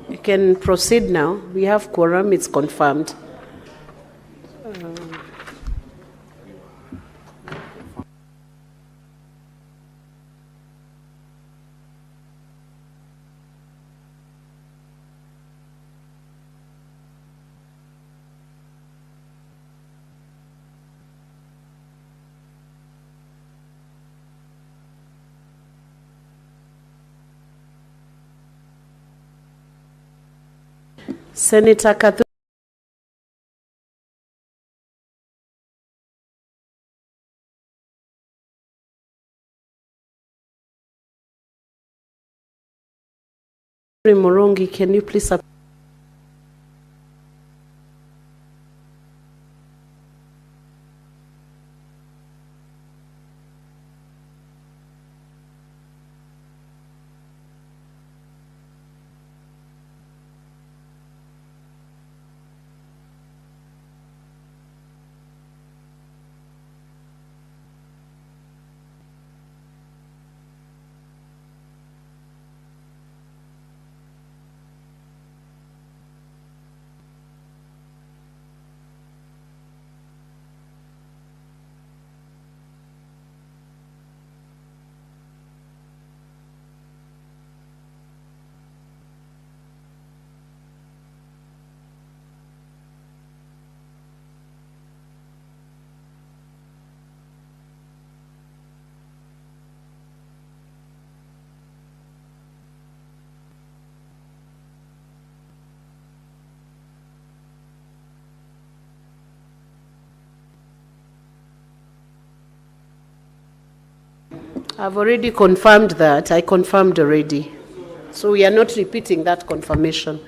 Speaker 16: You can proceed now. We have quorum, it's confirmed. Senator Kathu. Morongi, can you please I've already confirmed that. I confirmed already. So we are not repeating that confirmation.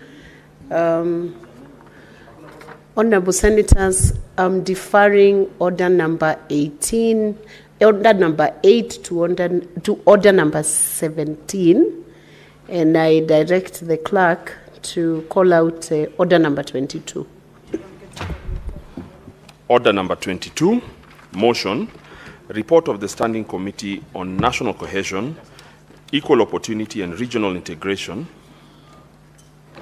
Speaker 16: Honorable Senators, I'm deferring order number 18, order number 8 to order number 17, and I direct the clerk to call out order number 22.
Speaker 15: Order number 22, motion, report of the Standing Committee on National Cohesion, Equal Opportunity and Regional Integration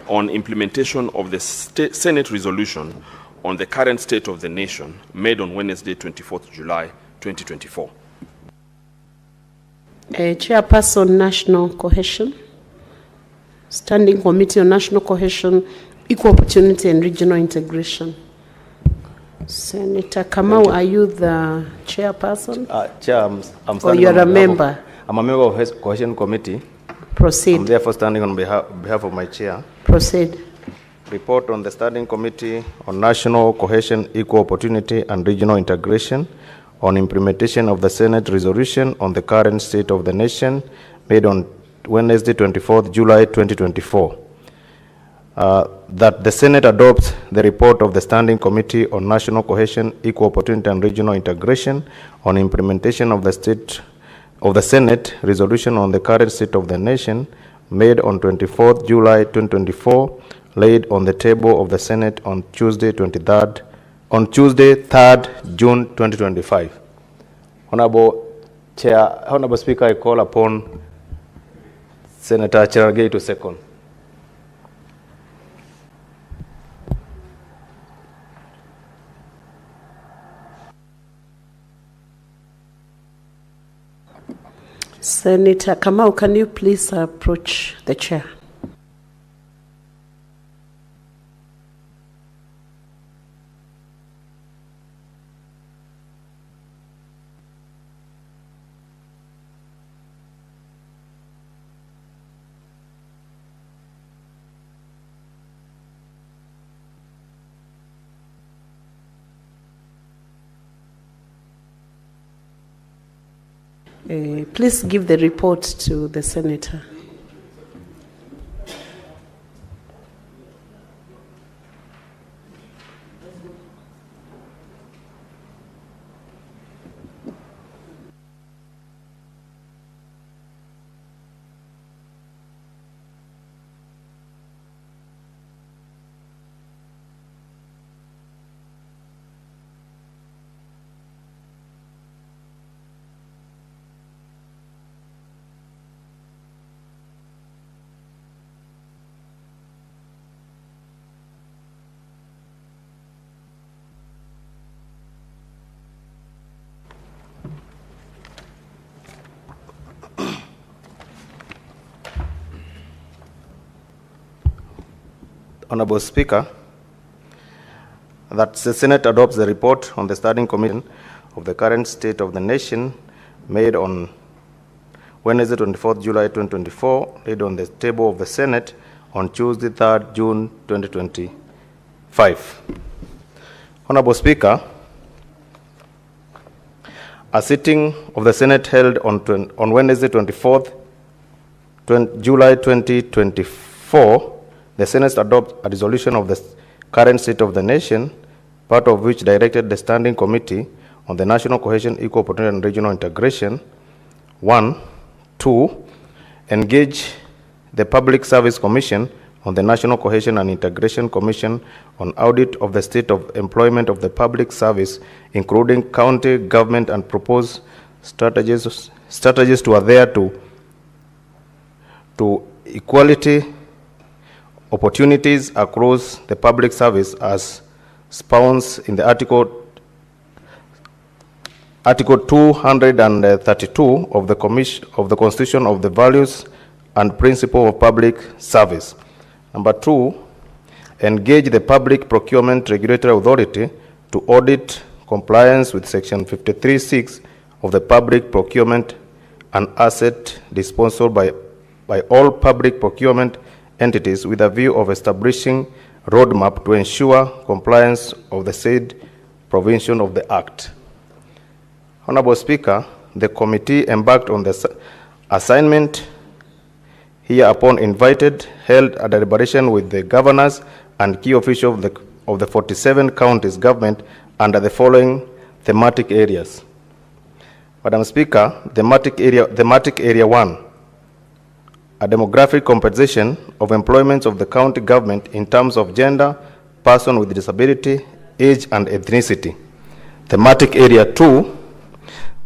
Speaker 15: on implementation of the Senate resolution on the current state of the nation made on Wednesday, 24th July, 2024.
Speaker 16: Chairperson, National Cohesion. Standing Committee on National Cohesion, Equal Opportunity and Regional Integration. Senator Kamau, are you the chairperson?
Speaker 12: Chair, I'm
Speaker 16: or you're a member?
Speaker 12: I'm a member of the Cohesion Committee.
Speaker 16: Proceed.
Speaker 12: I'm therefore standing on behalf of my chair.
Speaker 16: Proceed.
Speaker 12: Report on the Standing Committee on National Cohesion, Equal Opportunity and Regional Integration on implementation of the Senate resolution on the current state of the nation made on Wednesday, 24th July, 2024. That the Senate adopts the report of the Standing Committee on National Cohesion, Equal Opportunity and Regional Integration on implementation of the Senate resolution on the current state of the nation made on 24th July 2024, laid on the table of the Senate on Tuesday 3rd June 2025. Honorable Speaker, I call upon Senator Cherargei to second.
Speaker 16: Senator Kamau, can you please approach the chair? Please give the report to the senator.
Speaker 12: Honorable Speaker, that the Senate adopts the report on the Standing Committee of the current state of the nation made on Wednesday, 24th July 2024, laid on the table of the Senate on Tuesday, 3rd June 2025. Honorable Speaker, a sitting of the Senate held on Wednesday, 24th July 2024, the Senate adopted a resolution of the current state of the nation, part of which directed the Standing Committee on the National Cohesion, Equal Opportunity and Regional Integration, 1, 2, engage the Public Service Commission on the National Cohesion and Integration Commission on audit of the state of employment of the public service, including county government, and propose strategies to adhere to equality opportunities across the public service as espoused in the Article 232 of the Constitution of the Values and Principles of Public Service. Number 2, engage the Public Procurement Regulatory Authority to audit compliance with Section 53(6) of the Public Procurement and Asset Disposal by all public procurement entities, with a view of establishing a roadmap to ensure compliance of the said provision of the Act. Honorable Speaker, the committee embarked on the assignment hereupon invited, held a deliberation with the governors and key officials of the 47 counties government under the following thematic areas. Madam Speaker, thematic area 1, a demographic compensation of employments of the county government in terms of gender, person with disability, age, and ethnicity. Thematic area 2,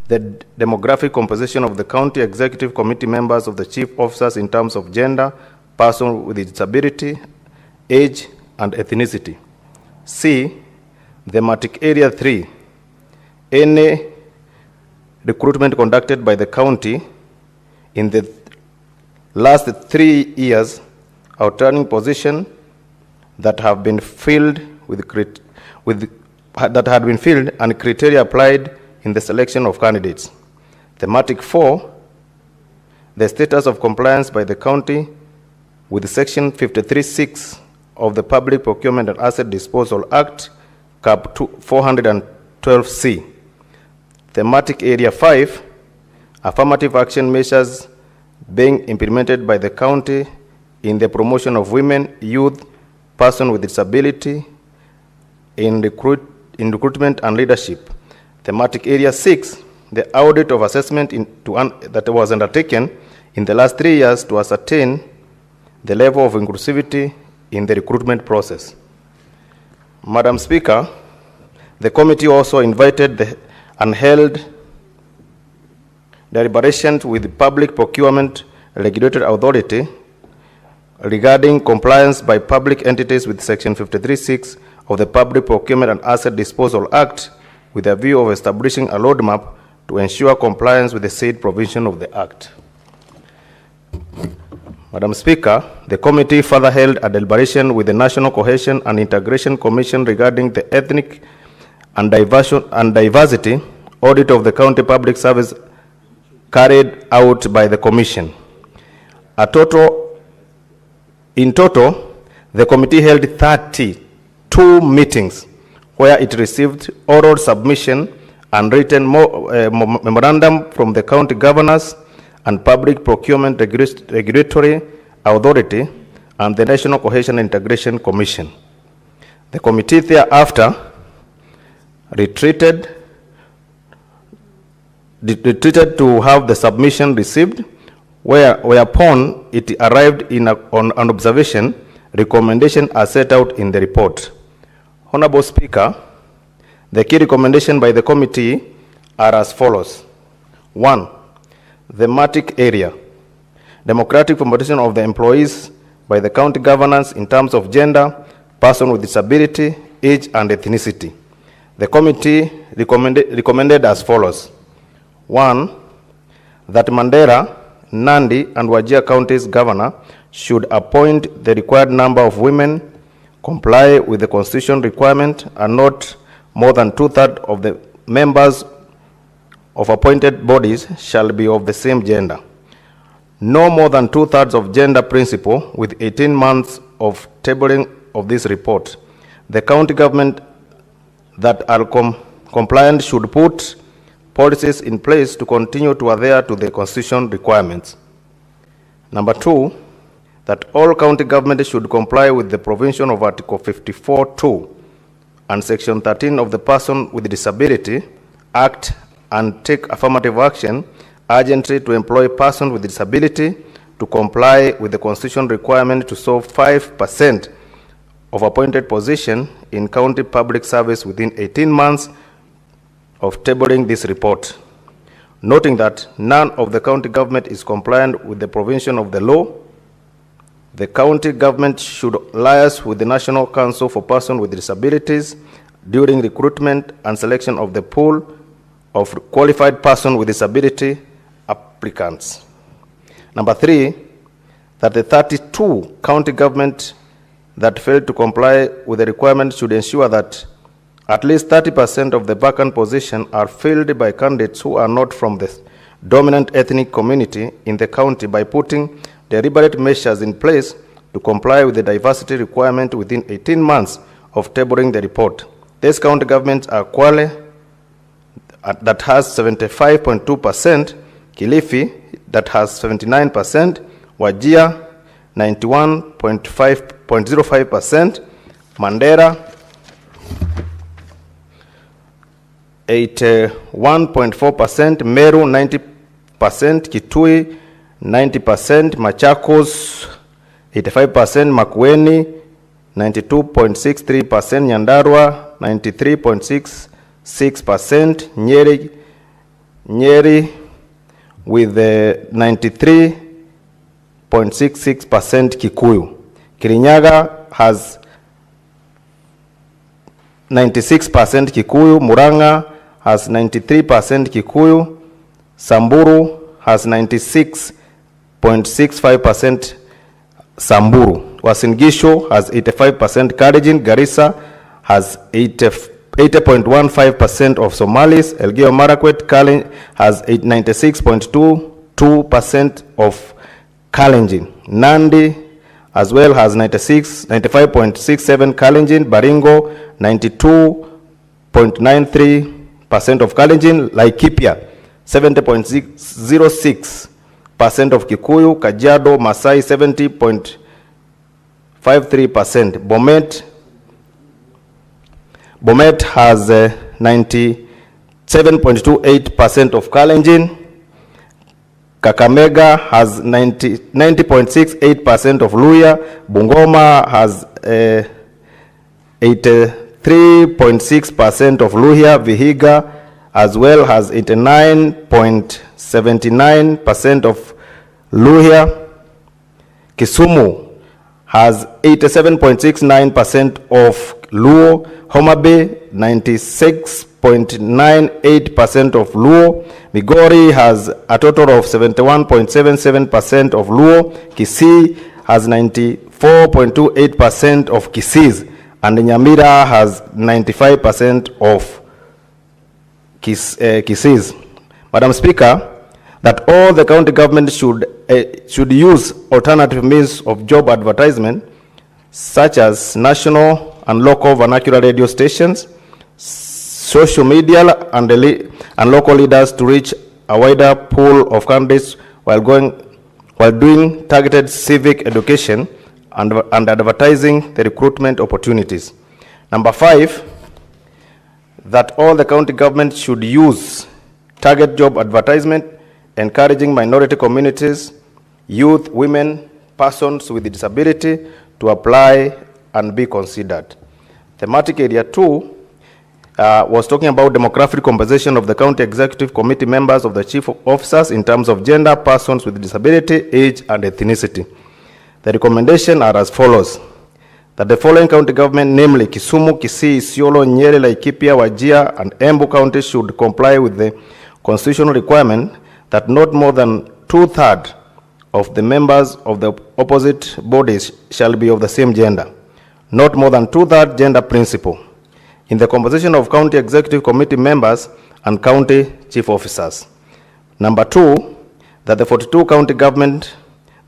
Speaker 12: the demographic composition of the county executive committee members of the chief officers in terms of gender, person with disability, age, and ethnicity. C, thematic area 3, any recruitment conducted by the county in the last 3 years, outturning position that have been filled and criteria applied in the selection of candidates. Thematic 4, the status of compliance by the county with Section 53(6) of the Public Procurement and Asset Disposal Act, Cap 412C. Thematic area 5, affirmative action measures being implemented by the county in the promotion of women, youth, persons with disability, in recruitment and leadership. Thematic area 6, the audit of assessment that was undertaken in the last 3 years to ascertain the level of inclusivity in the recruitment process. Madam Speaker, the committee also invited and held deliberations with the Public Procurement Regulatory Authority regarding compliance by public entities with Section 53(6) of the Public Procurement and Asset Disposal Act, with a view of establishing a roadmap to ensure compliance with the said provision of the Act. Madam Speaker, the committee further held a deliberation with the National Cohesion and Integration Commission regarding the ethnic and diversity audit of the county public service carried out by the Commission. In total, the committee held 32 meetings where it received oral submission and written memorandum from the county governors and Public Procurement Regulatory Authority and the National Cohesion and Integration Commission. The committee thereafter retreated to have the submission received, whereupon it arrived on an observation recommendation as set out in the report. Honorable Speaker, the key recommendation by the committee are as follows. 1. Thematic area. Democratic promotion of the employees by the county governance in terms of gender, person with disability, age, and ethnicity. The committee recommended as follows. 1. That Mandera, Nandi, and Wajir counties governor should appoint the required number of women, comply with the constitution requirement, and not more than 2/3 of the members of appointed bodies shall be of the same gender. No more than 2/3 of gender principle with 18 months of tabling of this report. The county government that are compliant should put policies in place to continue to adhere to the constitution requirements. Number 2, that all county governments should comply with the provision of Article 54(2) and Section 13 of the Person with Disability Act and take affirmative action urgently to employ persons with disability to comply with the constitution requirement to serve 5% of appointed position in county public service within 18 months of tabling this report. Noting that none of the county government is compliant with the provision of the law, the county government should liaise with the National Council for Persons with Disabilities during recruitment and selection of the pool of qualified persons with disability applicants. Number 3, that the 32 county government that failed to comply with the requirement should ensure that at least 30% of the vacant positions are filled by candidates who are not from the dominant ethnic community in the county by putting deliberate measures in place to comply with the diversity requirement within 18 months of tabling the report. These county governments are Kwale, that has 75.2%, Kilifi, that has 79%, Wajir, 91.05%, Mandera, 81.4%, Meru, 90%, Kitui, 90%, Machakos, 85%, Makueni, 92.63%, Nyandarua, 93.66%, Nyeri with 93.66% Kikuyu. Kirinyaga has 96% Kikuyu, Muranga has 93% Kikuyu, Samburu has 96.65% Samburu. Uasin Gishu has 85% Kalenjin, Garissa has 80.15% of Somalis, Elgeyo Marakwet has 96.22% of Kalenjin. Nandi as well has 95.67 Kalenjin, Baringo 92.93% of Kalenjin, Laikipia 70.06% of Kikuyu, Kajiado, Masai 70.53%. Bomet has 97.28% of Kalenjin. Kakamega has 90.68% of Luya. Bungoma has 83.6% of Luhya. Vihiga as well has 89.79% of Luhya. Kisumu has 87.69% of Luo, Homa Bay 96.98% of Luo, Migori has a total of 71.77% of Luo, Kisii has 94.28% of Kisiis, and Nyamira has 95% of Kisiis. Madam Speaker, that all the county government should use alternative means of job advertisement, such as national and local vernacular radio stations, social media, and local leaders to reach a wider pool of candidates while doing targeted civic education and advertising the recruitment opportunities. Number 5, that all the county government should use target job advertisement, encouraging minority communities, youth, women, persons with disability to apply and be considered. Thematic area 2 was talking about demographic compensation of the county executive committee members of the chief officers in terms of gender, persons with disability, age, and ethnicity. The recommendations are as follows: that the following county government, namely Kisumu, Kisii, Isiolo, Nyeri, Laikipia, Wajir, and Embu counties, should comply with the constitutional requirement that not more than 2/3 of the members of the opposite bodies shall be of the same gender. Not more than 2/3 gender principle in the composition of county executive committee members and county chief officers. Number 2, that the 42 county government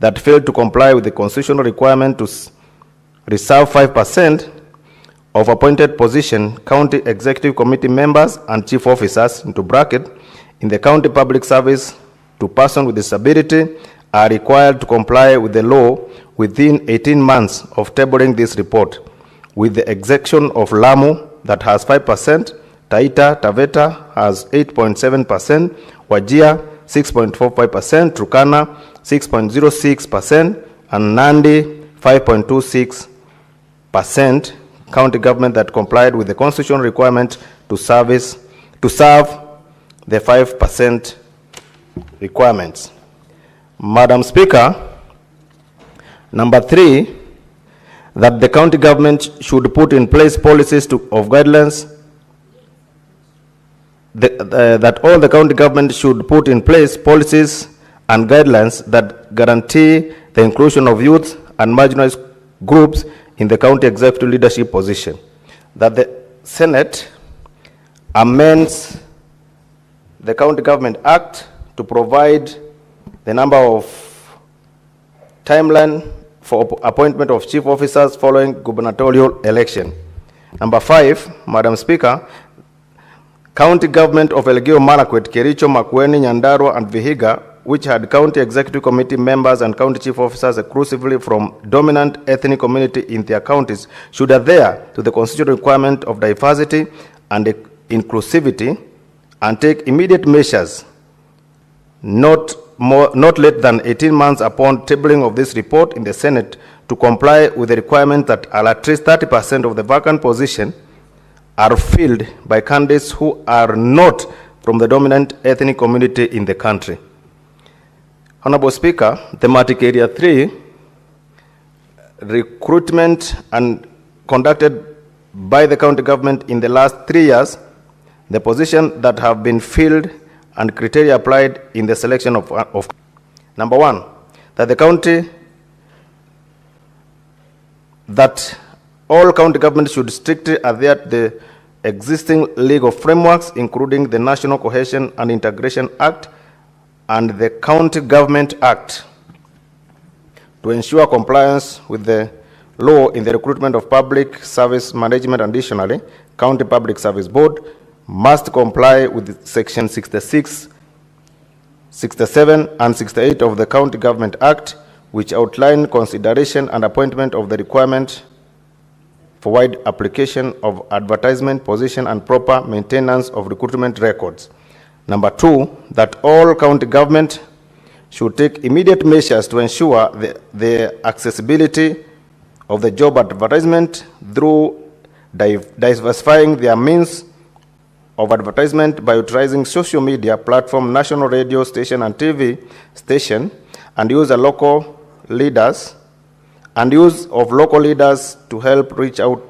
Speaker 12: that failed to comply with the constitutional requirement to reserve 5% of appointed position county executive committee members and chief officers, into bracket, in the county public service to person with disability, are required to comply with the law within 18 months of tabling this report, with the exception of Lamu, that has 5%, Taita Taveta has 8.7%, Wajir 6.45%, Turkana 6.06%, and Nandi 5.26%, county government that complied with the constitutional requirement to serve the 5% requirements. Madam Speaker, number 3, that the county government should put in place policies of guidelines, that all the county government should put in place policies and guidelines that guarantee the inclusion of youth and marginalized groups in the county executive leadership position. That the Senate amends the County Government Act to provide the number of timeline for appointment of chief officers following gubernatorial election. Number 5, Madam Speaker, county government of Elgeyo Marakwet, Kericho, Makueni, Nyandarua, and Vihiga, which had county executive committee members and county chief officers exclusively from dominant ethnic community in their counties, should adhere to the constitutional requirement of diversity and inclusivity and take immediate measures not less than 18 months upon tabling of this report in the Senate to comply with the requirement that at least 30% of the vacant position are filled by candidates who are not from the dominant ethnic community in the country. Honorable Speaker, thematic area 3, recruitment and conducted by the county government in the last 3 years, the positions that have been filled and criteria applied in the selection of number 1, that all county governments should strictly adhere to the existing legal frameworks, including the National Cohesion and Integration Act and the County Government Act, to ensure compliance with the law in the recruitment of public service management. Additionally, County Public Service Board must comply with Section 66, 67, and 68 of the County Government Act, which outline consideration and appointment of the requirement for wide application of advertisement, position, and proper maintenance of recruitment records. Number 2, that all county government should take immediate measures to ensure the accessibility of the job advertisement through diversifying their means of advertisement by utilizing social media platform, national radio station and TV station, and use local leaders and use of local leaders to help reach out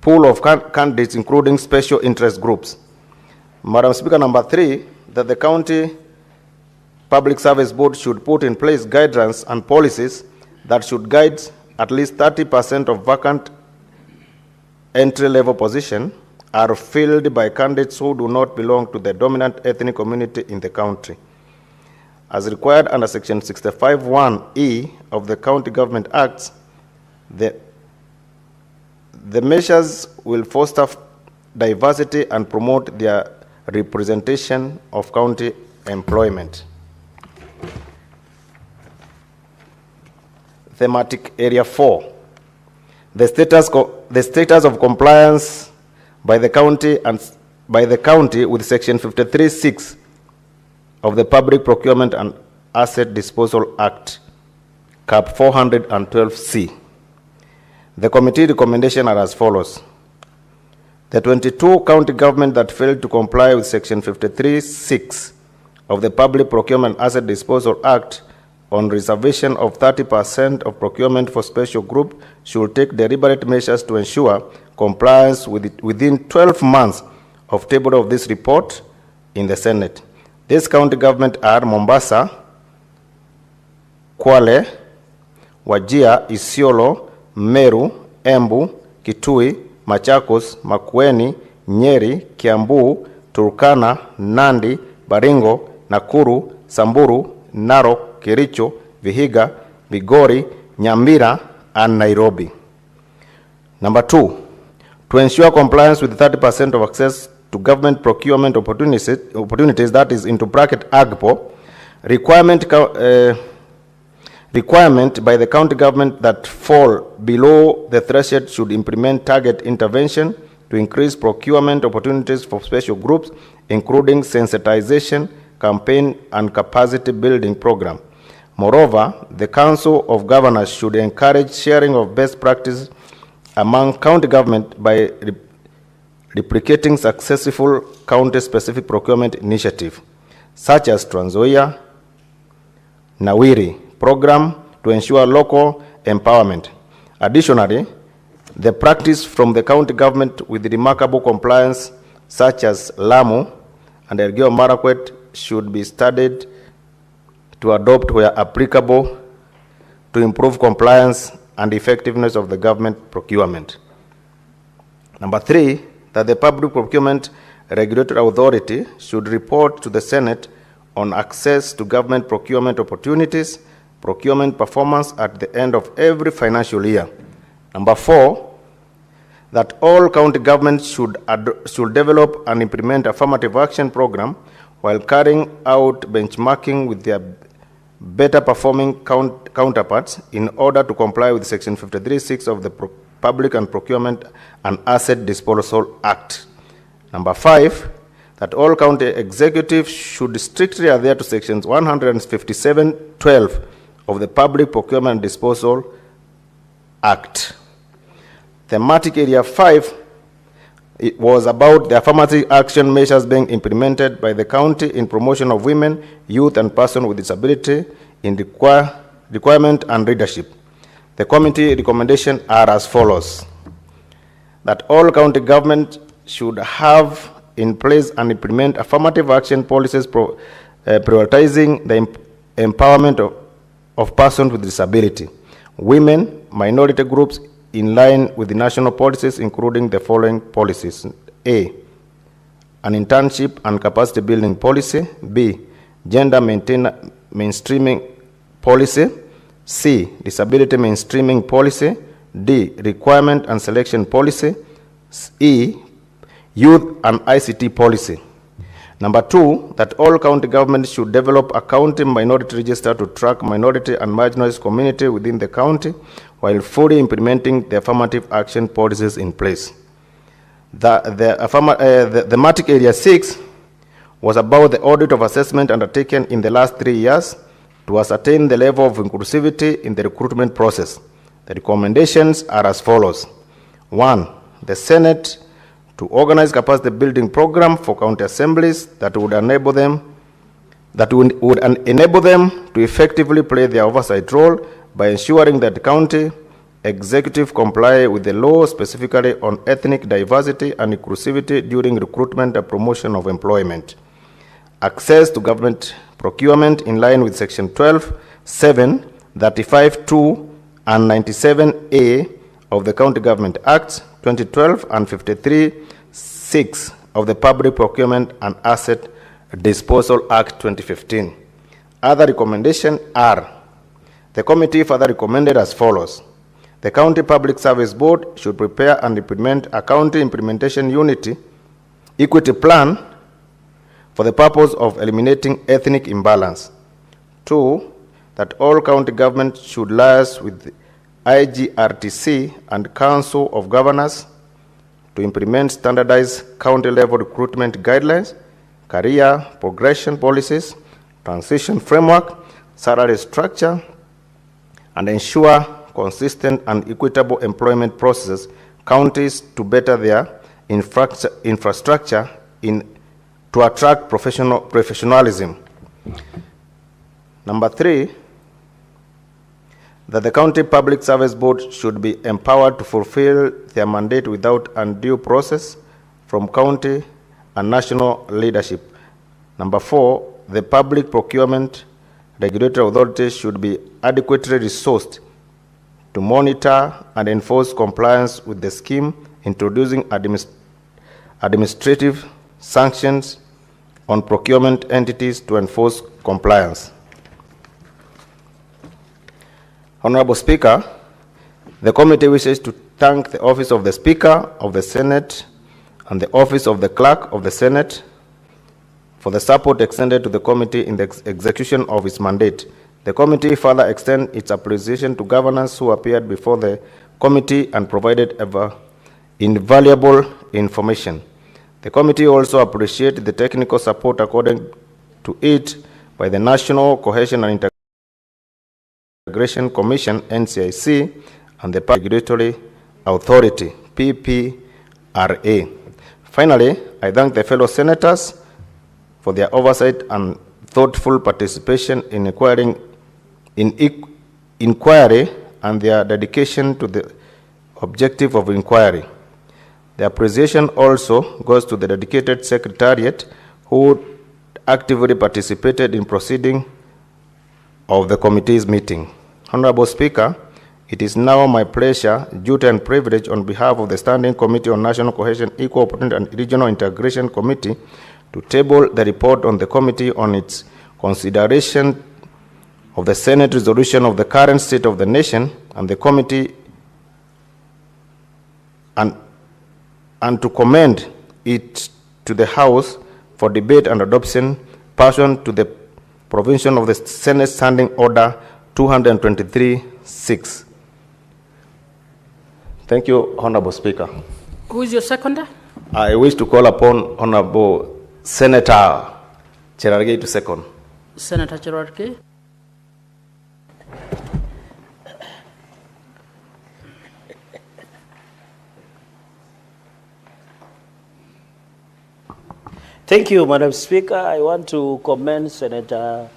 Speaker 12: pool of candidates, including special interest groups. Madam Speaker, number 3, that the County Public Service Board should put in place guidelines and policies that should guide at least 30% of vacant entry-level positions are filled by candidates who do not belong to the dominant ethnic community in the country. As required under Section 65(1)(e) of the County Government Acts, the measures will foster diversity and promote their representation of county employment. Thematic Area 4. The status of compliance by the county with Section 53(6) of the Public Procurement and Asset Disposal Act, Cap 412C. The committee recommendations are as follows. The 22 county governments that failed to comply with Section 53(6) of the Public Procurement and Asset Disposal Act on reservation of 30% of procurement for special group should take deliberate measures to ensure compliance with it within 12 months of table of this report in the Senate. These county governments are Mombasa, Kwale, Wajir, Isiolo, Meru, Embu, Kitui, Machakos, Makueni, Nyeri, Kiambu, Turkana, Nandi, Baringo, Nakuru, Samburu, Narok, Kericho, Vihiga, Migori, Nyamira, and Nairobi. Number 2, to ensure compliance with 30% of access to government procurement opportunities, that is into bracket AGPO, requirement by the county government that fall below the threshold should implement target intervention to increase procurement opportunities for special groups, including sensitization, campaign, and capacity building program. Moreover, the Council of Governors should encourage sharing of best practices among county government by replicating successful county-specific procurement initiatives, such as Trans Nzoia Nawiri program to ensure local empowerment. Additionally, the practice from the county government with remarkable compliance, such as Lamu and Elgeyo Marakwet, should be studied to adopt where applicable to improve compliance and effectiveness of the government procurement. Number 3, that the Public Procurement Regulatory Authority should report to the Senate on access to government procurement opportunities, procurement performance at the end of every financial year. Number 4, that all county governments should develop and implement affirmative action program while carrying out benchmarking with their better performing counterparts in order to comply with Section 53(6) of the Public and Procurement and Asset Disposal Act. Number 5, that all county executives should strictly adhere to Sections 157(12) of the Public Procurement and Disposal Act. Thematic Area 5, it was about the affirmative action measures being implemented by the county in promotion of women, youth, and persons with disability in requirement and leadership. The committee recommendations are as follows. That all county governments should have in place and implement affirmative action policies prioritizing the empowerment of persons with disability, women, minority groups, in line with the national policies, including the following policies. A, an internship and capacity building policy. B, gender mainstreaming policy. C, disability mainstreaming policy. D, requirement and selection policy. E, youth and ICT policy. Number 2, that all county governments should develop a county minority register to track minority and marginalized community within the county while fully implementing the affirmative action policies in place. The thematic Area 6 was about the audit of assessment undertaken in the last 3 years to ascertain the level of inclusivity in the recruitment process. The recommendations are as follows. 1, the Senate to organize capacity building program for county assemblies that would enable them to effectively play their oversight role
Speaker 17: by ensuring that county executive comply with the law specifically on ethnic diversity and inclusivity during recruitment and promotion of employment. Access to government procurement in line with Section 12(7), 35(2), and 97A of the County Government Acts 2012 and 53(6) of the Public Procurement and Asset Disposal Act 2015. Other recommendations are: the committee further recommended as follows. The County Public Service Board should prepare and implement a county implementation equity plan for the purpose of eliminating ethnic imbalance. 2, that all county governments should liaise with the IGRTC and Council of Governors to implement standardized county-level recruitment guidelines, career progression policies, transition framework, salary structure, and ensure consistent and equitable employment processes, counties to better their infrastructure to attract professionalism. Number 3, that the County Public Service Board should be empowered to fulfill their mandate without undue process from county and national leadership. Number 4, the Public Procurement Regulatory Authority should be adequately resourced to monitor and enforce compliance with the scheme, introducing administrative sanctions on procurement entities to enforce compliance. Honorable Speaker, the committee wishes to thank the Office of the Speaker of the Senate and the Office of the Clerk of the Senate for the support extended to the committee in the execution of its mandate. The committee further extends its appreciation to governors who appeared before the committee and provided invaluable information. The committee also appreciates the technical support accorded to it by the National Cohesion and Integration Commission, NCIC, and the Regulatory Authority, PPRA. Finally, I thank the fellow senators for their oversight and thoughtful participation in inquiry and their dedication to the objective of inquiry. The appreciation also goes to the dedicated Secretariat who actively participated in proceeding of the committee's meeting. Honorable Speaker, it is now my pleasure, duty and privilege on behalf of the Standing Committee on National Cohesion, Equal Opportunity and Regional Integration Committee to table the report on the committee on its consideration of the Senate resolution of the current state of the nation and the committee and to commend it to the House for debate and adoption pursuant to the provision of the Senate Standing Order 223(6). Thank you, Honorable Speaker.
Speaker 16: Who is your seconder?
Speaker 17: I wish to call upon Honorable Senator Cherargei to second.
Speaker 16: Senator Cherargei.
Speaker 8: Thank you, Madam Speaker. I want to commend Senator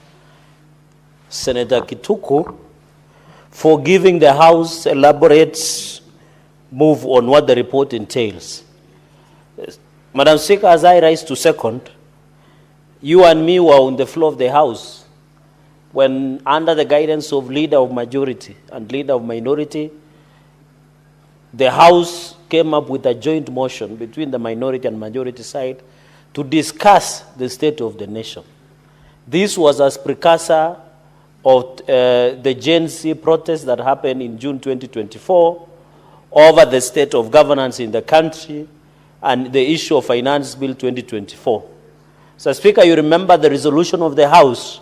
Speaker 8: Kituku for giving the House elaborate move on what the report entails. Madam Speaker, as I rise to second, you and me were on the floor of the House when, under the guidance of Leader of Majority and Leader of Minority, the House came up with a joint motion between the minority and majority side to discuss the state of the nation. This was as precursor of the Gen Z protest that happened in June 2024 over the state of governance in the country and the issue of Finance Bill 2024. So, Speaker, you remember the resolution of the House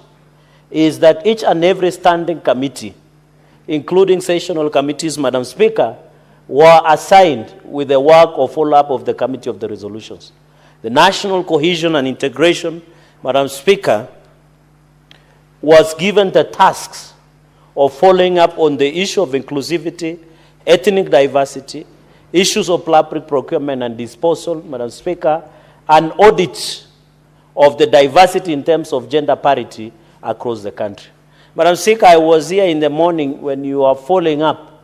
Speaker 8: is that each and every standing committee, including sessional committees, Madam Speaker, were assigned with the work of follow-up of the Committee of the Resolutions. The National Cohesion and Integration, Madam Speaker, was given the tasks of following up on the issue of inclusivity, ethnic diversity, issues of public procurement and disposal, Madam Speaker, and audit of the diversity in terms of gender parity across the country. Madam Speaker, I was here in the morning when you are following up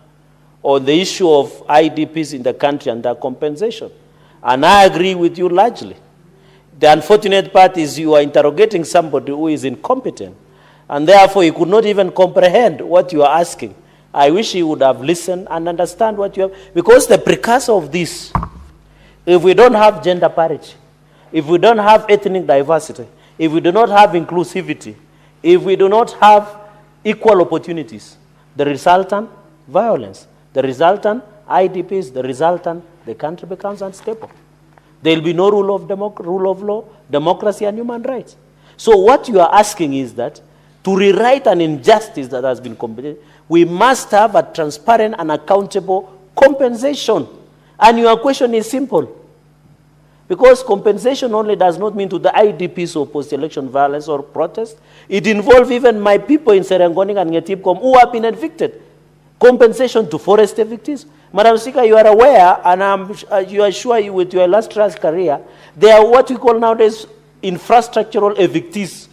Speaker 8: on the issue of IDPs in the country and their compensation. And I agree with you largely. The unfortunate part is you are interrogating somebody who is incompetent, and therefore he could not even comprehend what you are asking. I wish he would have listened and understand what you have, because the precursor of this, if we don't have gender parity, if we don't have ethnic diversity, if we do not have inclusivity, if we do not have equal opportunities, the resultant violence, the resultant IDPs, the resultant, the country becomes unstable. There will be no rule of law, democracy, and human rights. So what you are asking is that to rewrite an injustice that has been committed, we must have a transparent and accountable compensation. And your question is simple. Because compensation only does not mean to the IDPs or post-election violence or protest. It involves even my people in Serengoni and Ngetipkom who have been evicted. Compensation to forest evictees. Madam Speaker, you are aware, and you are sure with your illustrious career, there are what we call nowadays infrastructural evictees.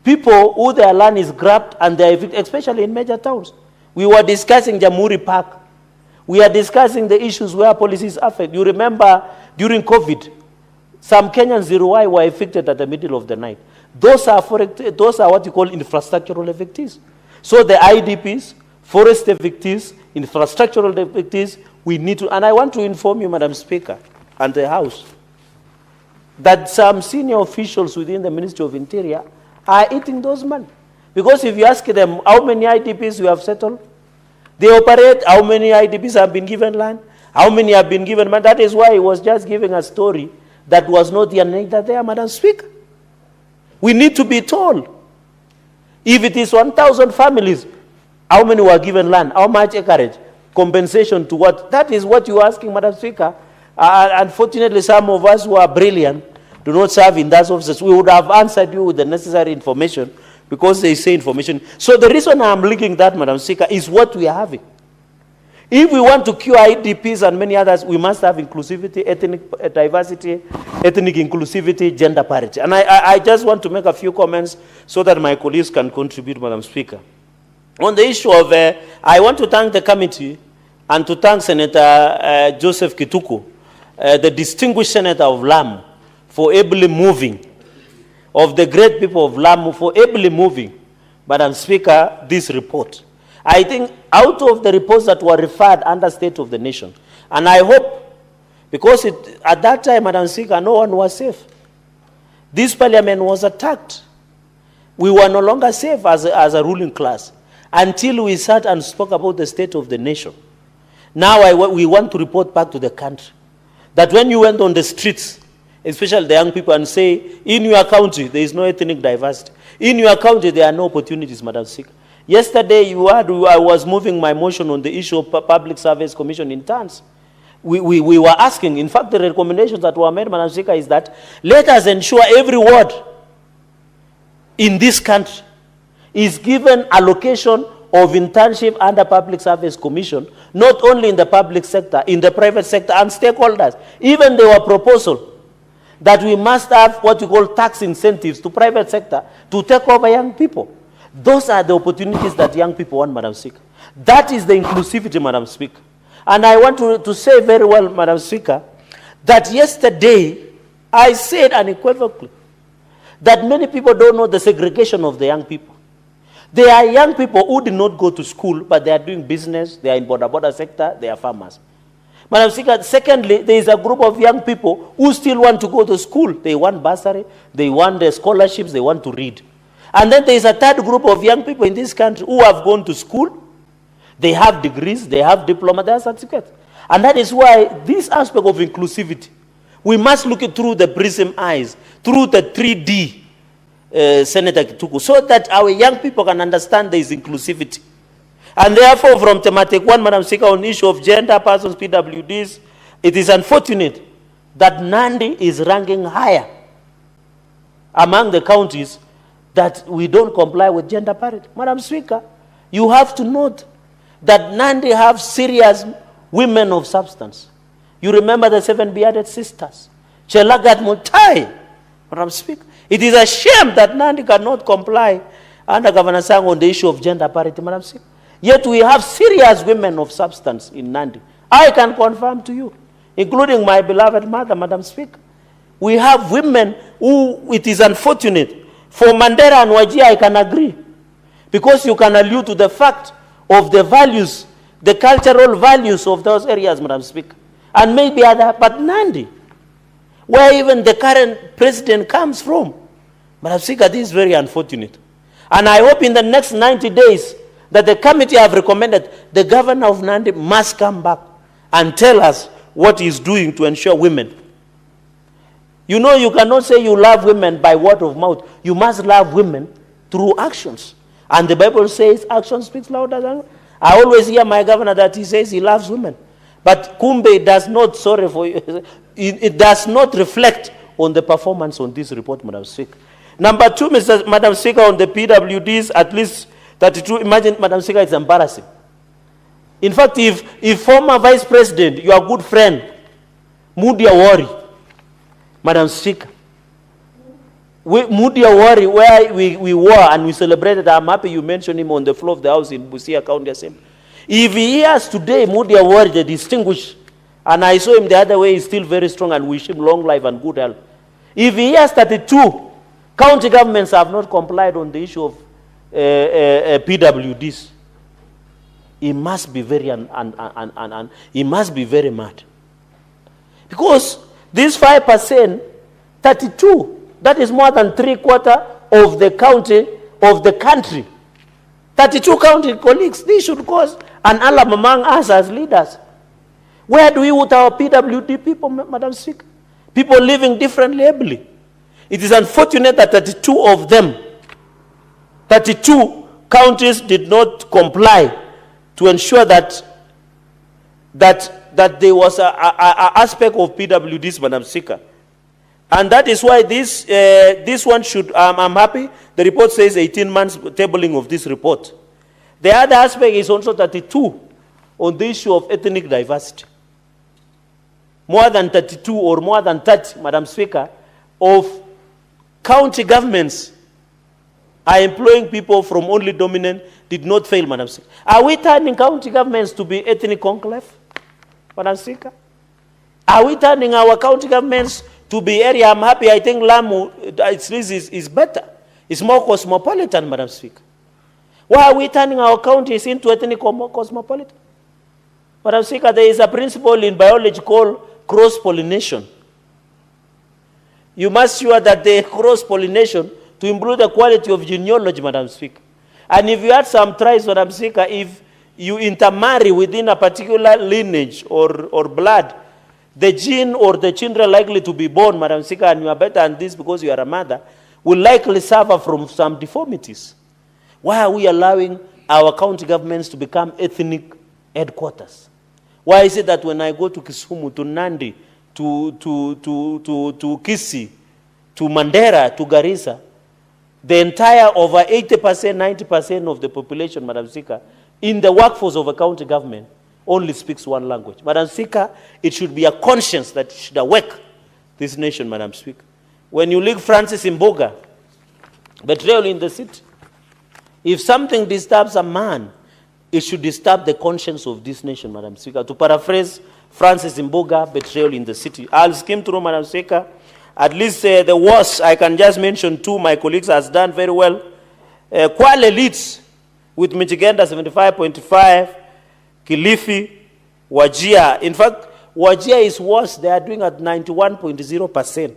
Speaker 8: People who their land is grabbed and they are evicted, especially in major towns. We were discussing Jamhuri Park. We are discussing the issues where policies affect. You remember during COVID, some Kenyans in Ruai were evicted at the middle of the night. Those are what you call infrastructural evictees. So the IDPs, forest evictees, infrastructural evictees, we need to, and I want to inform you, Madam Speaker, and the House, that some senior officials within the Ministry of Interior are eating those money. Because if you ask them how many IDPs you have settled, they operate, how many IDPs have been given land, how many have been given money. That is why he was just giving a story that was not there, Madam Speaker. We need to be told. If it is 1,000 families, how many were given land? How much acreage? Compensation to what? That is what you are asking, Madam Speaker. Unfortunately, some of us who are brilliant do not serve in those offices. We would have answered you with the necessary information because they say information. So the reason I'm linking that, Madam Speaker, is what we are having. If we want to cure IDPs and many others, we must have inclusivity, ethnic diversity, ethnic inclusivity, gender parity. And I just want to make a few comments so that my colleagues can contribute, Madam Speaker. On the issue of, I want to thank the committee and to thank Senator Joseph Kituku, the distinguished senator of Lamu, for ably moving, of the great people of Lamu, for ably moving, Madam Speaker, this report. I think out of the reports that were referred under State of the Nation, and I hope, because at that time, Madam Speaker, no one was safe. This parliament was attacked. We were no longer safe as a ruling class until we sat and spoke about the state of the nation. Now we want to report back to the country that when you went on the streets, especially the young people, and say, in your country, there is no ethnic diversity. In your country, there are no opportunities, Madam Speaker. Yesterday, I was moving my motion on the issue of Public Service Commission interns. We were asking, in fact, the recommendations that were made, Madam Speaker, is that let us ensure every ward in this country is given allocation of internship under Public Service Commission, not only in the public sector, in the private sector, and stakeholders. Even there were proposals that we must have what we call tax incentives to private sector to take over young people. Those are the opportunities that young people want, Madam Speaker. That is the inclusivity, Madam Speaker. And I want to say very well, Madam Speaker, that yesterday I said unequivocally that many people don't know the segregation of the young people. There are young people who did not go to school, but they are doing business, they are in border sector, they are farmers. Madam Speaker, secondly, there is a group of young people who still want to go to school. They want bursary, they want the scholarships, they want to read. And then there is a third group of young people in this country who have gone to school, they have degrees, they have diploma, they have certificates. And that is why this aspect of inclusivity, we must look it through the prism eyes, through the 3D, Senator Kituku, so that our young people can understand there is inclusivity. And therefore, from thematic 1, Madam Speaker, on the issue of gender, persons, PWDs, it is unfortunate that Nandi is ranking higher among the counties that we don't comply with gender parity. Madam Speaker, you have to note that Nandi have serious women of substance. You remember the 7 bearded sisters, Chelagat Mutai. Madam Speaker, it is a shame that Nandi cannot comply under Governor Sang on the issue of gender parity, Madam Speaker. Yet we have serious women of substance in Nandi. I can confirm to you, including my beloved mother, Madam Speaker. We have women who, it is unfortunate. For Mandera and Wajir, I can agree. Because you can allude to the fact of the values, the cultural values of those areas, Madam Speaker. And maybe other, but Nandi, where even the current president comes from, Madam Speaker, this is very unfortunate. And I hope in the next 90 days that the committee have recommended the governor of Nandi must come back and tell us what he is doing to ensure women. You know, you cannot say you love women by word of mouth. You must love women through actions. And the Bible says action speaks louder than words. I always hear my governor that he says he loves women. But Kumbe does not, sorry for you, it does not reflect on the performance on this report, Madam Speaker. Number two, Madam Speaker, on the PWDs, at least 32, imagine, Madam Speaker, it's embarrassing. In fact, if former Vice President, your good friend, Moody Awori, Madam Speaker, Moody Awori, where we were and we celebrated, I'm happy you mentioned him on the floor of the House in Busia County Assembly. If he hears today Moody Awori, the distinguished, and I saw him the other way, he's still very strong and wish him long life and good health. If he hears 32 county governments have not complied on the issue of PWDs, he must be very he must be very mad. Because this 5%, 32, that is more than 3/4 of the county, of the country. 32 county colleagues, this should cause an alarm among us as leaders. Where do we put our PWD people, Madam Speaker? People living differently ably. It is unfortunate that 32 of them, 32 counties did not comply to ensure that there was an aspect of PWDs, Madam Speaker. And that is why this one should, I'm happy, the report says 18 months tabling of this report. The other aspect is also 32 on the issue of ethnic diversity. More than 32 or more than 30, Madam Speaker, of county governments are employing people from only dominant, did not fail, Madam Speaker. Are we turning county governments to be ethnic conclave, Madam Speaker? Are we turning our county governments to be area? I'm happy, I think Lamu is better. It's more cosmopolitan, Madam Speaker. Why are we turning our counties into ethnic cosmopolitan? Madam Speaker, there is a principle in biology called cross-pollination. You must sure that the cross-pollination to improve the quality of genealogy, Madam Speaker. And if you had some tribes, Madam Speaker, if you intermarry within a particular lineage or blood, the gene or the children likely to be born, Madam Speaker, and you are better than this because you are a mother, will likely suffer from some deformities. Why are we allowing our county governments to become ethnic headquarters? Why is it that when I go to Kisumu, to Nandi, to Kisii, to Mandera, to Garissa, the entire over 80%, 90% of the population, Madam Speaker, in the workforce of a county government only speaks one language. Madam Speaker, it should be a conscience that should awake this nation, Madam Speaker. When you leave Francis Mboga, betrayal in the city, if something disturbs a man, it should disturb the conscience of this nation, Madam Speaker. To paraphrase Francis Mboga, betrayal in the city. I'll skim through, Madam Speaker. At least the worst, I can just mention two, my colleagues has done very well. Kwale leads with Michiganda 75.5, Kilifi, Wajir. In fact, Wajir is worse. They are doing at 91.0%.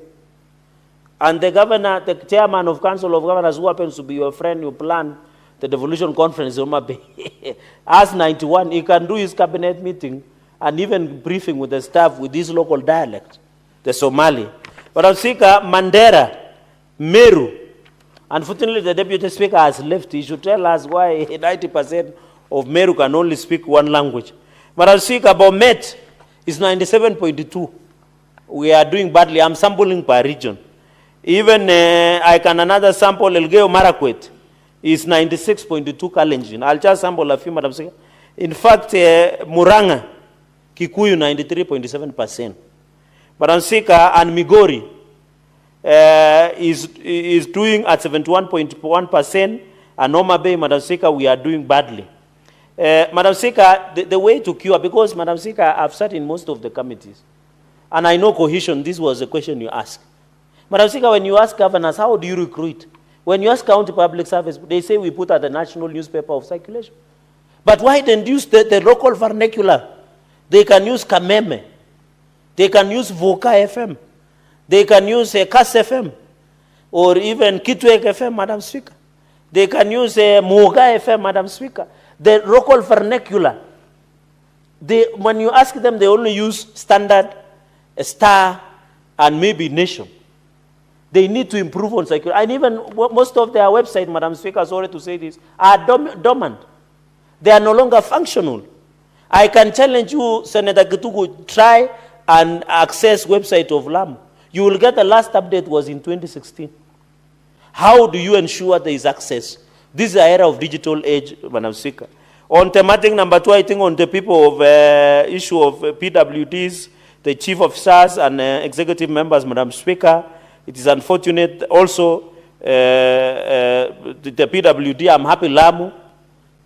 Speaker 8: And the governor, the chairman of Council of Governors, who happens to be your friend, you plan the devolution conference, as 91, he can do his cabinet meeting and even briefing with the staff with this local dialect, the Somali. But I'm Speaker, Mandera, Meru. Unfortunately, the Deputy Speaker has left. He should tell us why 90% of Meru can only speak one language. But I'm Speaker, Bomet is 97.2. We are doing badly. I'm sampling per region. Even I can another sample, Elgeyo Marakwet is 96.2 Kalenjin. I'll just sample a few, Madam Speaker. In fact, Muranga, Kikuyu 93.7%. Madam Speaker, and Migori is doing at 71.1%, And Homa Bay, Madam Speaker, we are doing badly. Madam Speaker, the way to cure, because Madam Speaker, I've sat in most of the committees, and I know cohesion, this was the question you asked. Madam Speaker, when you ask governors, how do you recruit? When you ask county public service, they say we put at the national newspaper of circulation. But why don't use the local vernacular? They can use Kameme. They can use Voka FM. They can use Kas FM. Or even Kitwek FM, Madam Speaker. They can use Muga FM, Madam Speaker. The local vernacular. When you ask them, they only use Standard, Star, and maybe Nation. They need to improve on security. And even most of their website, Madam Speaker, sorry to say this, are dormant. They are no longer functional. I can challenge you, Senator Gitugu, try and access website of LAM. You will get the last update was in 2016. How do you ensure there is access? This is the era of digital age, Madam Speaker. On thematic number 2, I think on the people of issue of PWDs, the chief of SARS and executive members, Madam Speaker, it is unfortunate also the PWD, I'm happy Lamu.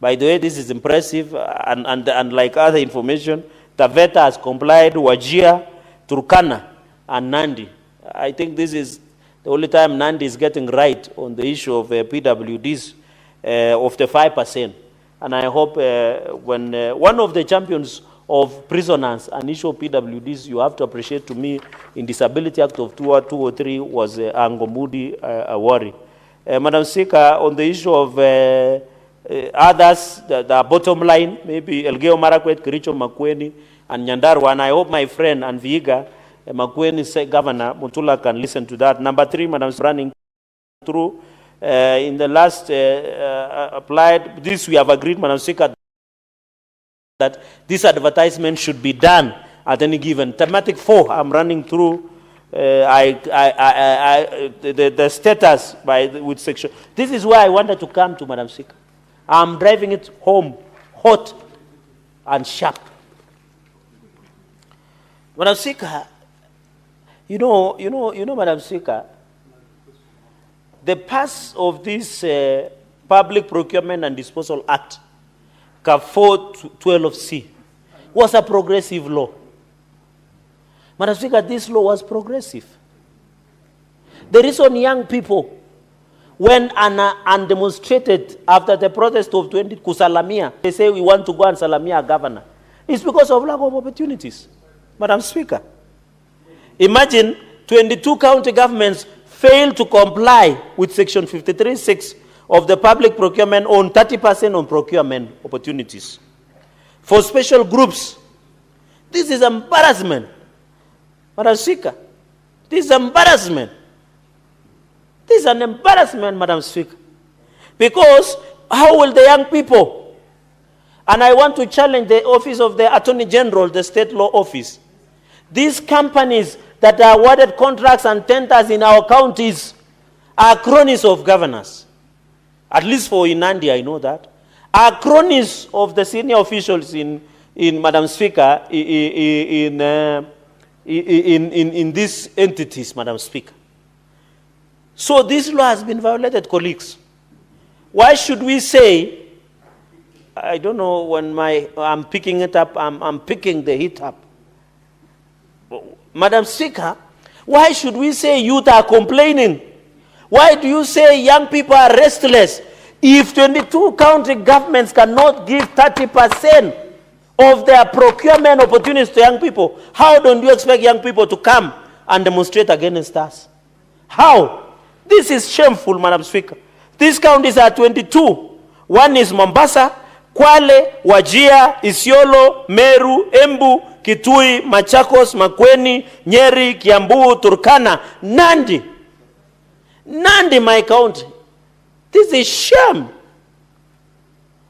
Speaker 8: By the way, this is impressive and like other information, Taveta has complied, Wajir, Turkana, and Nandi. I think this is the only time Nandi is getting right on the issue of PWDs of the 5%. And I hope when one of the champions of prisoners and issue of PWDs, you have to appreciate to me, in Disability Act of 2003 was Angomudi Awari. Madam Speaker, on the issue of others, the bottom line, maybe Elgeo Marakwet, Kiricho Makweni, and Nyandarwa, and I hope my friend and Vihiga, Makweni Governor Mutula can listen to that. Number 3, Madam, running through in the last applied, this we have agreed, Madam Speaker, that this advertisement should be done at any given. Thematic 4, I'm running through the status with section. This is where I wanted to come to, Madam Speaker. I'm driving it home, hot and sharp. Madam Speaker, you know, Madam Speaker, the pass of this Public Procurement and Disposal Act, CAP 412C, was a progressive law. Madam Speaker, this law was progressive. The reason young people went and demonstrated after the protest of 20 Kusalamia, they say we want to go and Salamia governor, it's because of lack of opportunities. Madam Speaker, imagine 22 county governments failed to comply with Section 53(6) of the Public Procurement on 30% on procurement opportunities. For special groups, this is embarrassment. Madam Speaker, this is embarrassment. This is an embarrassment, Madam Speaker. Because how will the young people, and I want to challenge the office of the Attorney General, the state law office, these companies that are awarded contracts and tenders in our counties are cronies of governors. At least for Inandi, I know that. Are cronies of the senior officials in Madam Speaker, in these entities, Madam Speaker. So this law has been violated, colleagues. Why should we say, I don't know, when I'm picking it up, I'm picking the heat up. Madam Speaker, why should we say youth are complaining? Why do you say young people are restless? If 22 county governments cannot give 30% of their procurement opportunities to young people, how don't you expect young people to come and demonstrate against us? How? This is shameful, Madam Speaker. These counties are 22. One is Mombasa, Kwale, Wajir, Isiolo, Meru, Embu, Kitui, Machakos, Makueni, Nyeri, Kiambu, Turkana, Nandi. Nandi, my county. This is shame.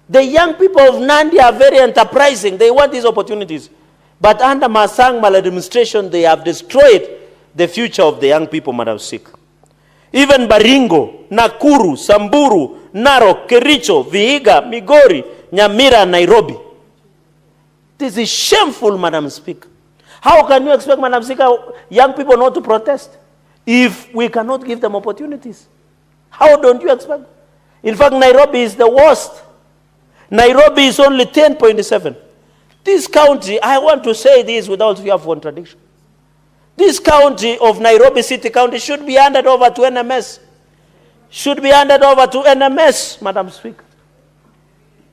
Speaker 8: The young people of Nandi are very enterprising. They want these opportunities. But under Masang maladministration, they have destroyed the future of the young people, Madam Speaker. Even Baringo, Nakuru, Samburu, Narok, Kericho, Vihiga, Migori, Nyamira, Nairobi. This is shameful, Madam Speaker. How can you expect, Madam Speaker, young people not to protest if we cannot give them opportunities? How don't you expect? In fact, Nairobi is the worst. Nairobi is only 10.7. This county, I want to say this without fear of contradiction. This county of Nairobi City County should be handed over to NMS. Should be handed over to NMS, Madam Speaker.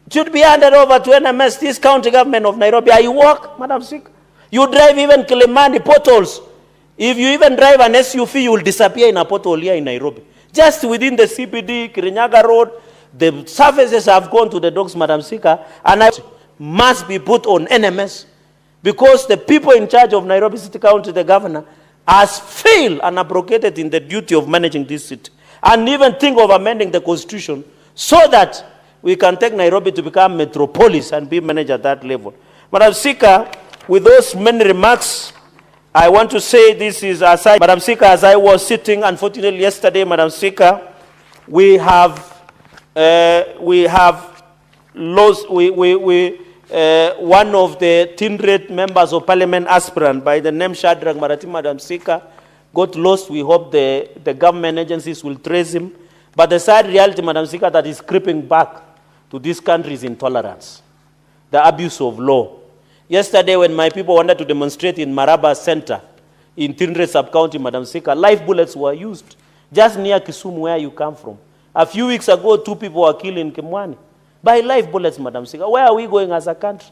Speaker 8: Should be handed over to NMS, this county government of Nairobi. You walk, Madam Speaker. You drive even Kilimani potholes. If you even drive an SUV, you will disappear in a pothole here in Nairobi. Just within the CBD, Kirinyaga Road, the surfaces have gone to the dogs, Madam Speaker, and I must be put on NMS because the people in charge of Nairobi City County, the governor, has failed and abrogated in the duty of managing this city. And even think of amending the constitution so that we can take Nairobi to become metropolis and be managed at that level. Madam Speaker, with those many remarks, I want to say this is aside. Madam Speaker, as I was sitting, unfortunately yesterday, Madam Speaker, we have lost one of the Tindred members of Parliament aspirant by the name Shadrach Marati, Madam Speaker, got lost. We hope the government agencies will trace him. But the sad reality, Madam Speaker, that is creeping back to this country's intolerance, the abuse of law. Yesterday, when my people wanted to demonstrate in Maraba Center, in Tindred Sub-County, Madam Speaker, live bullets were used, just near Kisumu, where you come from. A few weeks ago, 2 people were killed in Kimwani by live bullets, Madam Speaker. Where are we going as a country?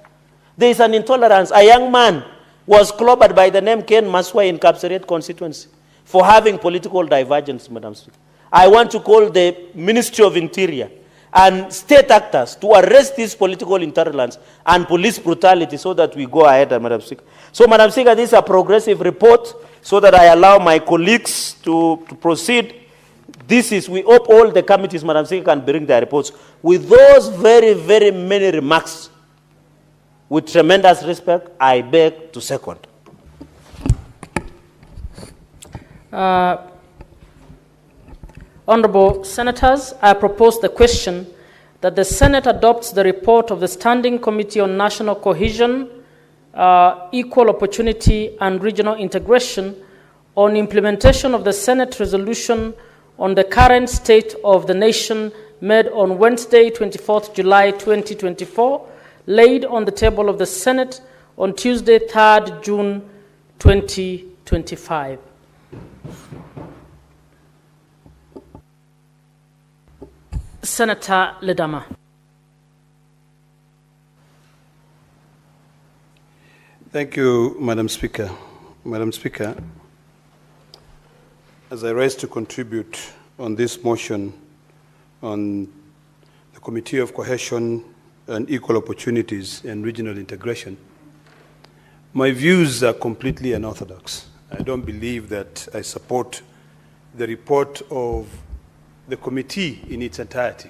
Speaker 8: There is an intolerance. A young man was clobbered by the name Ken Maswa in Kapseret constituency for having political divergence, Madam Speaker. I want to call the Ministry of Interior and state actors to arrest this political intolerance and police brutality so that we go ahead, Madam Speaker. So, Madam Speaker, this is a progressive report so that I allow my colleagues to proceed. This is, we hope all the committees, Madam Speaker, can bring their reports. With those very, very many remarks, with tremendous respect, I beg to second.
Speaker 18: Honorable Senators, I propose the question that the Senate adopts the report of the Standing Committee on National Cohesion, Equal Opportunity and Regional Integration on implementation of the Senate resolution on the current state of the nation made on Wednesday, 24th July 2024, laid on the table of the Senate on Tuesday, 3rd June 2025. Senator Ledama.
Speaker 7: Thank you, Madam Speaker. Madam Speaker, as I rise to contribute on this motion on the Committee of Cohesion and Equal Opportunities and Regional Integration, my views are completely unorthodox. I don't believe that I support the report of the committee in its entirety.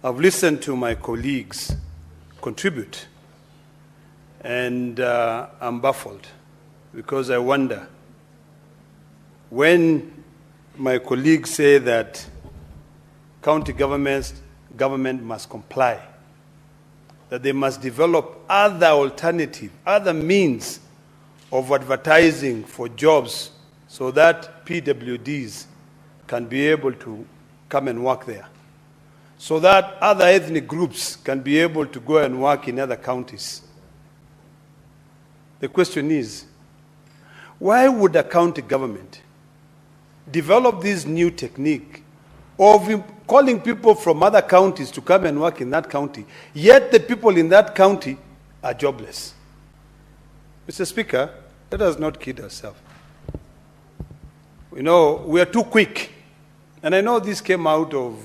Speaker 7: I've listened to my colleagues contribute, and I'm baffled because I wonder, when my colleagues say that county government must comply, that they must develop other alternative, other means of advertising for jobs so that PWDs can be able to come and work there, so that other ethnic groups can be able to go and work in other counties. The question is, why would a county government develop this new technique of calling people from other counties to come and work in that county, yet the people in that county are jobless? Mr. Speaker, let us not kid ourselves. You know, we are too quick. And I know this came out of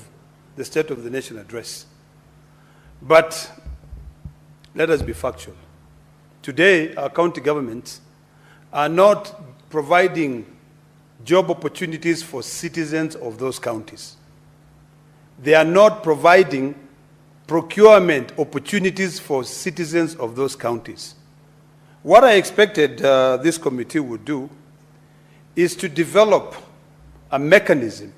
Speaker 7: the State of the Nation address. But let us be factual. Today, our county governments are not providing job opportunities for citizens of those counties. They are not providing procurement opportunities for citizens of those counties. What I expected this committee would do is to develop a mechanism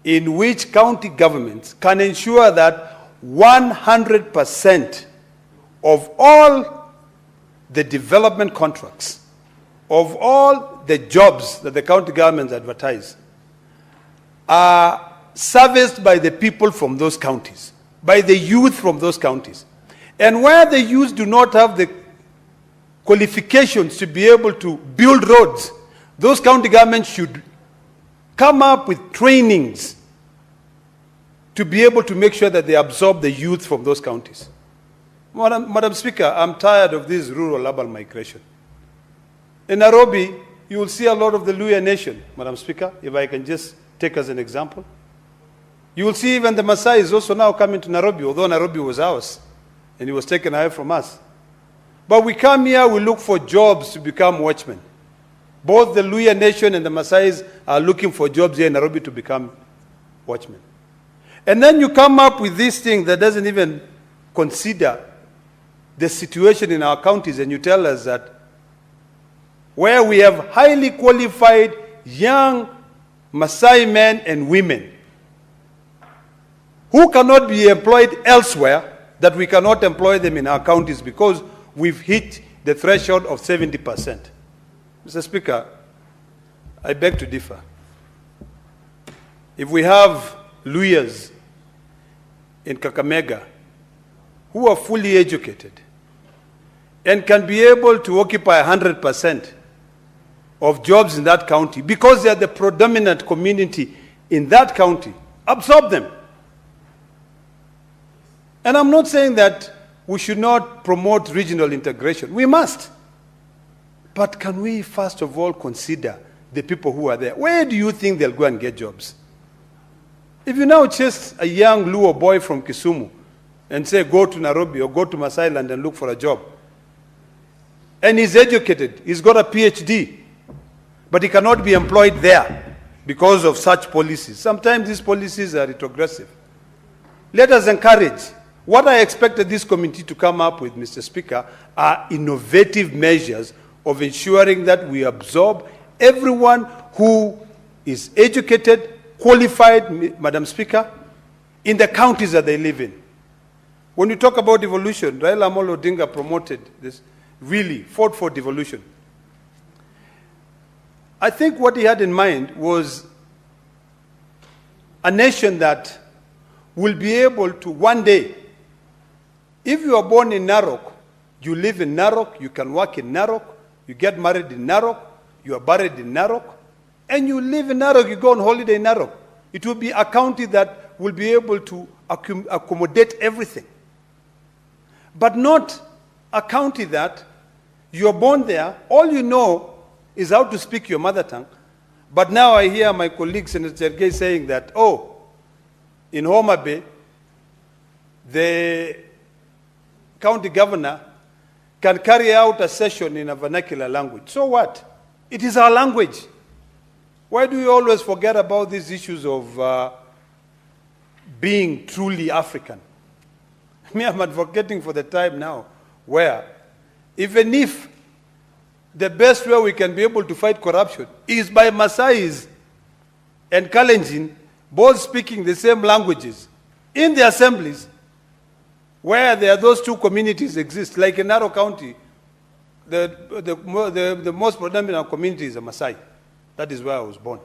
Speaker 7: in which county governments can ensure that 100% of all the development contracts, of all the jobs that the county governments advertise, are serviced by the people from those counties, by the youth from those counties. And where the youth do not have the qualifications to be able to build roads, those county governments should come up with trainings to be able to make sure that they absorb the youth from those counties. Madam Speaker, I'm tired of this rural urban migration. In Nairobi, you will see a lot of the Luhya nation, Madam Speaker, if I can just take as an example. You will see even the Maasai is also now coming to Nairobi, although Nairobi was ours, and it was taken away from us. But we come here, we look for jobs to become watchmen. Both the Luhya nation and the Maasais are looking for jobs here in Nairobi to become watchmen. And then you come up with this thing that doesn't even consider the situation in our counties, and you tell us that where we have highly qualified young Maasai men and women who cannot be employed elsewhere, that we cannot employ them in our counties because we've hit the threshold of 70%. Mr. Speaker, I beg to differ. If we have Luhyas in Kakamega who are fully educated and can be able to occupy 100% of jobs in that county because they are the predominant community in that county, absorb them. And I'm not saying that we should not promote regional integration. We must. But can we first of all consider the people who are there? Where do you think they'll go and get jobs? If you now chase a young Luo boy from Kisumu and say, go to Nairobi or go to Maasai Land and look for a job, and he's educated, he's got a PhD, but he cannot be employed there because of such policies. Sometimes these policies are retrogressive. Let us encourage. What I expected this committee to come up with, Mr. Speaker, are innovative measures of ensuring that we absorb everyone who is educated, qualified, Madam Speaker, in the counties that they live in. When you talk about devolution, Raila Amolo Odinga promoted this, really fought for devolution. I think what he had in mind was a nation that will be able to one day, if you are born in Narok, you live in Narok, you can work in Narok, you get married in Narok, you are buried in Narok, and you live in Narok, you go on holiday in Narok. It will be a county that will be able to accommodate everything. But not a county that you are born there, all you know is how to speak your mother tongue. But now I hear my colleague, Senator Chergey, saying that, oh, in Homa Bay, the county governor can carry out a session in a vernacular language. So what? It is our language. Why do we always forget about these issues of being truly African? Me, I'm advocating for the time now where even if the best way we can be able to fight corruption is by Maasais and Kalenjin both speaking the same languages in the assemblies, where there are those two communities exist, like in Narok County, the most predominant community is a Maasai. That is where I was born.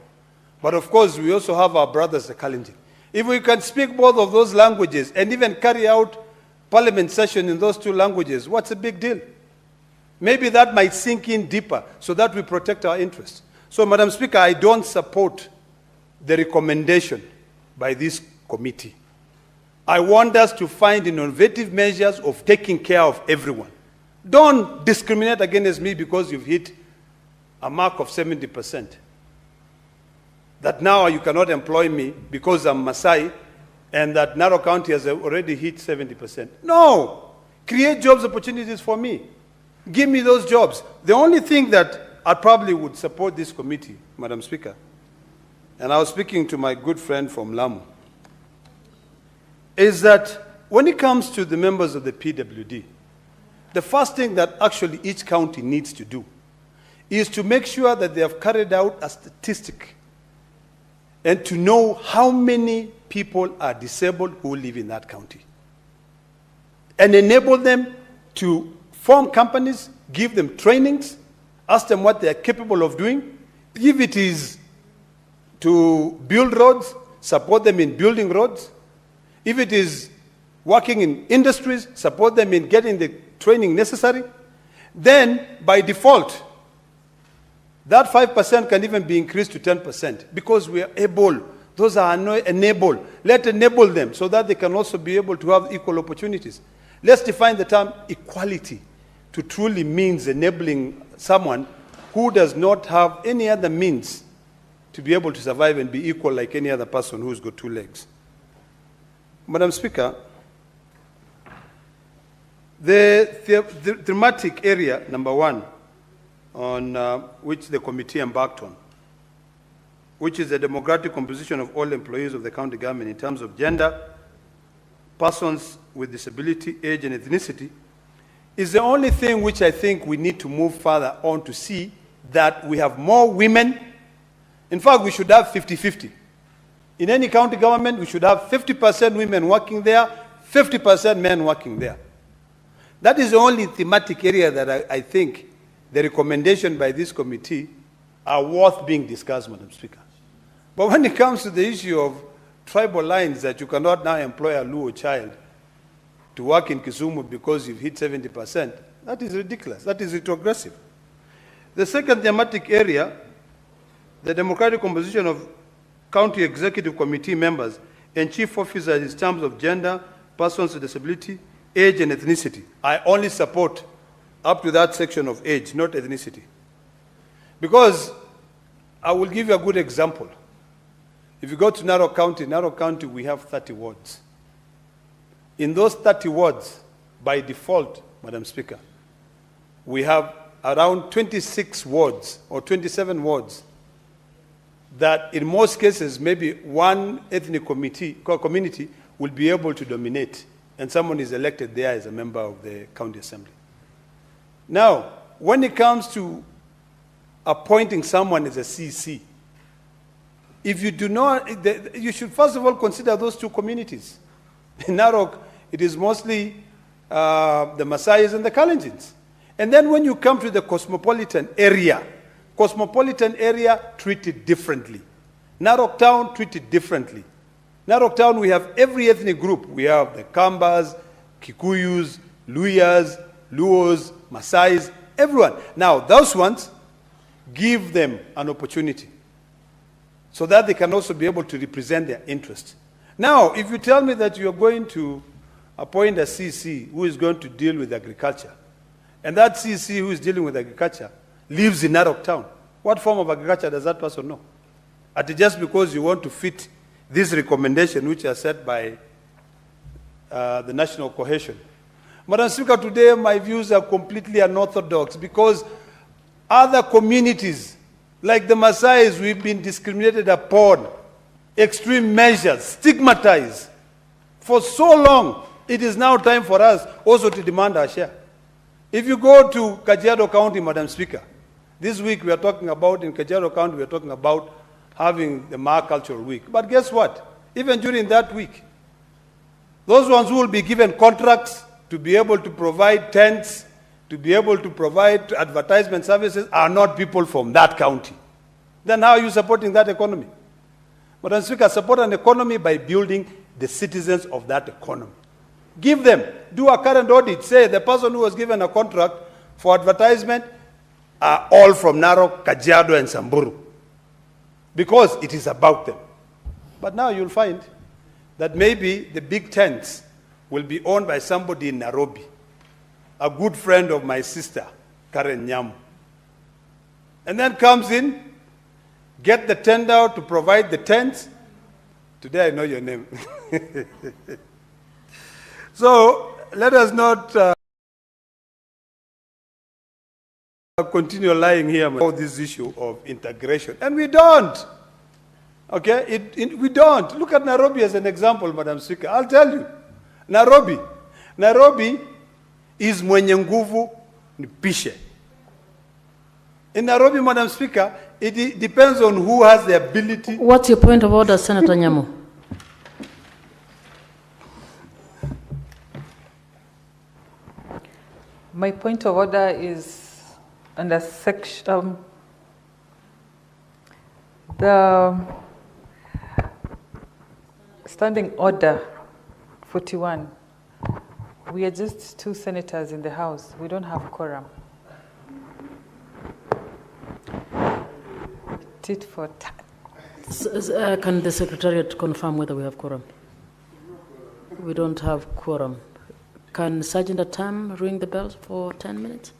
Speaker 7: But of course, we also have our brothers, the Kalenjin. If we can speak both of those languages and even carry out parliament session in those two languages, what's the big deal? Maybe that might sink in deeper so that we protect our interests. So, Madam Speaker, I don't support the recommendation by this committee. I want us to find innovative measures of taking care of everyone. Don't discriminate against me because you've hit a mark of 70%. That now you cannot employ me because I'm Maasai and that Narok County has already hit 70%. No! Create jobs opportunities for me. Give me those jobs. The only thing that I probably would support this committee, Madam Speaker, and I was speaking to my good friend from Lamu, is that when it comes to the members of the PWD, the first thing that actually each county needs to do is to make sure that they have carried out a statistic and to know how many people are disabled who live in that county. And enable them to form companies, give them trainings, ask them what they are capable of doing. If it is to build roads, support them in building roads. If it is working in industries, support them in getting the training necessary. Then, by default, that 5% can even be increased to 10% because we are able. Those are enable. Let's enable them so that they can also be able to have equal opportunities. Let's define the term equality to truly means enabling someone who does not have any other means to be able to survive and be equal like any other person who's got two legs. Madam Speaker, the thematic area, number one, on which the committee embarked on, which is the demographic composition of all employees of the county government in terms of gender, persons with disability, age, and ethnicity, is the only thing which I think we need to move further on to see that we have more women. In fact, we should have 50-50. In any county government, we should have 50% women working there, 50% men working there. That is the only thematic area that I think the recommendation by this committee are worth being discussed, Madam Speaker. But when it comes to the issue of tribal lines that you cannot now employ a Luo child to work in Kisumu because you've hit 70%, that is ridiculous. That is retrogressive. The second thematic area, the democratic composition of county executive committee members and chief officers in terms of gender, persons with disability, age, and ethnicity. I only support up to that section of age, not ethnicity. Because I will give you a good example. If you go to Narok County, we have 30 wards. In those 30 wards, by default, Madam Speaker, we have around 26 wards or 27 wards that in most cases, maybe one ethnic community will be able to dominate, and someone is elected there as a member of the county assembly. Now, when it comes to appointing someone as a CC, if you do not, you should first of all consider those two communities. In Narok, it is mostly the Maasais and the Kalenjins. And then when you come to the cosmopolitan area treated differently. Narok Town treated differently. Narok Town, we have every ethnic group. We have the Kambas, Kikuyus, Luyas, Luos, Maasais, everyone. Now, those ones, give them an opportunity so that they can also be able to represent their interests. Now, if you tell me that you are going to appoint a CC who is going to deal with agriculture, and that CC who is dealing with agriculture lives in Narok Town, what form of agriculture does that person know? Just because you want to fit this recommendation which are set by the national cohesion. Madam Speaker, today my views are completely unorthodox because other communities, like the Maasais, we've been discriminated upon, extreme measures, stigmatized for so long. It is now time for us also to demand our share. If you go to Kajiado County, Madam Speaker, this week we are talking about, in Kajiado County, we are talking about having the Maa Cultural Week. But guess what? Even during that week, those ones who will be given contracts to be able to provide tents, to be able to provide advertisement services are not people from that county. Then how are you supporting that economy? Madam Speaker, support an economy by building the citizens of that economy. Give them, do a current audit, say the person who was given a contract for advertisement are all from Narok, Kajiado, and Samburu. Because it is about them. But now you'll find that maybe the big tents will be owned by somebody in Nairobi, a good friend of my sister, Karen Nyamu. And then comes in, get the tender to provide the tents. Today I know your name. So let us not continue lying here about this issue of integration. And we don't. Okay? We don't. Look at Nairobi as an example, Madam Speaker. I'll tell you. Nairobi is mwenye nguvu nipishe. In Nairobi, Madam Speaker, it depends on who has the ability.
Speaker 18: What's your point of order, Senator Nyamu?
Speaker 19: My point of order is under section Standing Order 41. We are just 2 senators in the House. We don't have quorum. Tit for tat.
Speaker 18: Can the Secretariat confirm whether we have quorum? We don't have quorum. Can Sergeant Atam ring the bell for 10 minutes?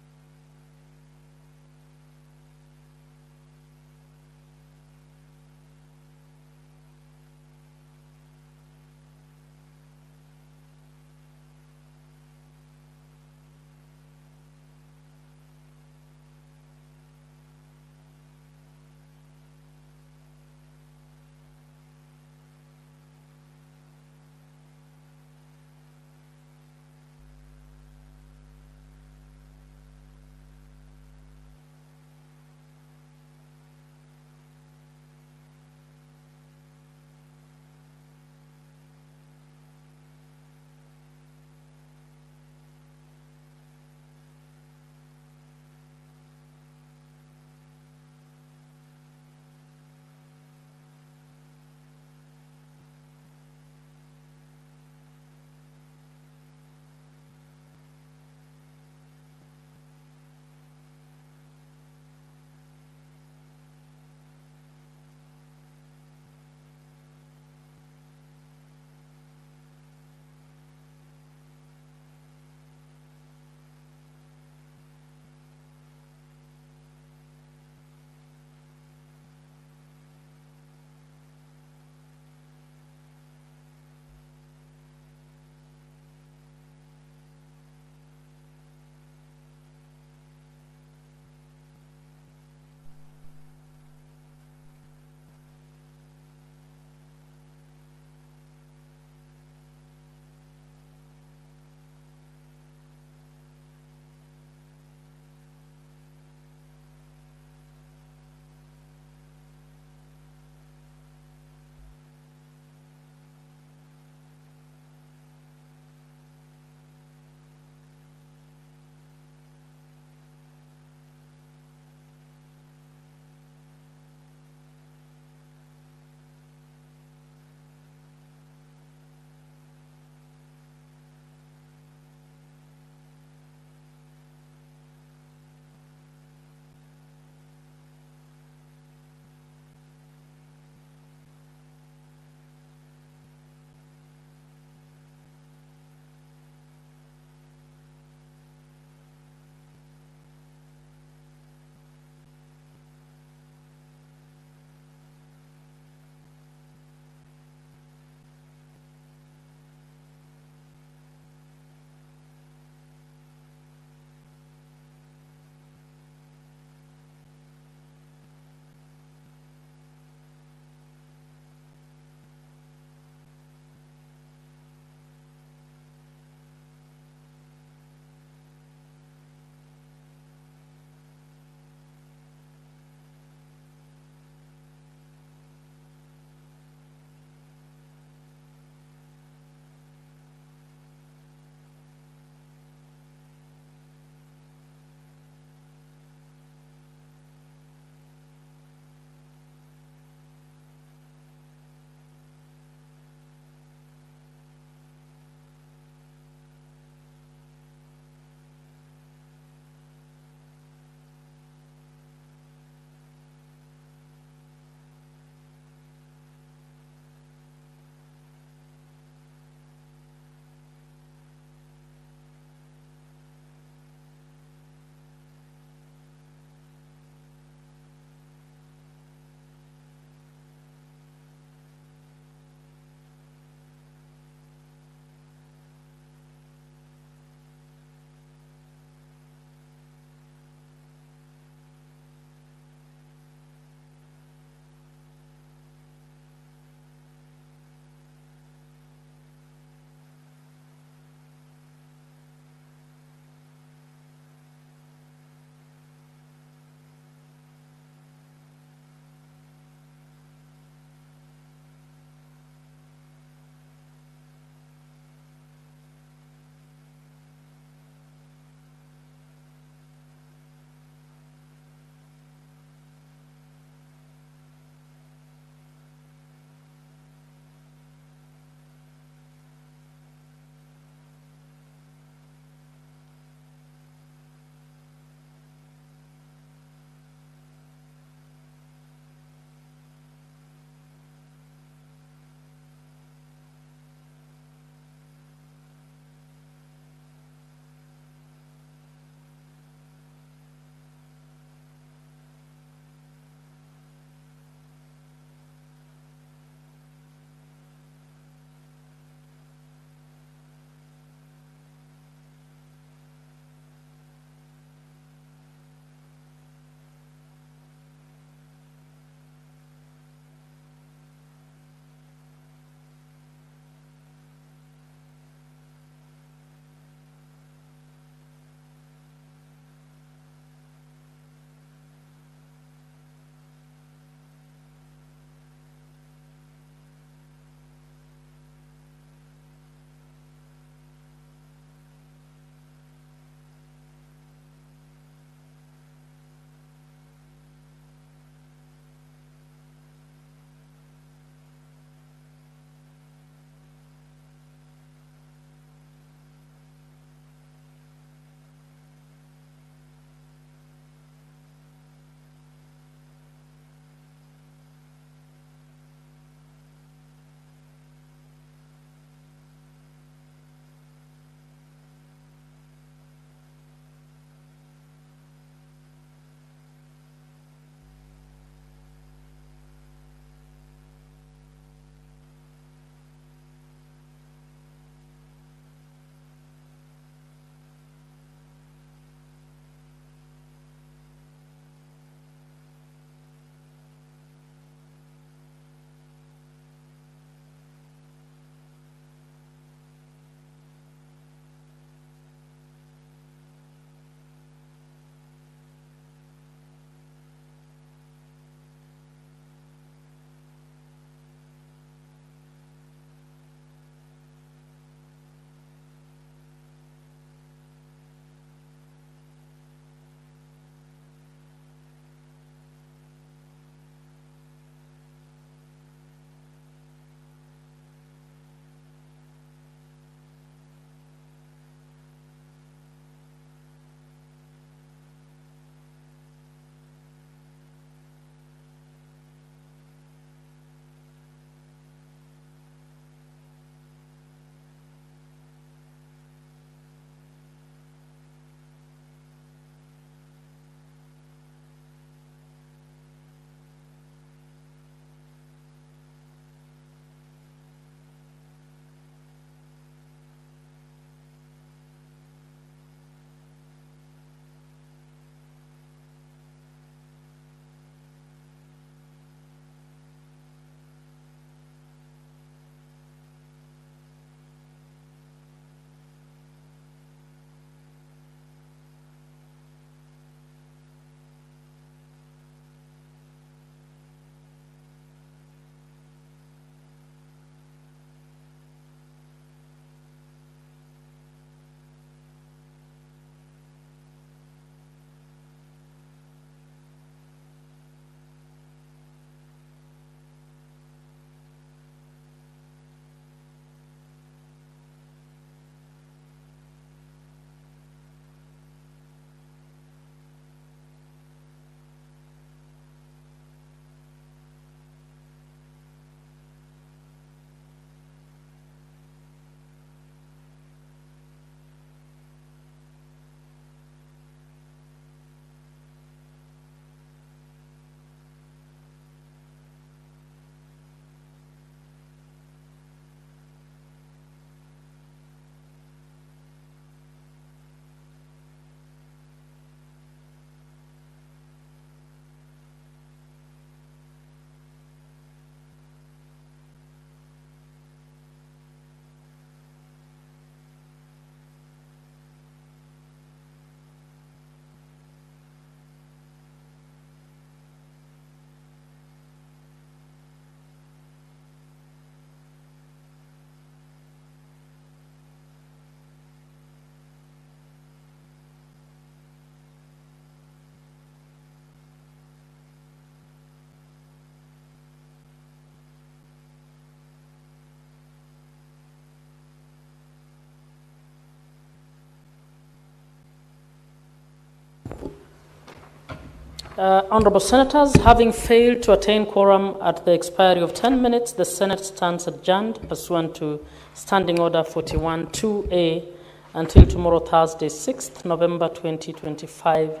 Speaker 18: Honorable Senators, having failed to attain quorum at the expiry of 10 minutes, the Senate stands adjourned pursuant to Standing Order 41-2A until tomorrow, Thursday, 6th November 2025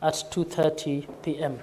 Speaker 18: at 2:30 p.m.